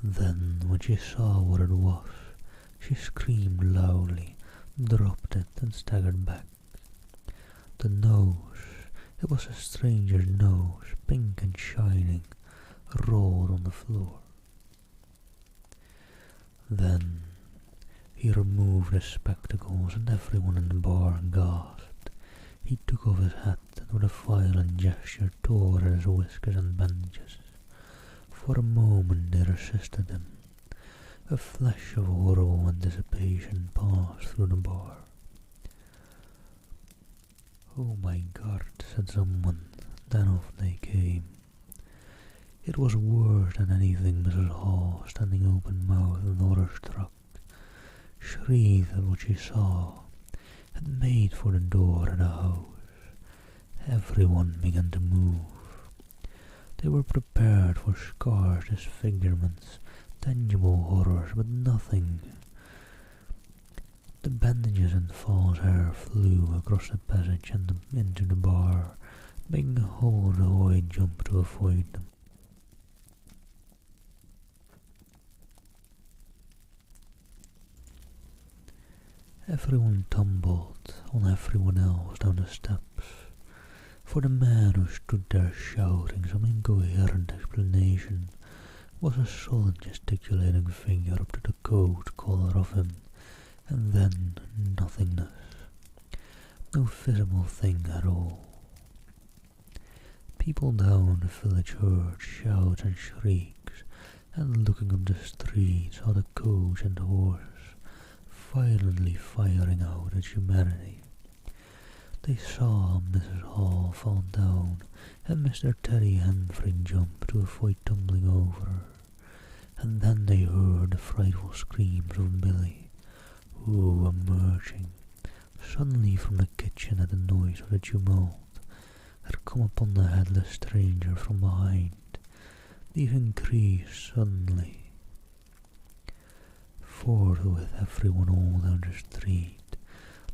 Then, when she saw what it was, she screamed loudly, dropped it, and staggered back. The nose, it was a stranger's nose, pink and shining, rolled on the floor. Then he removed his spectacles, and everyone in the bar gasped. He took off his hat and with a violent gesture tore at his whiskers and bandages. For a moment they resisted him. A flash of horrible anticipation passed through the bar. "Oh my God," said someone. Then off they came. It was worse than anything Mrs. Hall, standing open-mouthed and horror-struck, shrieked at what she saw, and made for the door of the house. Everyone began to move. They were prepared for scars, disfigurements, tangible horrors, but nothing. The bandages and false hair flew across the passage and into the bar, making a whole wide jump to avoid them. Everyone tumbled on everyone else down the steps, for the man who stood there shouting some incoherent explanation was a solid gesticulating figure up to the coat collar of him, and then nothingness. No visible thing at all. People down the village heard shouts and shrieks, and looking up the street saw the coach and horse violently firing out at humanity. They saw Mrs. Hall fall down and Mr. Teddy Humphrey jump to avoid tumbling over her, and then they heard the frightful screams of Billy, who, emerging suddenly from the kitchen at the noise of the tumult, had come upon the headless stranger from behind. These increased suddenly. Forthwith everyone all down the street,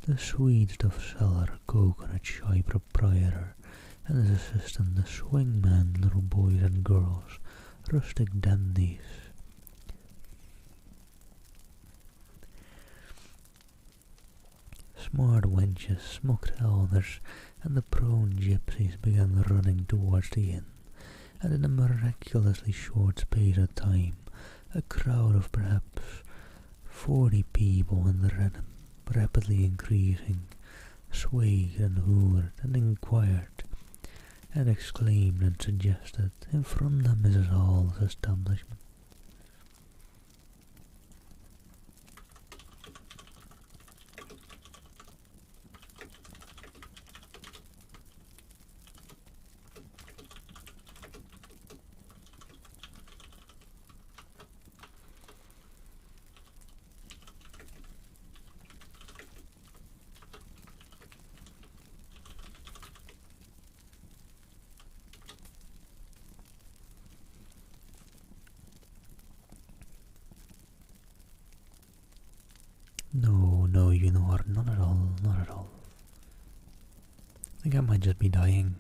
the sweet-stuffed cellar, coconut shy proprietor and his assistant, the swingman, little boys and girls, rustic dandies, smart wenches, smocked elders, and the prone gypsies began running towards the inn, and in a miraculously short space of time, a crowd of perhaps 40 people in the rhythm, rapidly increasing, swayed and hooted and inquired, and exclaimed and suggested in front of Mrs. Hall's establishment. No, you know what, not at all, not at all. I think I might just be dying.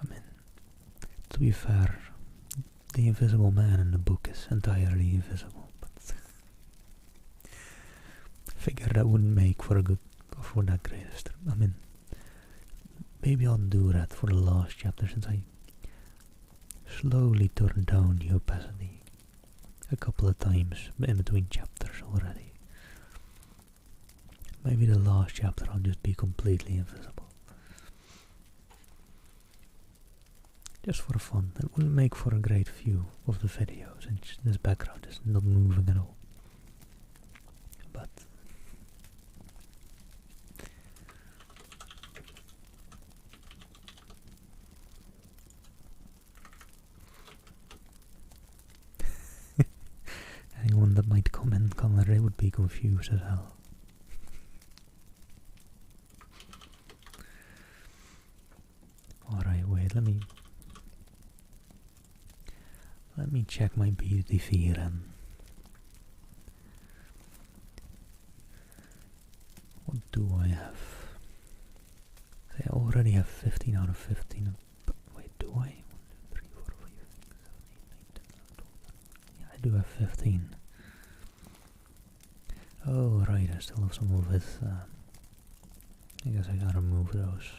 I mean, to be fair, the invisible man in the book is entirely invisible, but I figured that wouldn't make for a good for that greatest. I mean, maybe I'll do that for the last chapter since I slowly turned down the opacity a couple of times in between chapters already. Maybe the last chapter I'll just be completely invisible. Just for fun. It will make for a great view of the video since this background is not moving at all. But anyone that might comment color, they would be confused as hell. Alright, wait, let me check my BD4 and what do I have? I already have 15 out of 15. But wait, do I? 1, 2, 3, 4, 5, 6, 7, 8, 9, 10, 11, 12. Yeah, I do have 15. Oh, right, I still have some of it. I guess I gotta remove those.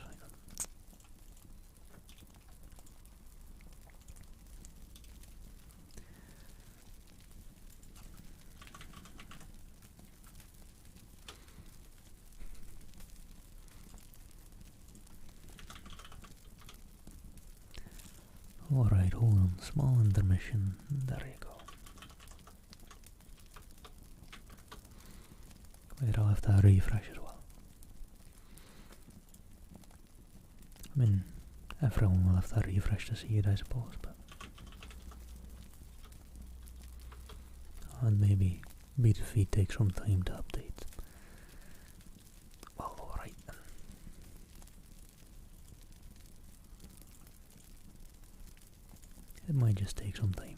Alright, hold on, small intermission, there you go. Wait, I'll have to refresh as well. I mean, everyone will have to refresh to see it, I suppose, but... And maybe beta feed takes some time to update. Well, alright then. It might just take some time.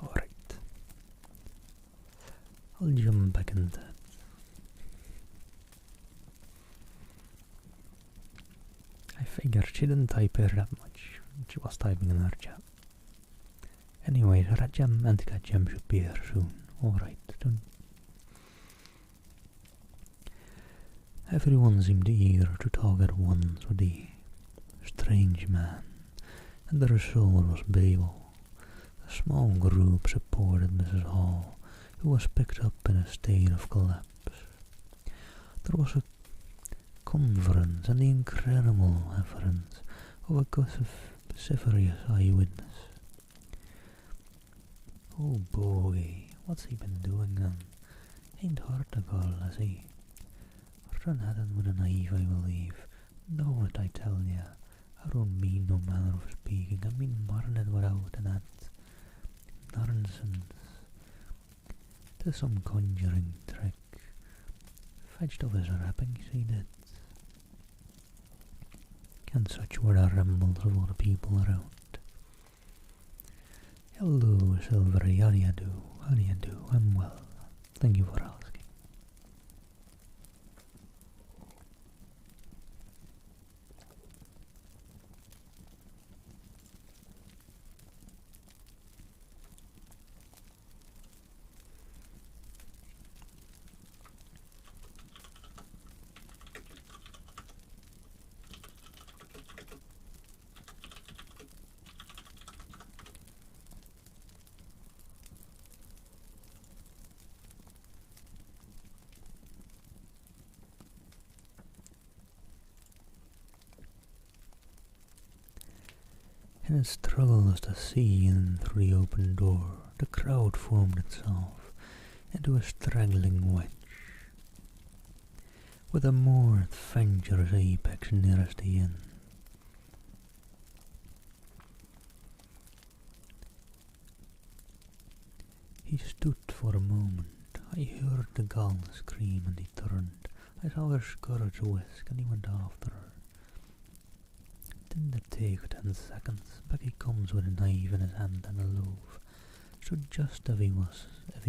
Alright. I'll jump back into that. I figured she didn't type here that much. She was typing in her chat. Anyways, Red Gem and Cat Gem should be here soon. Alright, then. Everyone seemed eager to talk at once with the strange man, and the result was Babel. A small group supported Mrs. Hall, who was picked up in a state of collapse. There was a conference and the incredible efforts of a vociferous eyewitness. Oh boy, what's he been doing then? Ain't hurt a girl, has he? Run at him with a knife, I believe. Know what I tell ya? I don't mean no manner of speaking, I mean marring it without an act. Nonsense. 'Tis some conjuring trick. Fetched off his wrappings, he did. And such were the rambles of all the people around. Hello, Silvery, how do you do? How do you do? I'm well. Thank you for asking. In a struggle as to see in through the open door, the crowd formed itself into a straggling wedge, with a more adventurous apex nearest the end. He stood for a moment. I heard the girl scream and he turned. I saw her skirts whisk and he went after her. Didn't it take 10 seconds? Back he comes with a knife in his hand and a loaf. So just if he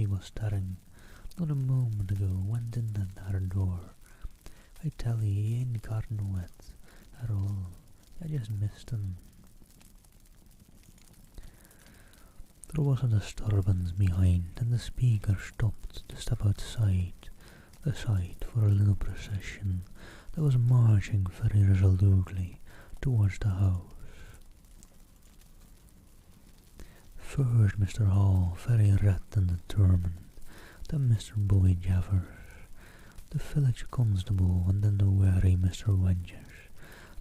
was staring, Not a moment ago went in that door. I tell ye, he ain't got no wet at all. I just missed him. There was a disturbance behind, and the speaker stopped to step outside the site for a little procession that was marching very resolutely towards the house. First Mr. Hall, very red and determined, then Mr. Boy Javers, the village constable, and then the wary Mr. Wengers.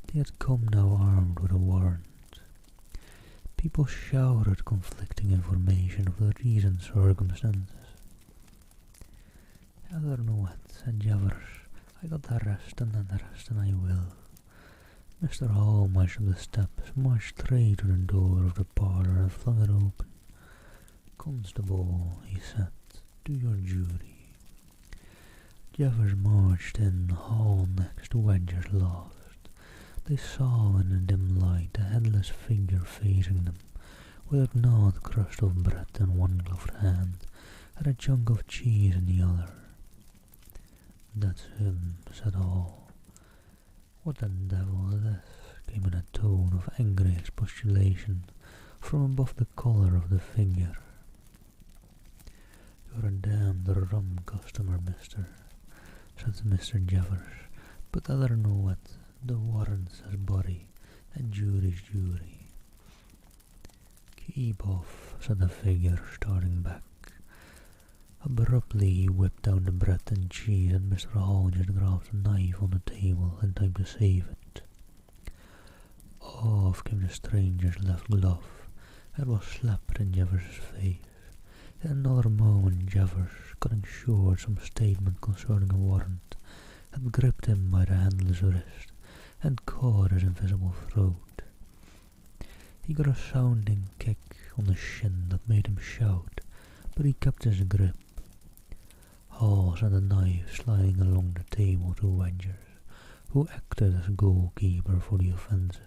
They had come now armed with a warrant. People shouted conflicting information of the recent circumstances. I don't know what, said Javers. I got arrested and I will. Mr. Hall marched up the steps, marched straight to the door of the parlour and flung it open. Constable, he said, do your duty. Javers marched in, Hall next, Wedgers last. They saw in the dim light a headless figure facing them, with a gnawed crust of bread in one gloved hand and a chunk of cheese in the other. That's him, said Hall. What the devil is this? Came in a tone of angry expostulation from above the collar of the figure. You're a damned rum customer, mister, said Mr. Javers, but I don't know what. The warrant says body, and jury's jury. Keep off, said the figure, starting back. Abruptly he whipped down the bread and cheese, and Mr. Hall just grabbed a knife on the table in time to save it. Off came the stranger's left glove, and was slapped in Javers' face. In another moment Javers, cutting short some statement concerning a warrant, had gripped him by the handless wrist and caught his invisible throat. He got a sounding kick on the shin that made him shout, but he kept his grip. Hall sent the knife sliding along the table to Wedgers, who acted as goalkeeper for the offensive,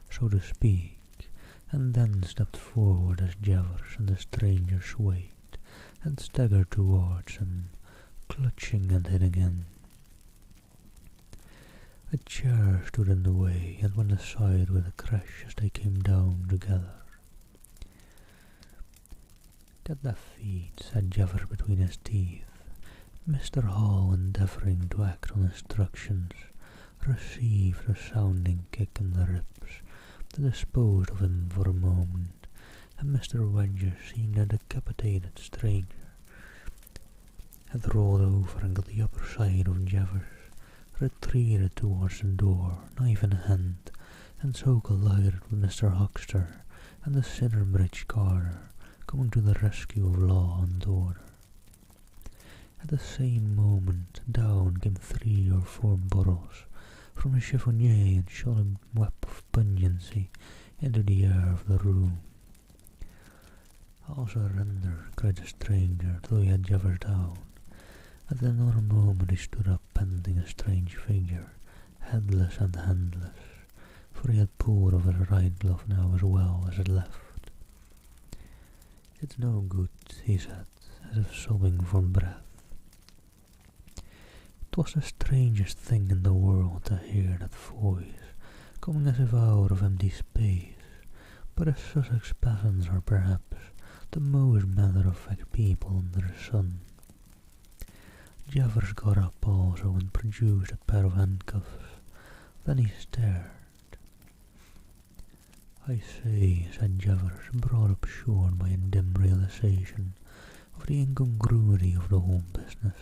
so to speak, and then stepped forward as Javers and the stranger swayed and staggered towards him, clutching and hitting him. A chair stood in the way and went aside with a crash as they came down together. Get the feet, said Javers between his teeth. Mr. Hall, endeavouring to act on instructions, received a sounding kick in the ribs that disposed of him for a moment, and Mr. Wedger, seeing the decapitated stranger had rolled over and got the upper side of Javers, retreated towards the door, knife in hand, and so collided with Mr. Huckster and the Sidderbridge Carter, coming to the rescue of law and order. At the same moment, down came 3 or 4 bottles from a chiffonier and shot a web of pungency into the air of the room. I'll surrender, cried the stranger, though he had Javers down. At another moment he stood up, panting, a strange figure, headless and handless, for he had pulled off his right glove now as well as his left. It's no good, he said, as if sobbing for breath. It was the strangest thing in the world to hear that voice, coming as if out of empty space, but as Sussex peasants are perhaps the most matter-of-fact people under the sun. Javers got up also and produced a pair of handcuffs. Then he stared. I say, said Javers, brought up short by a dim realization of the incongruity of the whole business.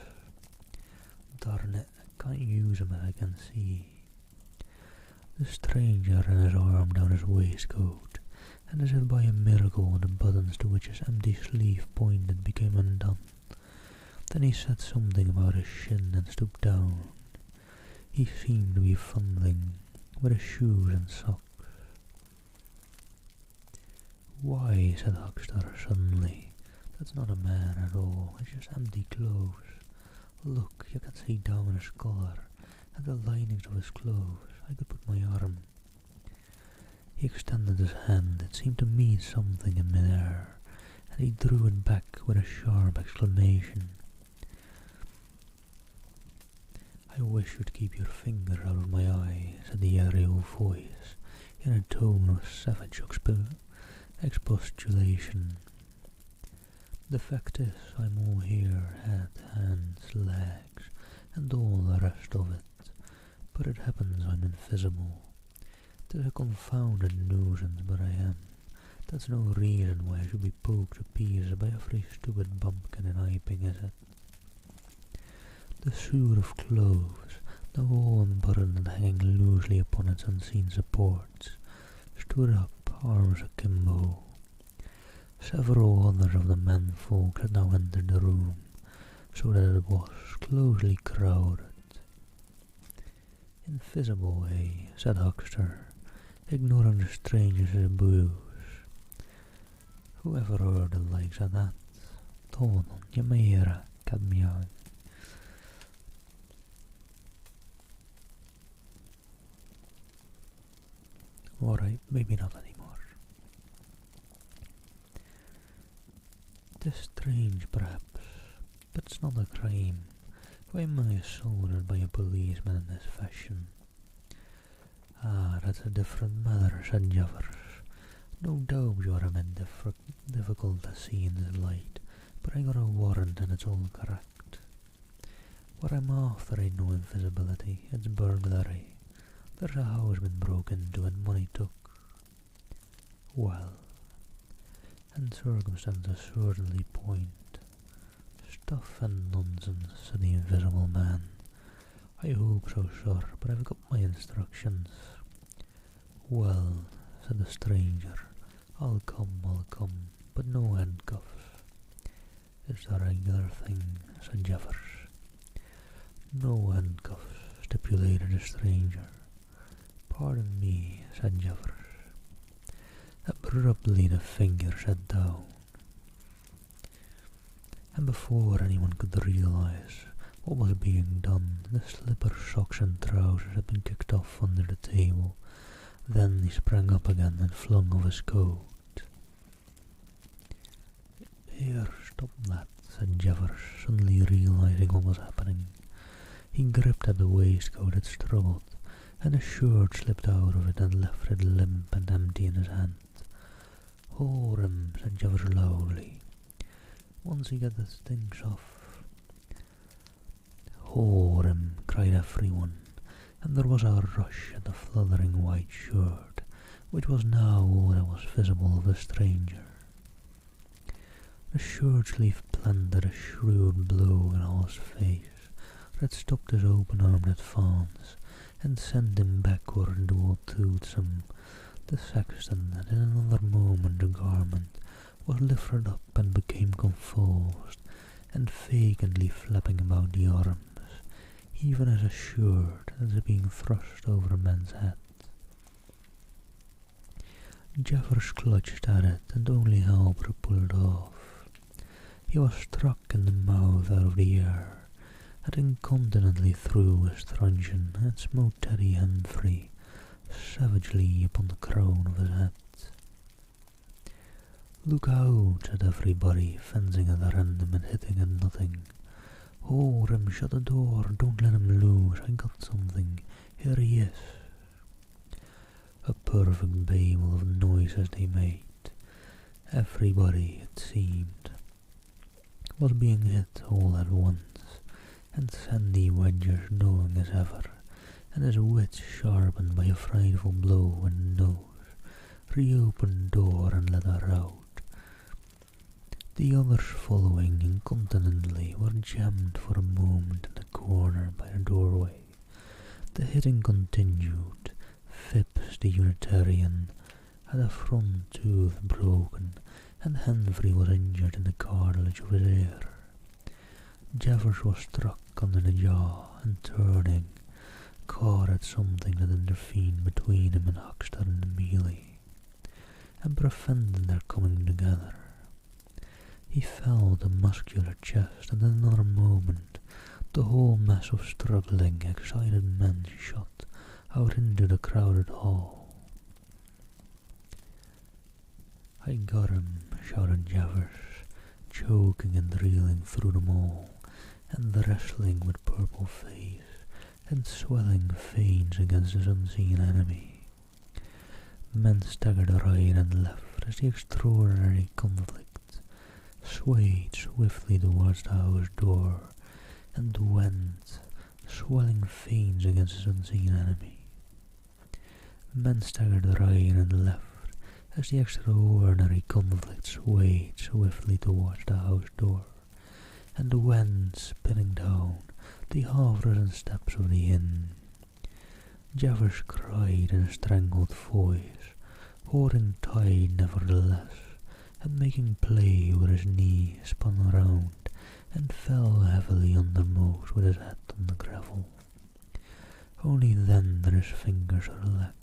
Darn it, I can't use him as I can see. The stranger ran his arm down his waistcoat, and as if by a miracle the buttons to which his empty sleeve pointed became undone. Then he said something about his shin and stooped down. He seemed to be fumbling with his shoes and socks. Why, said Huckster suddenly, that's not a man at all, it's just empty clothes. Look, you can see down his collar and the linings of his clothes. I could put my arm. He extended his hand, it seemed to meet something in mid-air, and he drew it back with a sharp exclamation. I wish you'd keep your finger out of my eye, said the aerial voice, in a tone of savage expostulation. The fact is, I'm all here, head, hands, legs, and all the rest of it, but it happens I'm invisible. 'Tis a confounded nuisance, but I am. That's no reason why I should be poked to pieces by every stupid bumpkin in Iping, is it? The suit of clothes, now all unbuttoned and hanging loosely upon its unseen supports, stood up, arms akimbo. Several others of the menfolk had now entered the room, so that it was closely crowded. Invisible, eh? Said Huckster, ignoring the stranger's abuse. Whoever heard the likes of that? Tonon, je mera, cadmian. Alright, maybe not anymore. Tis strange, perhaps, but it's not a crime. Why am I assaulted by a policeman in this fashion? Ah, that's a different matter, said Jeffers. No doubt you're a man difficult to see in this light, but I got a warrant and it's all correct. What I'm after ain't no invisibility, it's burglary. There's a house been broke into and money took. Well, and circumstances certainly point. Stuff and nonsense, said the invisible man. I hope so, sir, but I've got my instructions. Well, said the stranger, I'll come, but no handcuffs. It's the regular thing, said Jeffers. No handcuffs, stipulated the stranger. Pardon me, said Jeffers. Abruptly the finger sat down, and before anyone could realize what was being done, the slipper, socks and trousers had been kicked off under the table. Then he sprang up again and flung off his coat. Here, stop that, said Jeffers, suddenly realizing what was happening. He gripped at the waistcoat that struggled, and a shirt slipped out of it and left it limp and empty in his hand. Hold him, said Jeffers loudly. Once he got the things off. Hold him, cried everyone, and there was a rush at the fluttering white shirt, which was now all that was visible of the stranger. The shirt sleeve planted a shrewd blow in Hall's face that stopped his open-armed advance and sent him backward toward Toothsome, the sexton, and in another moment the garment was lifted up and became convulsed and vacantly flapping about the arms, even as a shirt that is being thrust over a man's head. Jeffers clutched at it and only helped to pull it off. He was struck in the mouth out of the air, and incontinently threw his truncheon and smote Teddy Henfrey savagely upon the crown of his head. Look out, said everybody, fencing at random and hitting at nothing. Hold him, shut the door, don't let him loose, I got something, here he is. A perfect babel of noises they made. Everybody, it seemed, was being hit all at once, and Sandy Wedgers knowing as ever, and his wits sharpened by a frightful blow in the nose, reopened the door and let her out. The others following incontinently were jammed for a moment in the corner by the doorway. The hitting continued. Phipps, the Unitarian, had a front tooth broken, and Henfrey was injured in the cartilage of his ear. Jeffers was struck under the jaw, and turning, caught at something that intervened between him and Huckster in the melee, and prevented their coming together. He felt a muscular chest, and in another moment the whole mass of struggling, excited men shot out into the crowded hall. I got him, shouted Jeffers, choking and reeling through them all, and wrestling with purple face and swelling veins against his unseen enemy. Men staggered right and left as the extraordinary conflict swayed swiftly towards the house door and went, swelling veins against his unseen enemy. Men staggered right and left as the extraordinary conflict swayed swiftly towards the house door and went spinning down the half-risen steps of the inn. Javers cried in a strangled voice, holding tight nevertheless, and making play with his knee, spun round, and fell heavily undermost with his head on the gravel. Only then did his fingers relax.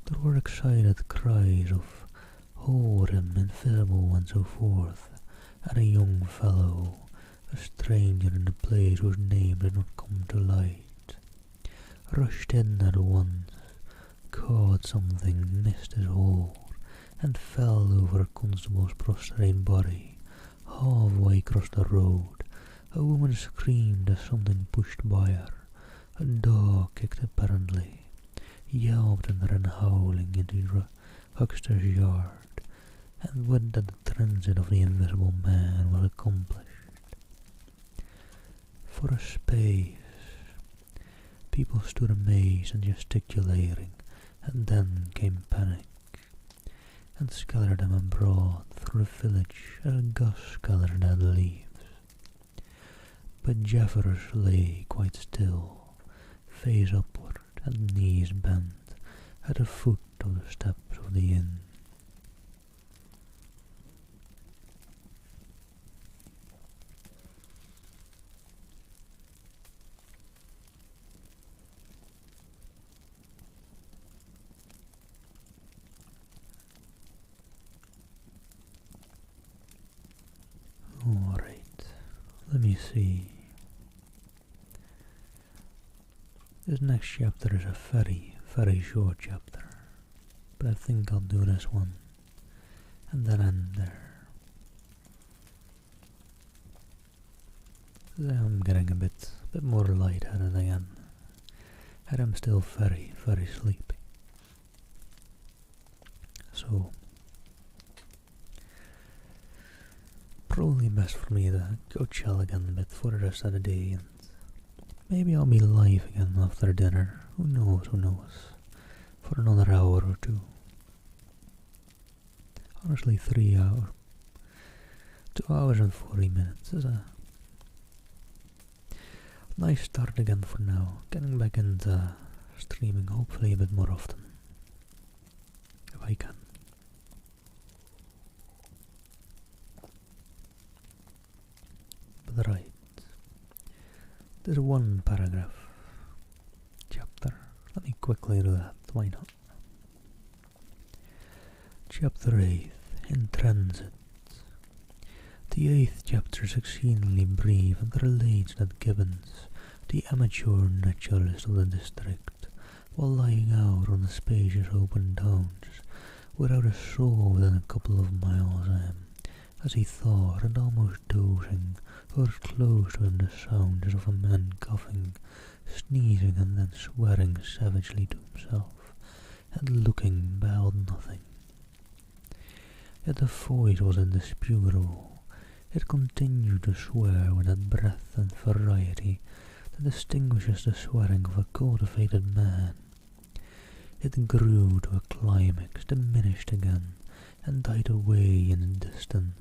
There were excited cries of "Hold him, invisible," and so forth, and a young fellow, a stranger in the place whose name did not come to light, rushed in at once, caught something, missed his hold, and fell over a constable's prostrate body. Halfway across the road, a woman screamed as something pushed by her. A dog kicked apparently, yelped and ran howling into the huckster's yard, and with that the transit of the invisible man was accomplished. For a space, people stood amazed and gesticulating, and then came panic, and scattered them abroad through the village as a gust scatters dead leaves. But Jeffers lay quite still, face upward and knees bent, at the foot of the steps of the inn. Alright, let me see. This next chapter is a very short chapter, but I think I'll do this one and then end there. I'm getting a bit more lightheaded again, and I'm still very sleepy. So probably best for me to go chill again a bit for the rest of the day, and maybe I'll be live again after dinner. Who knows, for another hour or two. Honestly, 3 hours. 2 hours and 40 minutes is a nice start again for now. Getting back into streaming hopefully a bit more often, if I can. But right, there's one paragraph chapter. Let me quickly do that, why not? Chapter 8, In Transit. The 8th chapter is exceedingly brief and relates that Gibbons, the amateur naturalist of the district, while lying out on the spacious open downs, without a soul within a couple of miles of him, as he thought and almost dozing, heard close to him the sounds of a man coughing, sneezing and then swearing savagely to himself, and looking beheld nothing. Yet the voice was indisputable. It continued to swear with that breadth and variety that distinguishes the swearing of a cultivated man. It grew to a climax, diminished again, and died away in the distance,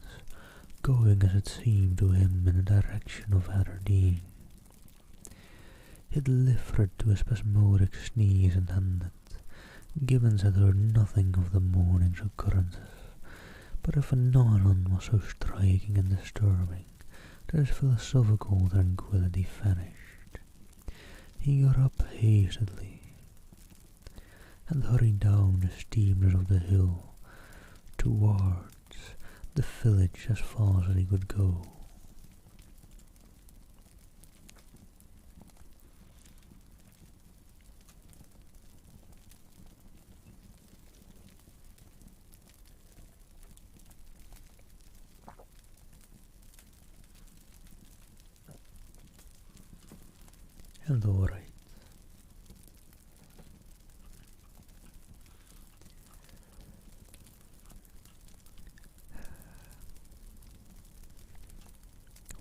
going as it seemed to him in the direction of Aberdeen. It lifted to a spasmodic sneeze and ended. Gibbons had heard nothing of the morning's occurrences, but a phenomenon was so striking and disturbing that his philosophical tranquillity vanished. He got up hastily and hurried down the steepness of the hill towards the village as far as he could go. And alright.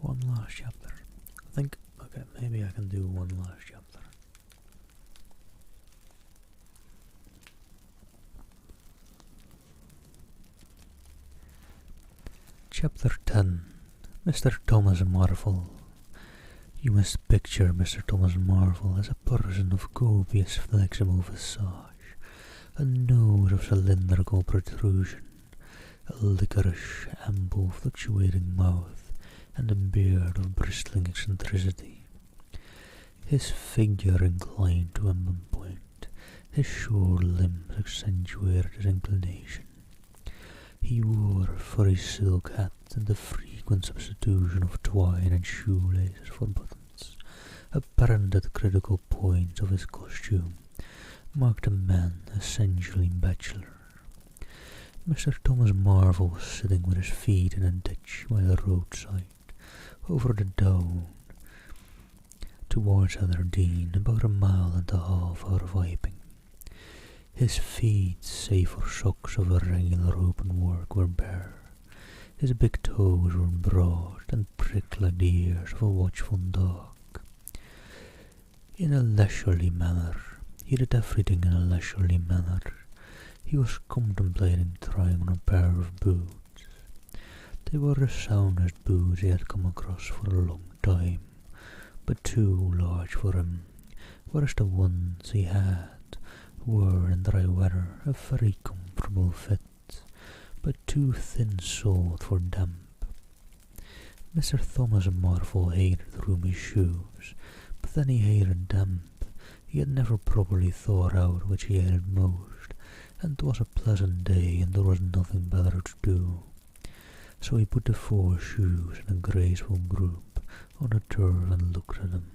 One last chapter. I think, okay, maybe I can do one last chapter. Chapter 10. Mr. Thomas Marvel. You must picture Mr. Thomas Marvel as a person of copious flexible visage, a nose of cylindrical protrusion, a liquorish, ample, fluctuating mouth, and a beard of bristling eccentricity. His figure inclined to one point, his short limbs accentuated his inclination. He wore a furry silk hat and the frequent substitution of twine and shoelaces for buttons, apparent at the critical points of his costume, marked a man essentially bachelor. Mr. Thomas Marvel was sitting with his feet in a ditch by the roadside, over the down, towards Aberdeen, about a mile and a half out of Iping. His feet, save for socks of irregular open work, were bare. His big toes were broad and pricked like the ears of a watchful dog. In a leisurely manner, he did everything in a leisurely manner. He was contemplating trying on a pair of boots. They were the soundest boots he had come across for a long time, but too large for him, whereas the ones he had were in dry weather a very comfortable fit, but too thin-soled for damp. Mr. Thomas Marvel hated roomy shoes, but then he hated damp. He had never properly thought out which he hated most, and it was a pleasant day and there was nothing better to do. So he put the 4 shoes in a graceful group on the turf and looked at them,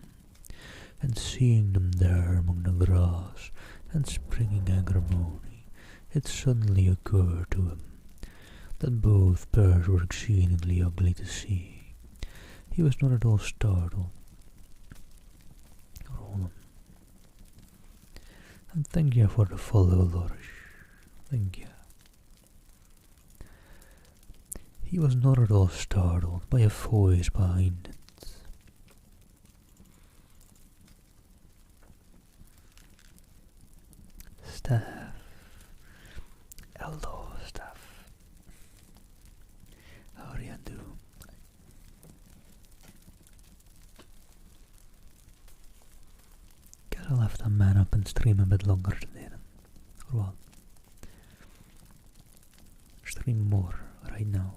and seeing them there among the grass and springing agrimony, it suddenly occurred to him that both pairs were exceedingly ugly to see. He was not at all startled. Roland. And thank you for the follow, Lorish. Thank you. He was not at all startled by a voice behind it. Steph. Hello, Steph. How do you do? Guess I'll have to man up and stream a bit longer today then. Or what? Stream more right now.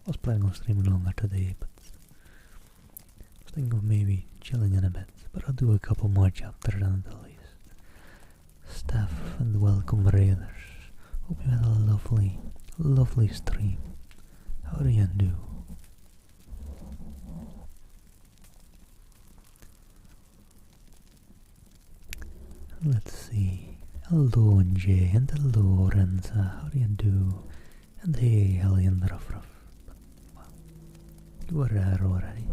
I was planning on streaming longer today, but I was thinking of maybe chilling in a bit. But I'll do a couple more chapters at the least. Staff and welcome raiders. Hope you had a lovely, lovely stream. How do you do? Let's see. Hello Jay and hello Renza. How do you do? And hey Hellion Ruff Ruff. Well, you were there already.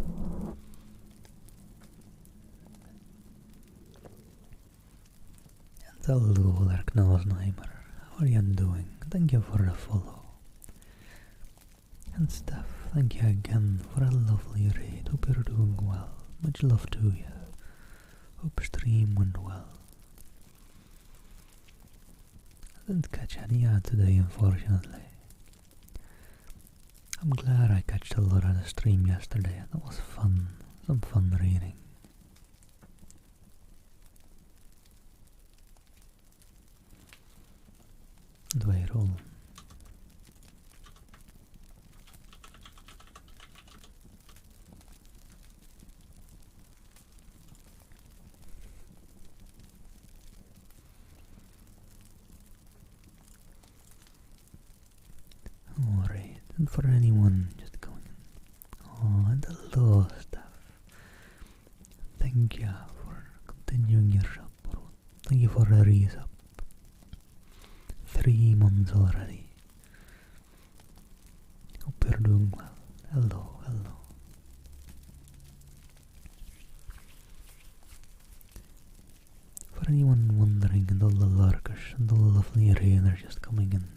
Hello, Larknoznheimer. How are you doing? Thank you for the follow. And Steph, thank you again for a lovely raid. Hope you're doing well. Much love to you. Hope stream went well. I didn't catch any ad today, unfortunately. I'm glad I catched a lot of the stream yesterday. That was fun. Some fun reading. Do I roll? Alright, and for anyone just going, oh, and hello stuff. Thank you for continuing your support. Thank you for the resub. 3 months already. Hope you're doing well. Hello, hello. anyone wondering, and all the lurkers and all the lovely rainers just coming in,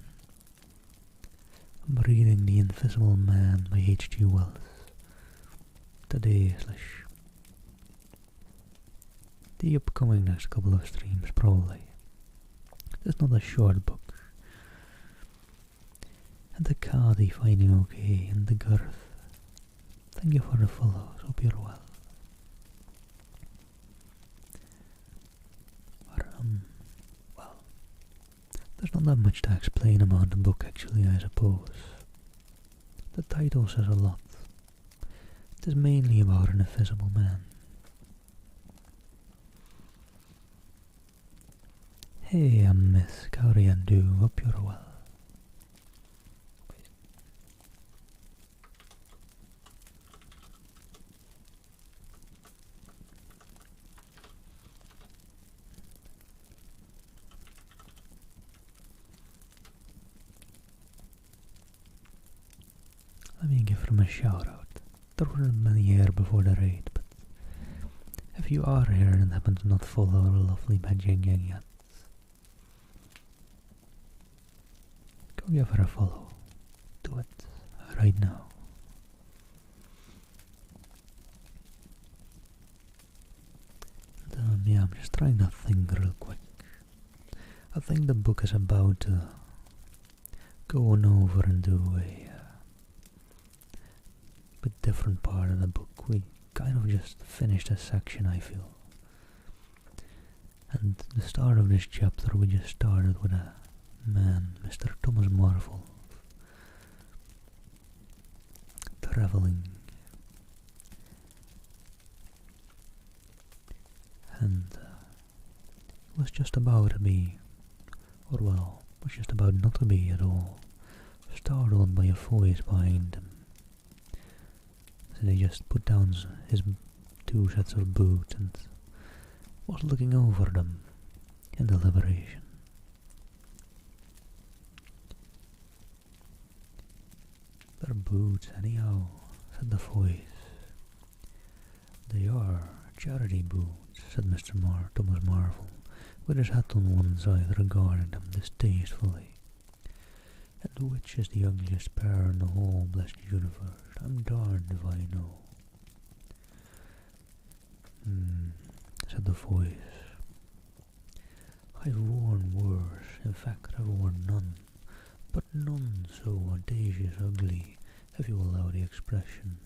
I'm reading The Invisible Man by H.G. Wells today / the upcoming next couple of streams probably. It's not a short book. And the Cardi finding okay, and the Girth. Thank you for the follows, hope you're well. But, well, there's not that much to explain about the book actually, I suppose. The title says a lot. It is mainly about an invisible man. Hey, Miss Kauriandu, hope you're well. Let me give them a shout out. There weren't many here before the raid, but if you are here and happen to not follow our lovely bad Yang yet, go give her a follow. Do it right now. And, yeah, I'm just trying to think real quick. I think the book is about to go on over and do a bit different part of the book. We kind of just finished a section, I feel. And the start of this chapter, we just started with a man, Mr. Thomas Marvel, traveling. And it was just about to be, or well, it was just about not to be at all, startled by a voice behind him. So he just put down his 2 sets of boots and was looking over them in deliberation. They're boots anyhow, said the voice. They are charity boots, said Thomas Marvel, with his hat on one side regarding them distastefully. And which is the ugliest pair in the whole blessed universe? I'm darned if I know. Said the voice. I've worn worse, in fact I've worn none, but none so audacious ugly, if you allow the expression.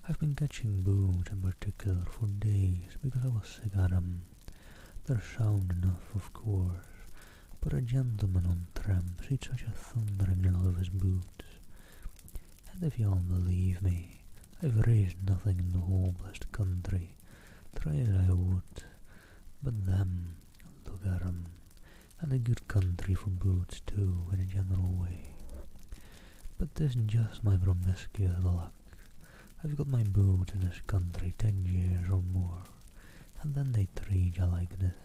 I've been catching boots in particular for days, because I was sick at 'em. They're sound enough, of course, but a gentleman on tramps eats such a thundering lot of his boots. And if you'll believe me, I've raised nothing in the whole blessed country, try as I would, but them, look at 'em, and a good country for boots too, in a general way. But 'tisn't just my promiscuous luck. I've got my boots in this country 10 years or more, and then they treat you like this.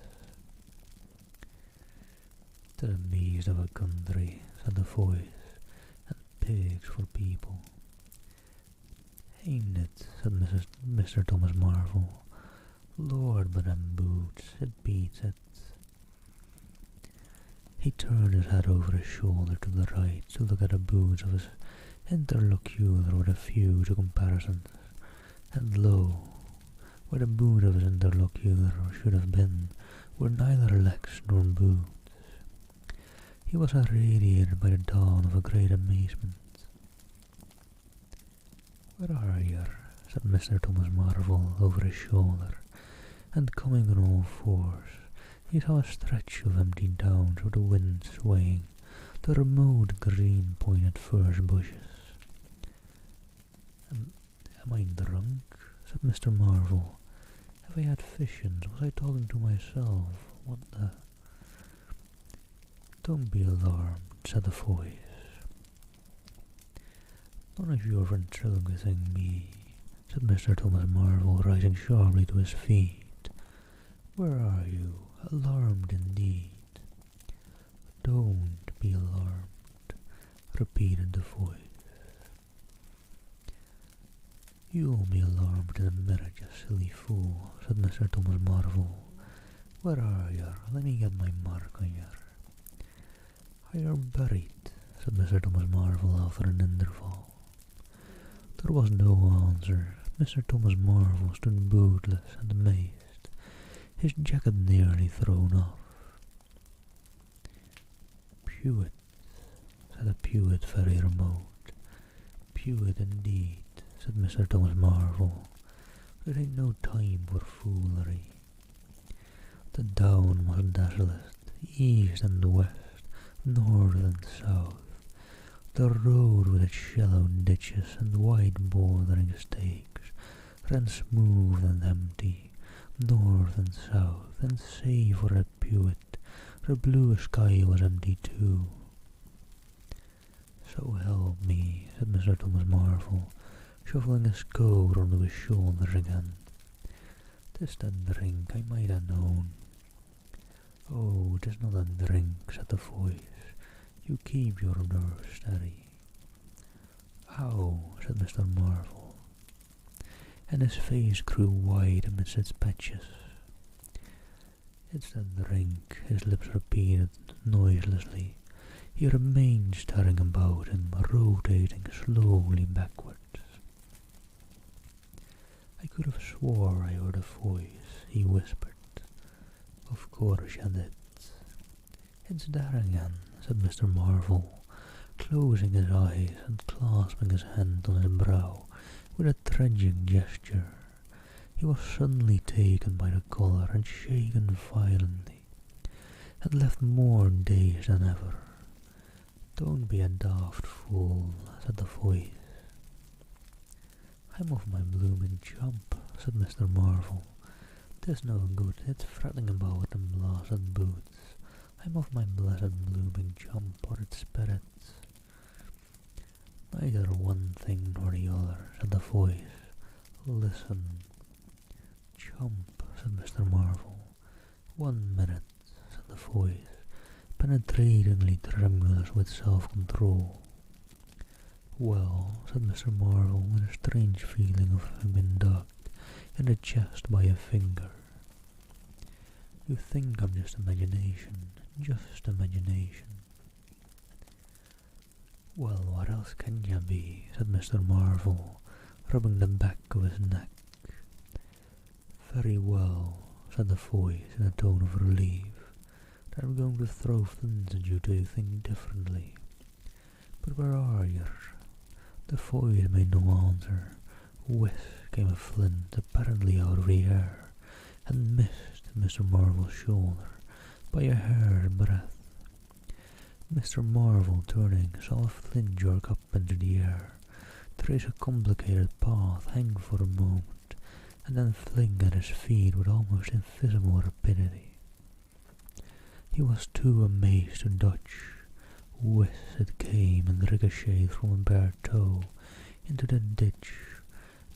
"'Tis a beast of a country," said the voice, "and pigs for people." "Ain't it?" said Mr. Thomas Marvel. "Lord, but them boots, it beats it." He turned his head over his shoulder to the right to look at the boots of his interlocutor with a view to comparisons, and lo, where the boot of his interlocutor should have been were neither legs nor boots. He was irradiated by the dawn of a great amazement. "Where are you?" said Mr. Thomas Marvel over his shoulder, and coming on all fours, he saw a stretch of empty downs with the wind swaying the remote green-pointed furze bushes. Am I drunk?" said Mr. Marvel. "Have I had visions? Was I talking to myself? What the—" "Don't be alarmed," said the voice. "None of your ventriloquisting me," said Mr. Thomas Marvel, rising sharply to his feet. "Where are you? Alarmed indeed." "Don't be alarmed," repeated the voice. "You'll be alarmed in a minute, you silly fool," said Mr. Thomas Marvel, Where are you? Let me get my mark on you. You're buried, said Mr. Thomas Marvel after an interval. There was no answer. Mr. Thomas Marvel stood bootless and amazed, his jacket nearly thrown off. Pewit, said a Pewit very remote. Pewit indeed, said Mr. Thomas Marvel. There ain't no time for foolery. The down was desolate, east and west, north and south. The road with its shallow ditches and wide bordering stakes ran smooth and empty, north and south, and save for a Pewit, the blue sky was empty too. So help me, said Mr. Thomas Marvel, shuffling his coat onto his shoulders again. 'Tis the drink, I might have known. Oh, 'tis not a drink, said the voice. You keep your nerves steady. Ow, said Mr. Marvel, and his face grew wide amidst its patches. It's the drink, his lips repeated noiselessly. He remained staring about him, rotating slowly backwards. I could have swore I heard a voice, he whispered. Of course you did. It's there again, said Mr. Marvel, closing his eyes and clasping his hand on his brow with a tragic gesture. He was suddenly taken by the collar and shaken violently, and left more dazed than ever. Don't be a daft fool, said the voice. I'm off my blooming chump, said Mr. Marvel. 'Tis no good, it's fretting about them blasted boots. I'm off my blessed blooming chump or its spirits. Neither one thing nor the other, said the voice. Listen. Chump, said Mr. Marvel. 1 minute, said the voice, penetratingly tremulous with self-control. Well, said Mr. Marvel, with a strange feeling of having been ducked in the chest by a finger. You think I'm just imagination, just imagination. Well, what else can you be, said Mr. Marvel, rubbing the back of his neck. Very well, said the voice in a tone of relief. I'm going to throw flints at you till you think differently. But where are you? The voice made no answer. Whisk came a flint, apparently out of the air, and missed Mr. Marvel's shoulder by a hair's breadth. Mr. Marvel, turning, saw a flint jerk up into the air, trace a complicated path, hang for a moment, and then fling at his feet with almost invisible rapidity. He was too amazed to dodge. Whiz it came and ricocheted from a bare toe into the ditch.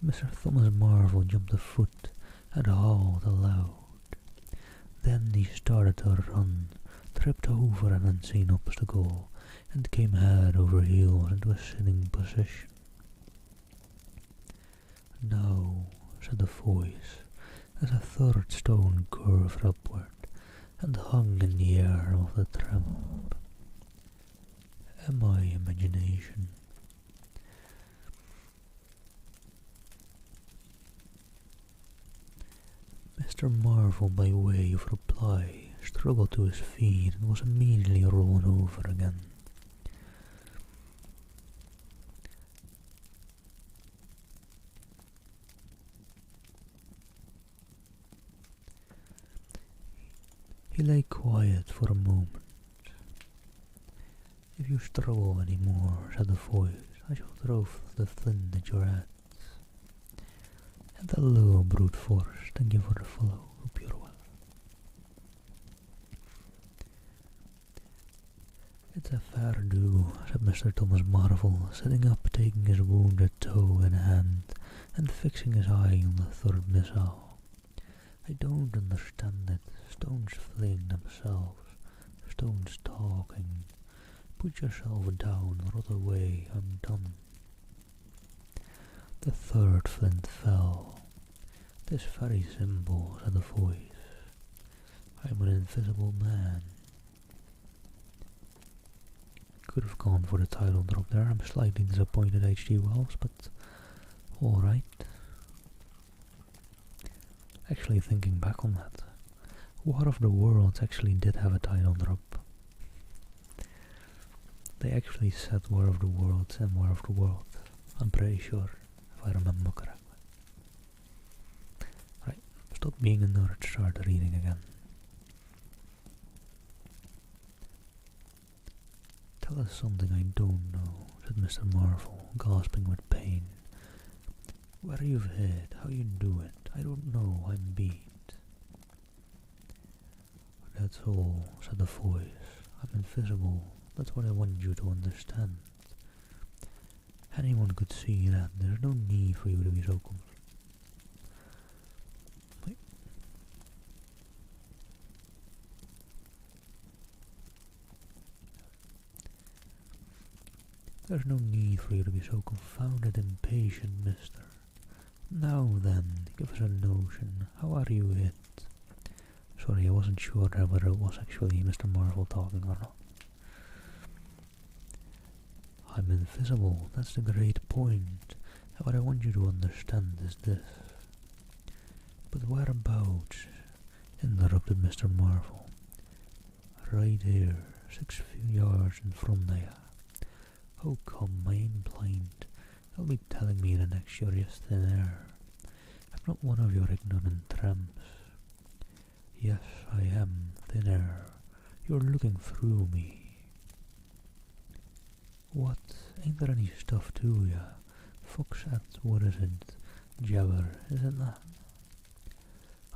Mr. Thomas Marvel jumped a foot and howled aloud. Then he started to run, tripped over an unseen obstacle, and came head over heels into a sitting position. Now, said the voice, as a third stone curved upward and hung in the air of the tramp. Am I imagination? Mr. Marvel, by way of reply, struggled to his feet and was immediately rolled over again. He lay quiet for a moment. If you struggle any more, said the voice, I shall throw the flint at your heads. And hello, brute force, thank you for the follow. Hope you're well. It's a fair do, said Mr. Thomas Marvel, sitting up, taking his wounded toe in hand, and fixing his eye on the third missile. I don't understand it. Stones fling themselves, stones talking. Put yourself down, rot away, I'm done. The third flint fell. 'Tis very simple, said the voice. I'm an invisible man. Could have gone for the title drop there. I'm slightly disappointed, H.G. Wells, but alright. Actually, thinking back on that, War of the Worlds actually did have a title drop. They actually said War of the Worlds and War of the World. I'm pretty sure, if I remember correctly. Right, stop being a nerd, start reading again. Tell us something I don't know, said Mr. Marvel, gasping with pain. Where you've hid, how you do it, I don't know, I'm beat. That's all, said the voice. I'm invisible, that's what I want you to understand. Anyone could see that, there's no need for you to be so confused. There's no need for you to be so confounded impatient, mister. Now then, give us a notion. How are you hit? Sorry, I wasn't sure whether it was actually Mr. Marvel talking or not. I'm invisible, that's the great point. And what I want you to understand is this. But whereabouts? Interrupted Mr. Marvel. Right here, 6 yards in front of you. Oh come, I ain't blind. You'll be telling me the next you're just thin air. I'm not one of your ignorant tramps. Yes, I am thin air. You're looking through me. What? Ain't there any stuff to ya? Foxat, what is it? Jabber, isn't that?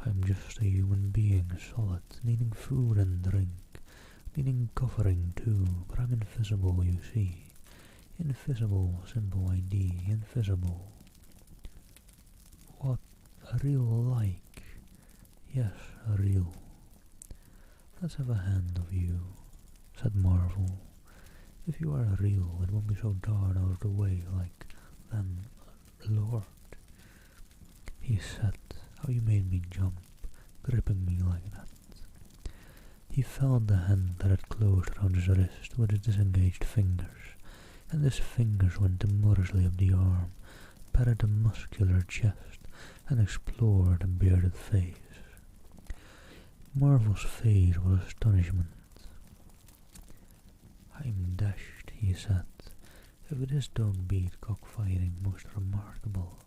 I'm just a human being, solid, needing food and drink, needing covering too, but I'm invisible, you see. Invisible, simple ID, invisible. What? A real like? Yes, a real. Let's have a hand of you, said Marvel. If you are real, it won't be so darn out of the way like then, Lord. He said, how you made me jump, gripping me like that. He felt the hand that had closed around his wrist with his disengaged fingers, and his fingers went timorously up the arm, patted the muscular chest, and explored the bearded face. Marvel's face was astonishment. I'm dashed, he said. If it is don't beat cockfighting most remarkable,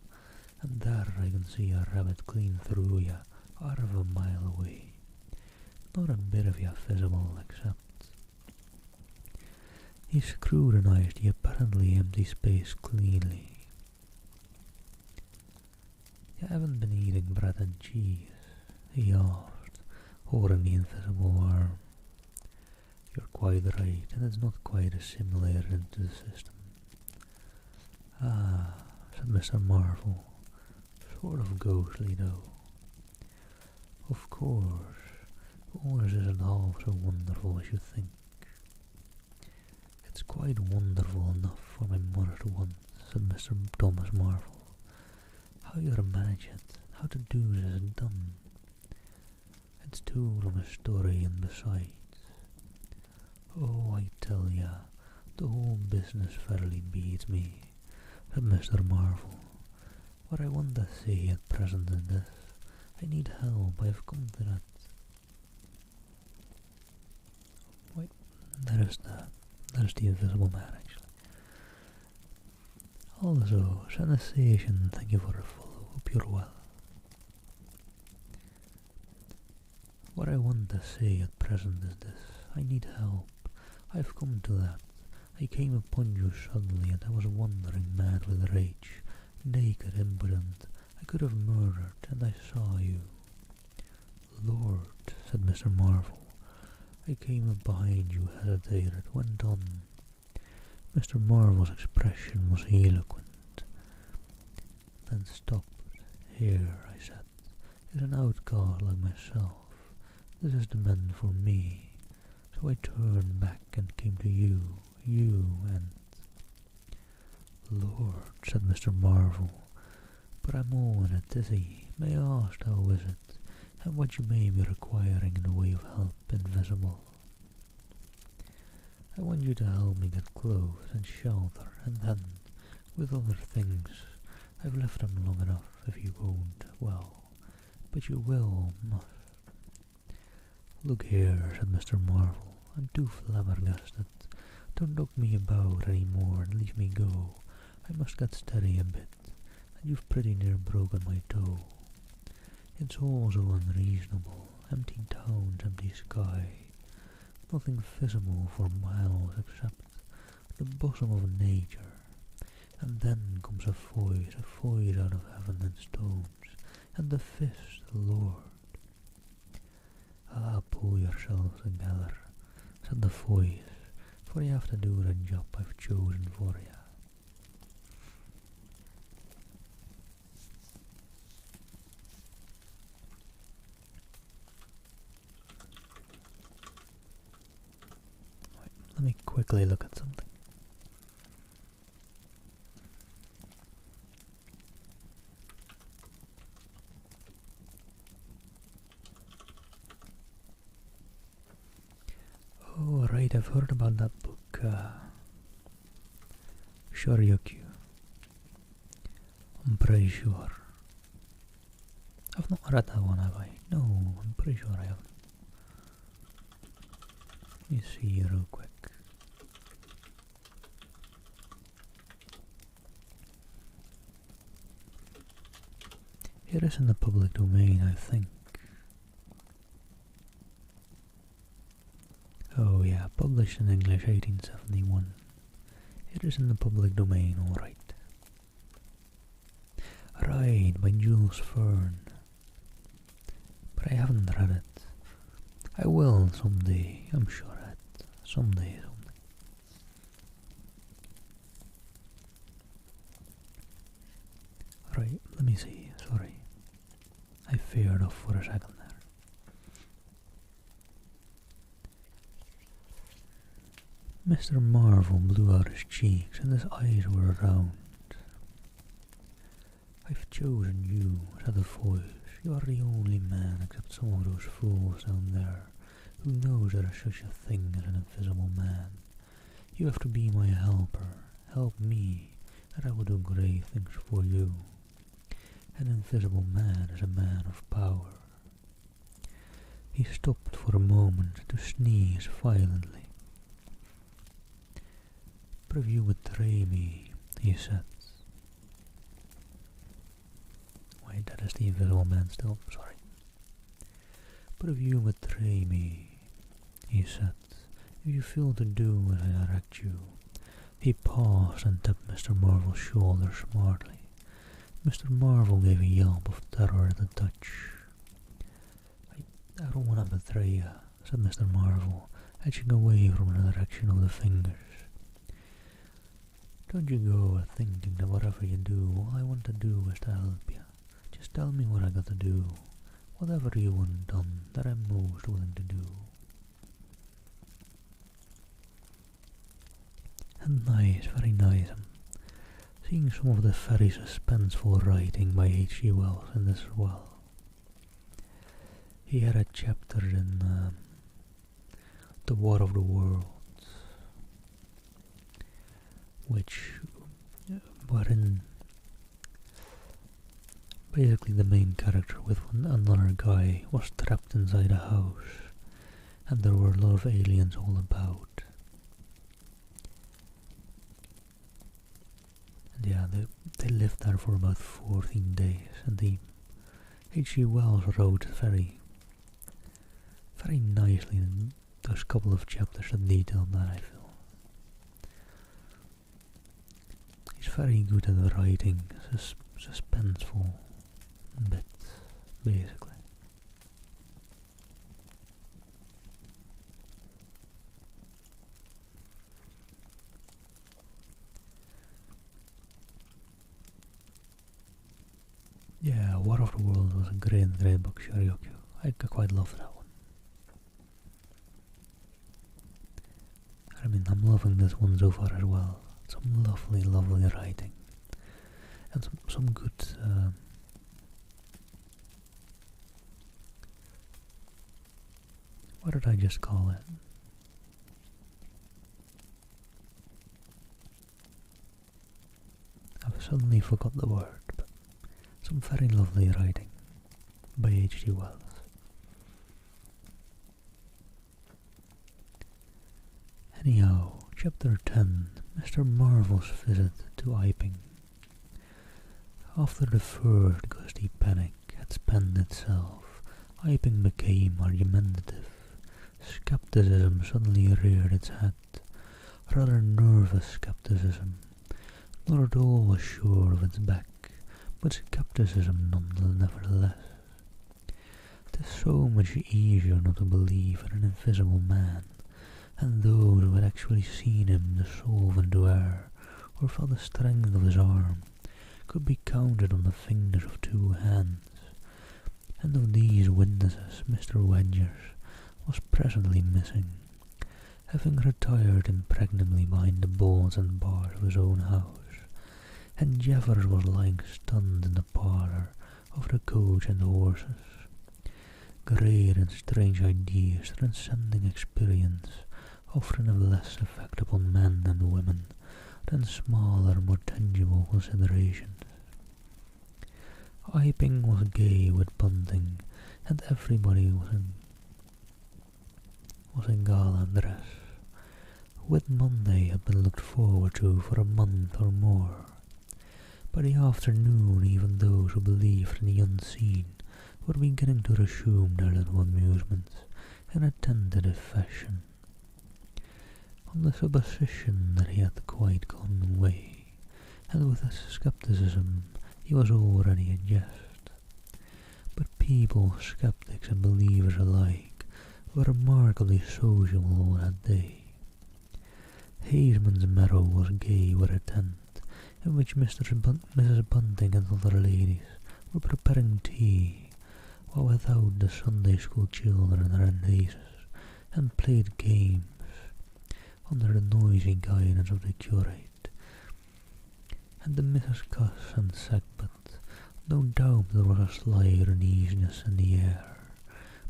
and there I can see a rabbit clean through ya, out of a mile away. Not a bit of ya visible except. He scrutinized the apparently empty space cleanly. You haven't been eating bread and cheese, he asked, holding the invisible arm. You're quite right, and it's not quite assimilated into the system. Ah, said Mr. Marvel, sort of ghostly though. Of course, yours isn't half so wonderful as you think. It's quite wonderful enough for my mother to want, said Mr. Thomas Marvel. How you manage it, how to do this is done. It's too long a story, and besides. Oh, I tell ya, the whole business fairly beats me, said Mr. Marvel. What I want to say at present is this. I need help, I have come to that. Wait, there's the invisible man actually. Also, sensation, thank you for the follow, hope you're well. What I want to say at present is this. I need help. I've come to that. I came upon you suddenly and I was wandering mad with rage, naked, impotent. I could have murdered, and I saw you. Lord, said Mr. Marvel. I came up behind you, hesitated, went on. Mr. Marvel's expression was eloquent. Then stopped. Here, I said, is an outcast like myself. This is the man for me. So I turned back and came to you and... Lord, said Mr. Marvel, but I'm all in a tizzy. May I ask how is it? and what you may be requiring in the way of help invisible. I want you to help me get clothes and shelter, and then, with other things, I've left them long enough if you won't, well, but you will, must. Look here, said Mr. Marvel, I'm too flabbergasted. Don't knock me about any more and leave me go. I must get steady a bit, and you've pretty near broken my toe. It's all so unreasonable, empty towns, empty sky, nothing visible for miles except the bosom of nature. And then comes a voice out of heaven and stones, and the fist, the Lord. Ah, pull yourselves together, said the voice, for you have to do the job I've chosen for you. Let me quickly look at something. Oh, right, I've heard about that book, Shoryuku. I'm pretty sure. I've not read that one, have I? No, I'm pretty sure I haven't. Let me see real quick. It is in the public domain, I think. Oh yeah, published in English 1871. It is in the public domain, alright. Right, by Jules Verne. But I haven't read it. I will someday, I'm sure that. Someday. Right, let me see, sorry. I veered off for a second there. Mr. Marvel blew out his cheeks and his eyes were round. I've chosen you, said the voice. You are the only man except some of those fools down there who knows there is such a thing as an invisible man. You have to be my helper. Help me, and I will do great things for you. An invisible man is a man of power. He stopped for a moment to sneeze violently. But if you betray me, he said. Wait, that is the invisible man still, sorry. But if you betray me, he said, if you fail to do as I direct you. He paused and tapped Mr. Marvel's shoulder smartly. Mr. Marvel gave a yelp of terror at the touch. I don't want to betray you, said Mr. Marvel, edging away from the direction of the fingers. Don't you go thinking that whatever you do, all I want to do is to help you. Just tell me what I got to do. Whatever you want done, that I'm most willing to do. And nice, very nice. I'm seeing some of the very suspenseful writing by H.G. Wells in this as well. He had a chapter in The War of the Worlds, wherein basically the main character with another guy was trapped inside a house and there were a lot of aliens all about. And yeah, they lived there for about 14 days, and the H.G. Wells wrote very nicely in those couple of chapters that detailed that, I feel. He's very good at writing suspenseful bits, basically. Yeah, War of the Worlds was a great book, Shoryuku. I quite loved that one. I mean, I'm loving this one so far as well. Some lovely, lovely writing. And some good What did I just call it? I've suddenly forgot the word, but some very lovely writing by H.G. Wells. Anyhow, Chapter 10, Mr. Marvel's Visit to Iping. After the first gusty panic had spent itself, Iping became argumentative. Skepticism suddenly reared its head, rather nervous skepticism. Not at all assured of its back, but skepticism nevertheless. It is so much easier not to believe in an invisible man, and those who had actually seen him dissolve into air, or felt the strength of his arm, could be counted on the fingers of two hands. And of these witnesses Mr. Wedgers was presently missing, having retired impregnably behind the bolts and bars of his own house, and Jeffers was lying stunned in the parlour of the Coach and Horses. Great and strange ideas transcending experience often have less effect upon men and women than smaller, more tangible considerations. Iping was gay with bunting, and everybody was in gala dress. Whit Monday had been looked forward to for a month or more. By the afternoon even those who believed in the unseen were beginning to resume their little amusements in a tentative fashion. On the supposition that he had quite gone away, and with his skepticism he was already a jest. But people, skeptics and believers alike, were remarkably sociable all that day. Hazeman's Meadow was gay with a tent, in which Mrs. Bunting and other ladies were preparing tea, while without the Sunday school children ran races and played games, under the noisy guidance of the curate, and the Mrs. Cuss and Sackbut. No doubt there was a slight uneasiness in the air,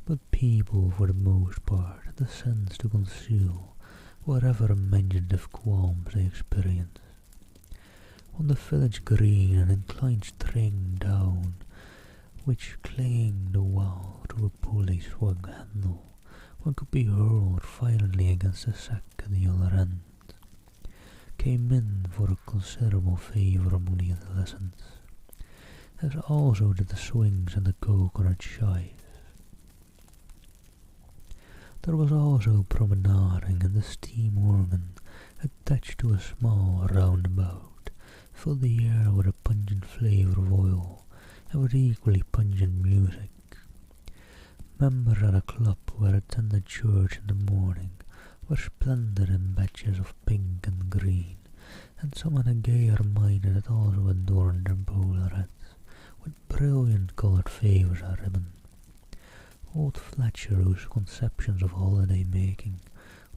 but people for the most part had the sense to conceal whatever imaginative qualms they experienced. On the village green an inclined string down, which clanged the while to a pulley swung handle, one could be hurled violently against the sack at the other end, came in for a considerable favour among the adolescents, as also did the swings and the coconut shies. There was also promenading, and the steam organ, attached to a small roundabout, filled the air with a pungent flavour of oil, and with equally pungent music. Members at a club who had attended church in the morning were splendid in batches of pink and green, and some in a gayer mind had also adorned their bowler hats with brilliant coloured favours of ribbon. Old Fletcher, whose conceptions of holiday-making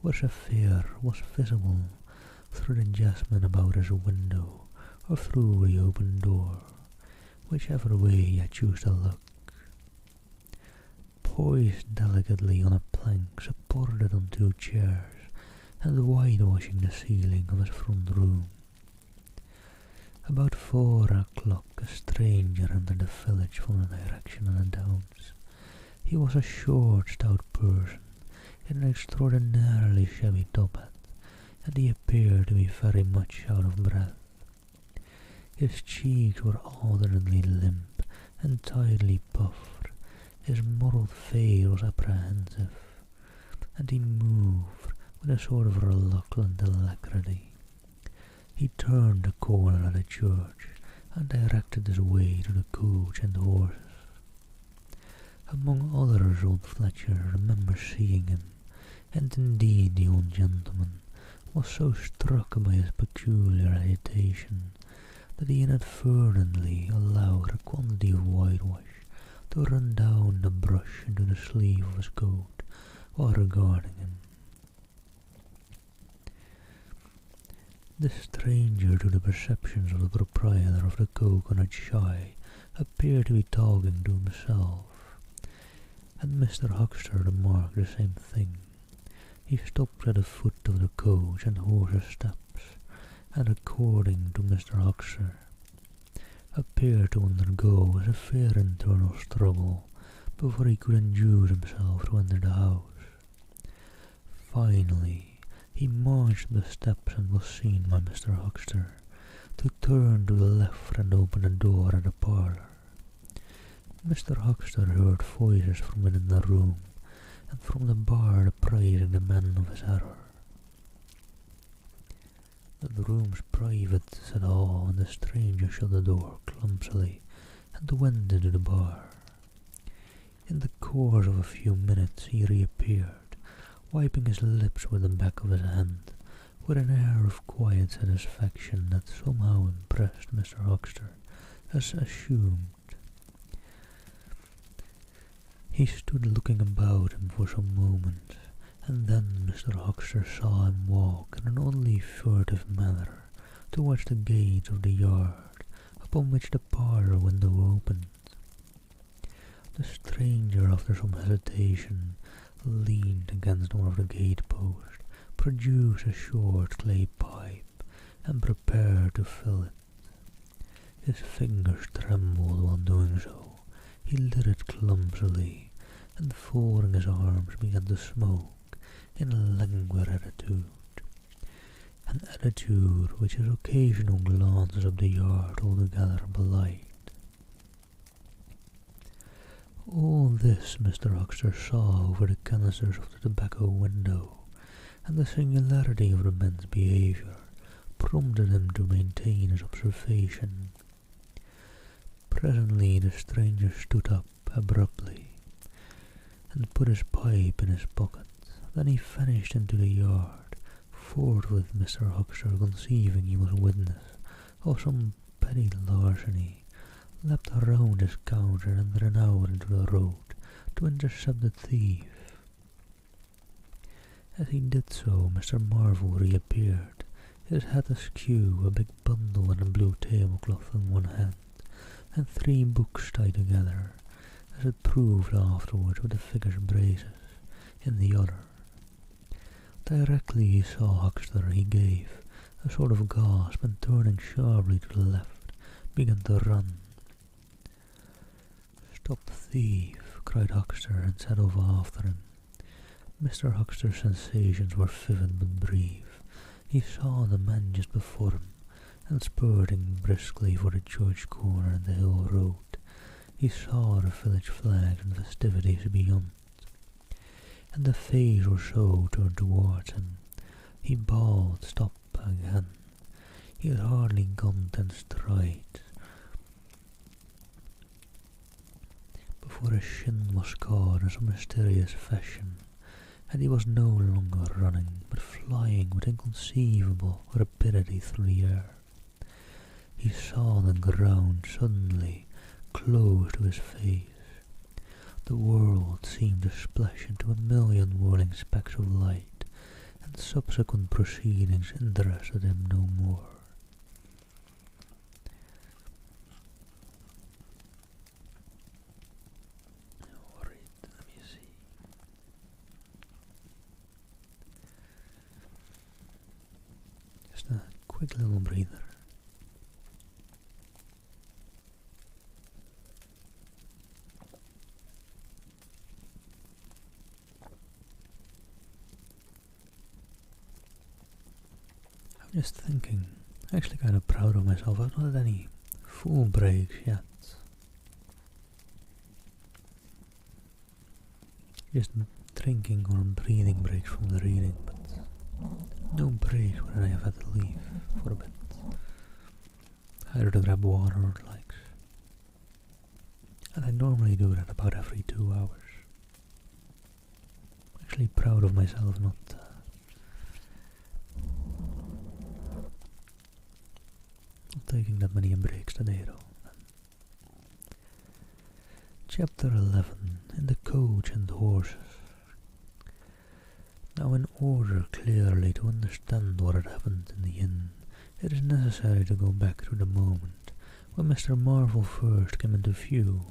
were severe, was visible through the jasmine about his window, or through the open door, whichever way he had chose to look. Poised delicately on a plank supported on two chairs, and whitewashing the ceiling of his front room. About 4 o'clock a stranger entered the village from the direction of the downs. He was a short, stout person, in an extraordinarily shabby top hat, and he appeared to be very much out of breath. His cheeks were alternately limp and tidily puffed, his mottled face was apprehensive, and he moved with a sort of reluctant alacrity. He turned the corner of the church and directed his way to the Coach and Horses. Among others, old Fletcher remembered seeing him, and indeed the old gentleman was so struck by his peculiar agitation that he inadvertently allowed a quantity of whitewash to run down the brush into the sleeve of his coat while regarding him. The stranger, to the perceptions of the proprietor of the coconut shy, appeared to be talking to himself, and Mr. Huckster remarked the same thing. He stopped at the foot of the coach and horse's steps, and according to Mr. Huckster, appeared to undergo a severe internal struggle before he could induce himself to enter the house. Finally, he marched the steps and was seen by Mr. Huckster to turn to the left and open the door of the parlour. Mr. Huckster heard voices from within the room, and from the bar apprising the man of his error. "The room's private," said Hall, and the stranger shut the door clumsily and went into the bar. In the course of a few minutes he reappeared, wiping his lips with the back of his hand, with an air of quiet satisfaction that somehow impressed Mr. Huckster as assumed. He stood looking about him for some moments, and then Mr. Huckster saw him walk in an oddly furtive manner towards the gates of the yard, upon which the parlour window opened. The stranger, after some hesitation, leaned against one of the gate-posts, produced a short clay pipe, and prepared to fill it. His fingers trembled while doing so. He lit it clumsily, and folding his arms began to smoke in a languid attitude, an attitude which his occasional glances up the yard altogether belied. All this Mr. Huckster saw over the canisters of the tobacco window, and the singularity of the man's behaviour prompted him to maintain his observation. Presently the stranger stood up abruptly and put his pipe in his pocket. Then he vanished into the yard, forthwith Mr. Huckster, conceiving he was witness of some petty larceny, leapt round his counter and ran out into the road to intercept the thief. As he did so, Mr. Marvel reappeared, his head askew, a big bundle and a blue tablecloth in one hand, and 3 books tied together, as it proved afterwards with the figure's braces, in the other. Directly he saw Huckster, he gave a sort of gasp, and turning sharply to the left, began to run. "Stop thief!" cried Huckster, and set off after him. Mr. Huckster's sensations were vivid but brief. He saw the man just before him, and spurting briskly for the church corner and the hill road, he saw the village flags and festivities beyond, and a face or so turned towards him. He bawled "Stop!" again. He had hardly gone 10 strides before his shin was caught in some mysterious fashion, and he was no longer running, but flying with inconceivable rapidity through the air. He saw the ground suddenly close to his face. The world seemed to splash into a million whirling specks of light, and subsequent proceedings interested him no more. Let me see. Just a quick little breather. I'm just thinking, actually kind of proud of myself. I've not had any full breaks yet. Just drinking or breathing breaks from the reading, but no breaks when I have had to leave for a bit. Either to grab water or the likes. And I normally do that about every 2 hours. Actually proud of myself not taking that many breaks today though. Chapter 11. In the Coach and Horses. Now, in order clearly to understand what had happened in the inn, it is necessary to go back to the moment when Mr. Marvel first came into view.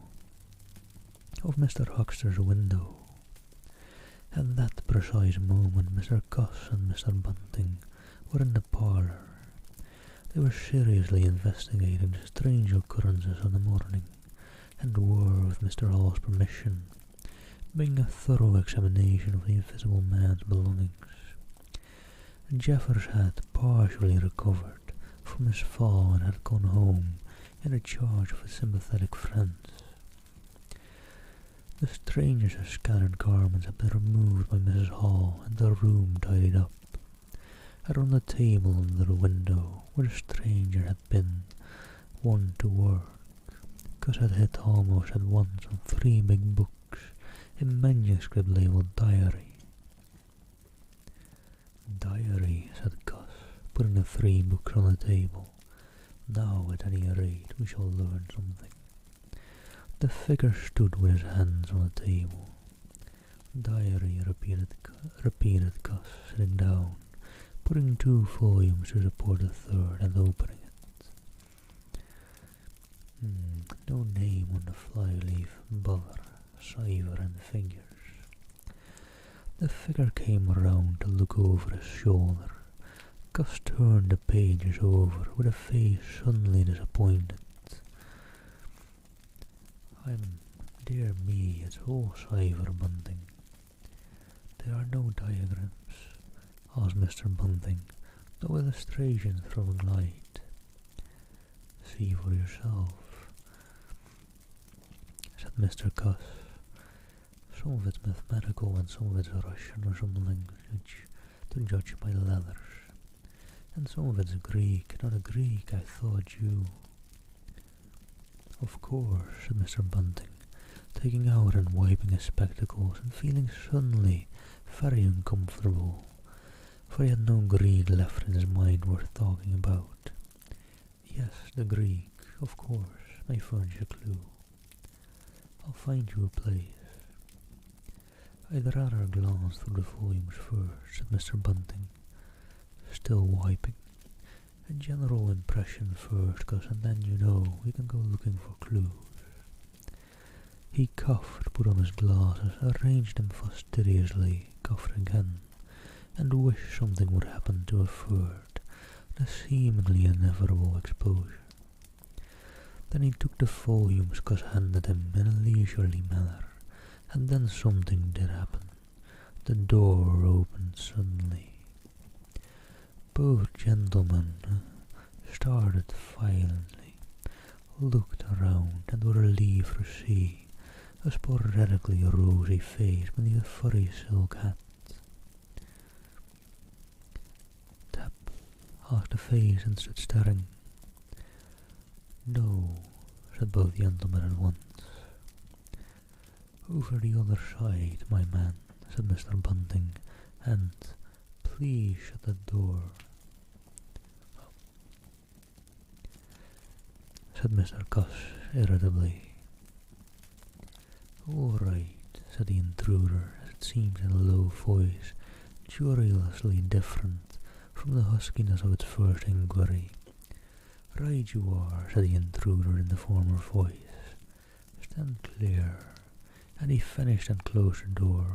of Mr. Huckster's window. At that precise moment Mr. Gus and Mr. Bunting were in the parlour. They were seriously investigating the strange occurrences of the morning, and were, with Mr. Hall's permission, making a thorough examination of the invisible man's belongings. Jeffers had partially recovered from his fall and had gone home in the charge of his sympathetic friends. The stranger's scattered garments had been removed by Mrs. Hall and the room tidied up. And on the table under the window where the stranger had been wont to work, Gus had hit almost at once on 3 big books in manuscript labelled Diary. Diary, said Gus, putting the 3 books on the table. Now, at any rate, we shall learn something. The figure stood with his hands on the table. Diary, repeated Gus, sitting down, putting 2 volumes to support the 3rd and opening it. No name on the flyleaf, bother, cipher and figures. The figure came round to look over his shoulder. Gus turned the pages over with a face suddenly disappointed. Dear me, it's all cipher, Bunting. There are no diagrams, asked Mr. Bunting, no illustrations throwing light. See for yourself, said Mr. Gus. Some of it's mathematical and some of it's Russian or some language, to judge by the letters. And some of it's Greek, not a Greek, I thought you. Of course, said Mr. Bunting, taking out and wiping his spectacles and feeling suddenly very uncomfortable, for he had no Greek left in his mind worth talking about. Yes, the Greek, of course, may furnish a clue. I'll find you a place. I'd rather glance through the volumes first, said Mr. Bunting, still wiping. A general impression first, Gus, and then, you know, we can go looking for clues. He coughed, put on his glasses, arranged them fastidiously, coughed again, and wished something would happen to avert the seemingly inevitable exposure. Then he took the volumes Gus handed him in a leisurely manner, and then something did happen. The door opened suddenly. Both gentlemen started violently, looked around, and were relieved to see a sporadically rosy face beneath a furry silk hat. Tap, asked the face and stood staring. No, said both gentlemen at once. Over the other side, my man, said Mr. Bunting, and please shut the door. Said Mr. Gus irritably. All right, said the intruder, as it seemed in a low voice, curiously different from the huskiness of its first inquiry. Right you are, said the intruder in the former voice. Stand clear. And he finished and closed the door.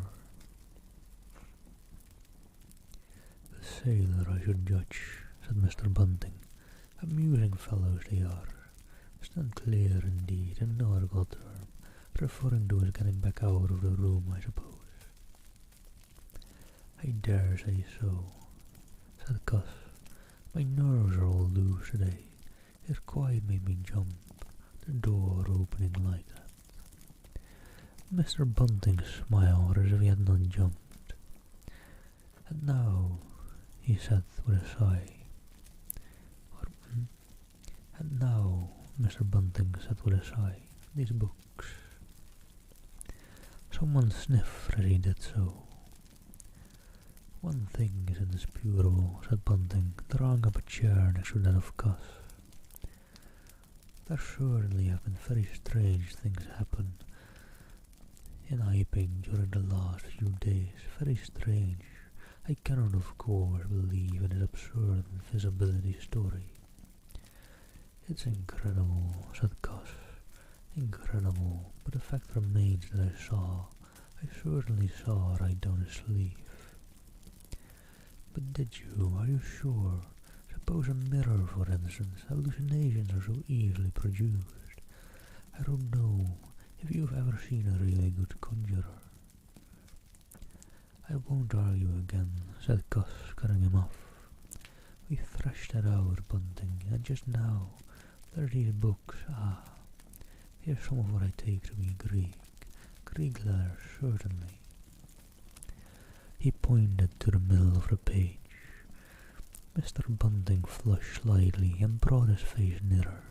A sailor, I should judge, said Mr. Bunting. Amusing fellows they are. Stand clear indeed, in argot term, referring to his getting back out of the room, I suppose. I dare say so, said Gus. My nerves are all loose today. It quite made me jump, the door opening like that. Mr. Bunting smiled as if he had not jumped. And now, he said with a sigh. And now, Mr. Bunting said with a sigh, these books. Someone sniffed as he did so. One thing is indisputable, said Bunting, drawing up a chair next to that of Gus. There certainly have been very strange things happen in Iping during the last few days. Very strange. I cannot, of course, believe in his absurd invisibility story. It's incredible, said Gus, Incredible, but the fact remains that I certainly saw right down his sleeve. But did you? Are you sure? Suppose a mirror, for instance. Hallucinations are so easily produced. I don't know if you've ever seen a really good conjurer. I won't argue again, said Gus, cutting him off. We threshed it out, Bunting, and just now, there are these books. Here's some of what I take to be Greek. Greek letters, certainly. He pointed to the middle of the page. Mr. Bunting flushed slightly and brought his face nearer,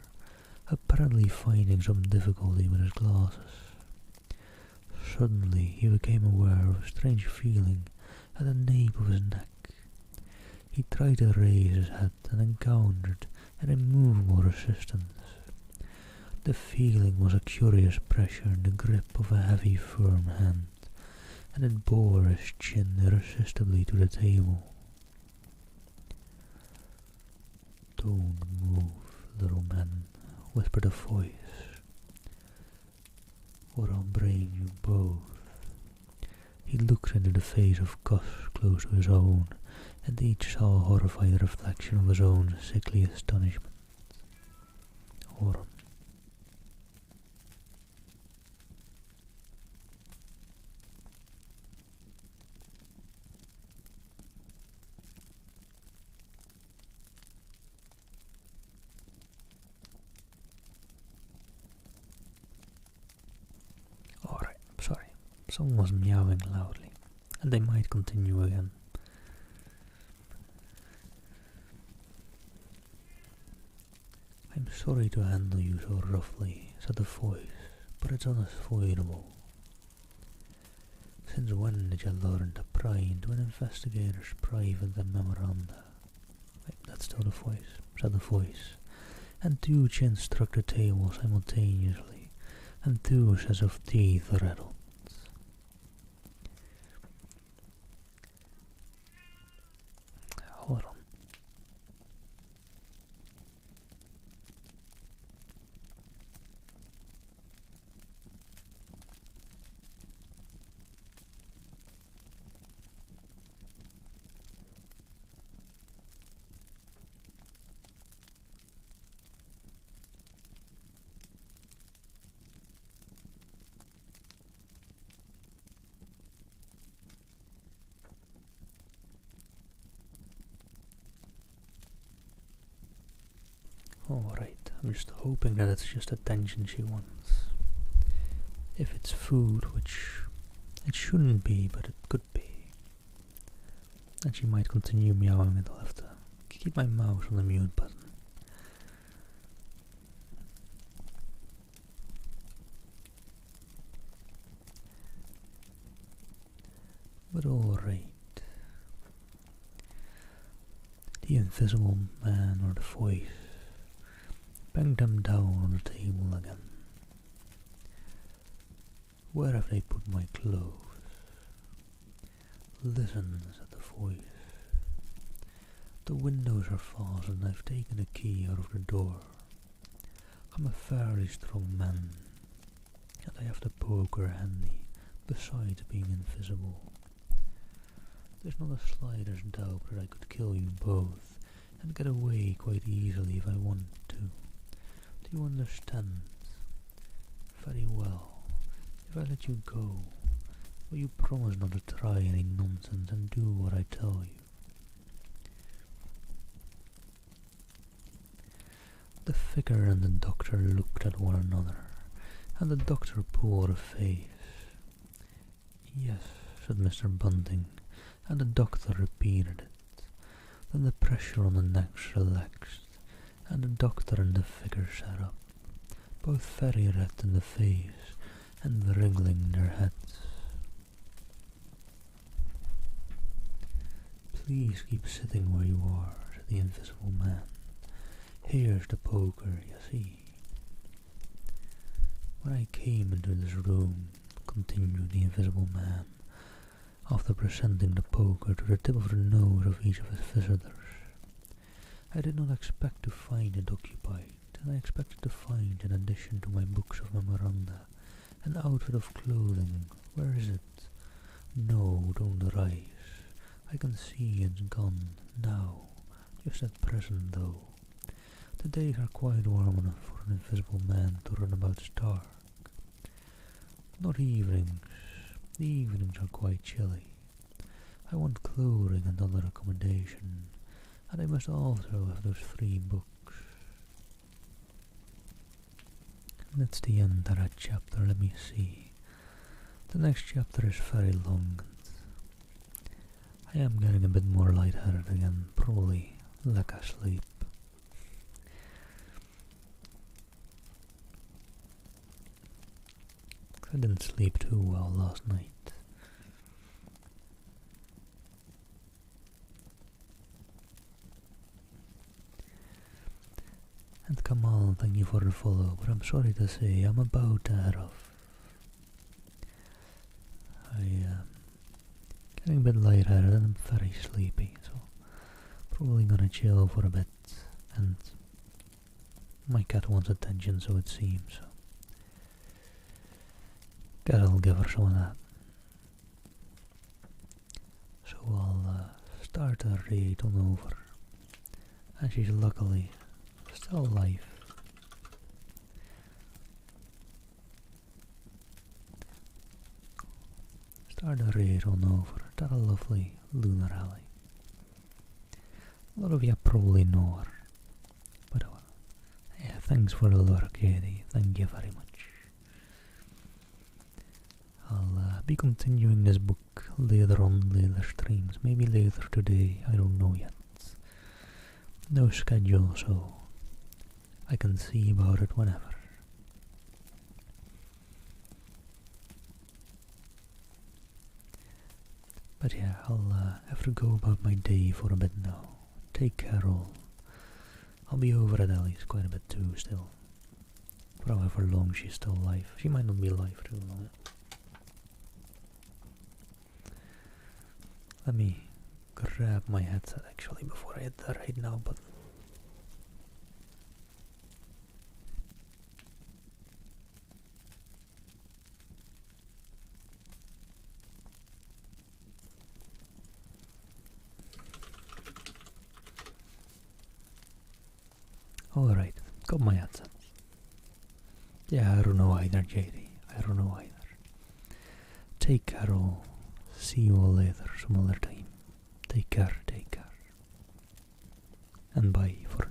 apparently finding some difficulty with his glasses. Suddenly he became aware of a strange feeling at the nape of his neck. He tried to raise his head and encountered an immovable resistance. The feeling was a curious pressure in the grip of a heavy, firm hand, and it bore his chin irresistibly to the table. "Don't move, little man," whispered a voice, "or I'll brain you both." He looked into the face of Gus close to his own, and each saw a horrified reflection of his own sickly astonishment. Horror. Alright, sorry. Someone was meowing loudly, and they might continue again. "I'm sorry to handle you so roughly," said the voice, "but it's unavoidable. Since when did you learn to pry into an investigator's private memoranda?" "That's still the voice," said the voice, and two chins struck the table simultaneously, and two sets of teeth rattled. Hold on. Alright, I'm just hoping that it's just attention she wants. If it's food, which it shouldn't be, but it could be. And she might continue meowing until I have to keep my mouse on the mute button. But alright. The invisible man or the voice banged him down on the table again. "Where have they put my clothes?" "Listen," said the voice. "The windows are fastened and I've taken the key out of the door. I'm a fairly strong man, and I have the poker handy, besides being invisible. There's not the slightest doubt that I could kill you both and get away quite easily if I wanted to. Do you understand? Very well. If I let you go, will you promise not to try any nonsense and do what I tell you?" The vicar and the doctor looked at one another, and the doctor pulled a face. "Yes," said Mr. Bunting, and the doctor repeated it. Then the pressure on the necks relaxed, and the doctor and the vicar sat up, both very red in the face and wriggling their heads. "Please keep sitting where you are," said the invisible man. "Here's the poker, you see." "When I came into this room," continued the invisible man, after presenting the poker to the tip of the nose of each of his visitors, "I did not expect to find it occupied. and I expected to find, in addition to my books of memoranda, an outfit of clothing. Where is it? No, don't rise. I can see it's gone now, just at present though. The days are quite warm enough for an invisible man to run about stark. Not evenings. The evenings are quite chilly. I want clothing and other accommodation, and I must also have those 3 books. And that's the end of that chapter. Let me see. The next chapter is very long, and I am getting a bit more lightheaded again, probably lack of sleep. I didn't sleep too well last night. And Kamal, thank you for the follow, but I'm sorry to say I'm about to head off. Getting a bit lightheaded and I'm very sleepy, so probably gonna chill for a bit, and my cat wants attention, so it seems. So I'll give her some of that. So I'll start her raid on over, and she's luckily still alive. Start a raid on over that lovely lunar alley. A lot of you probably know her, but yeah, thanks for the lurk, JD. Thank you very much. I'll be continuing this book later on later streams, maybe later today, I don't know yet. No schedule, so I can see about it whenever. But yeah, I'll have to go about my day for a bit now. Take care all. I'll be over at Ellie's quite a bit too still. For however long she's still alive. She might not be alive too long. Let me grab my headset actually before I hit the right now button. Alright, got my headset. Yeah, I don't know either, JD. I don't know either. Take care all. See you all later, some other time. Take care. And bye for now.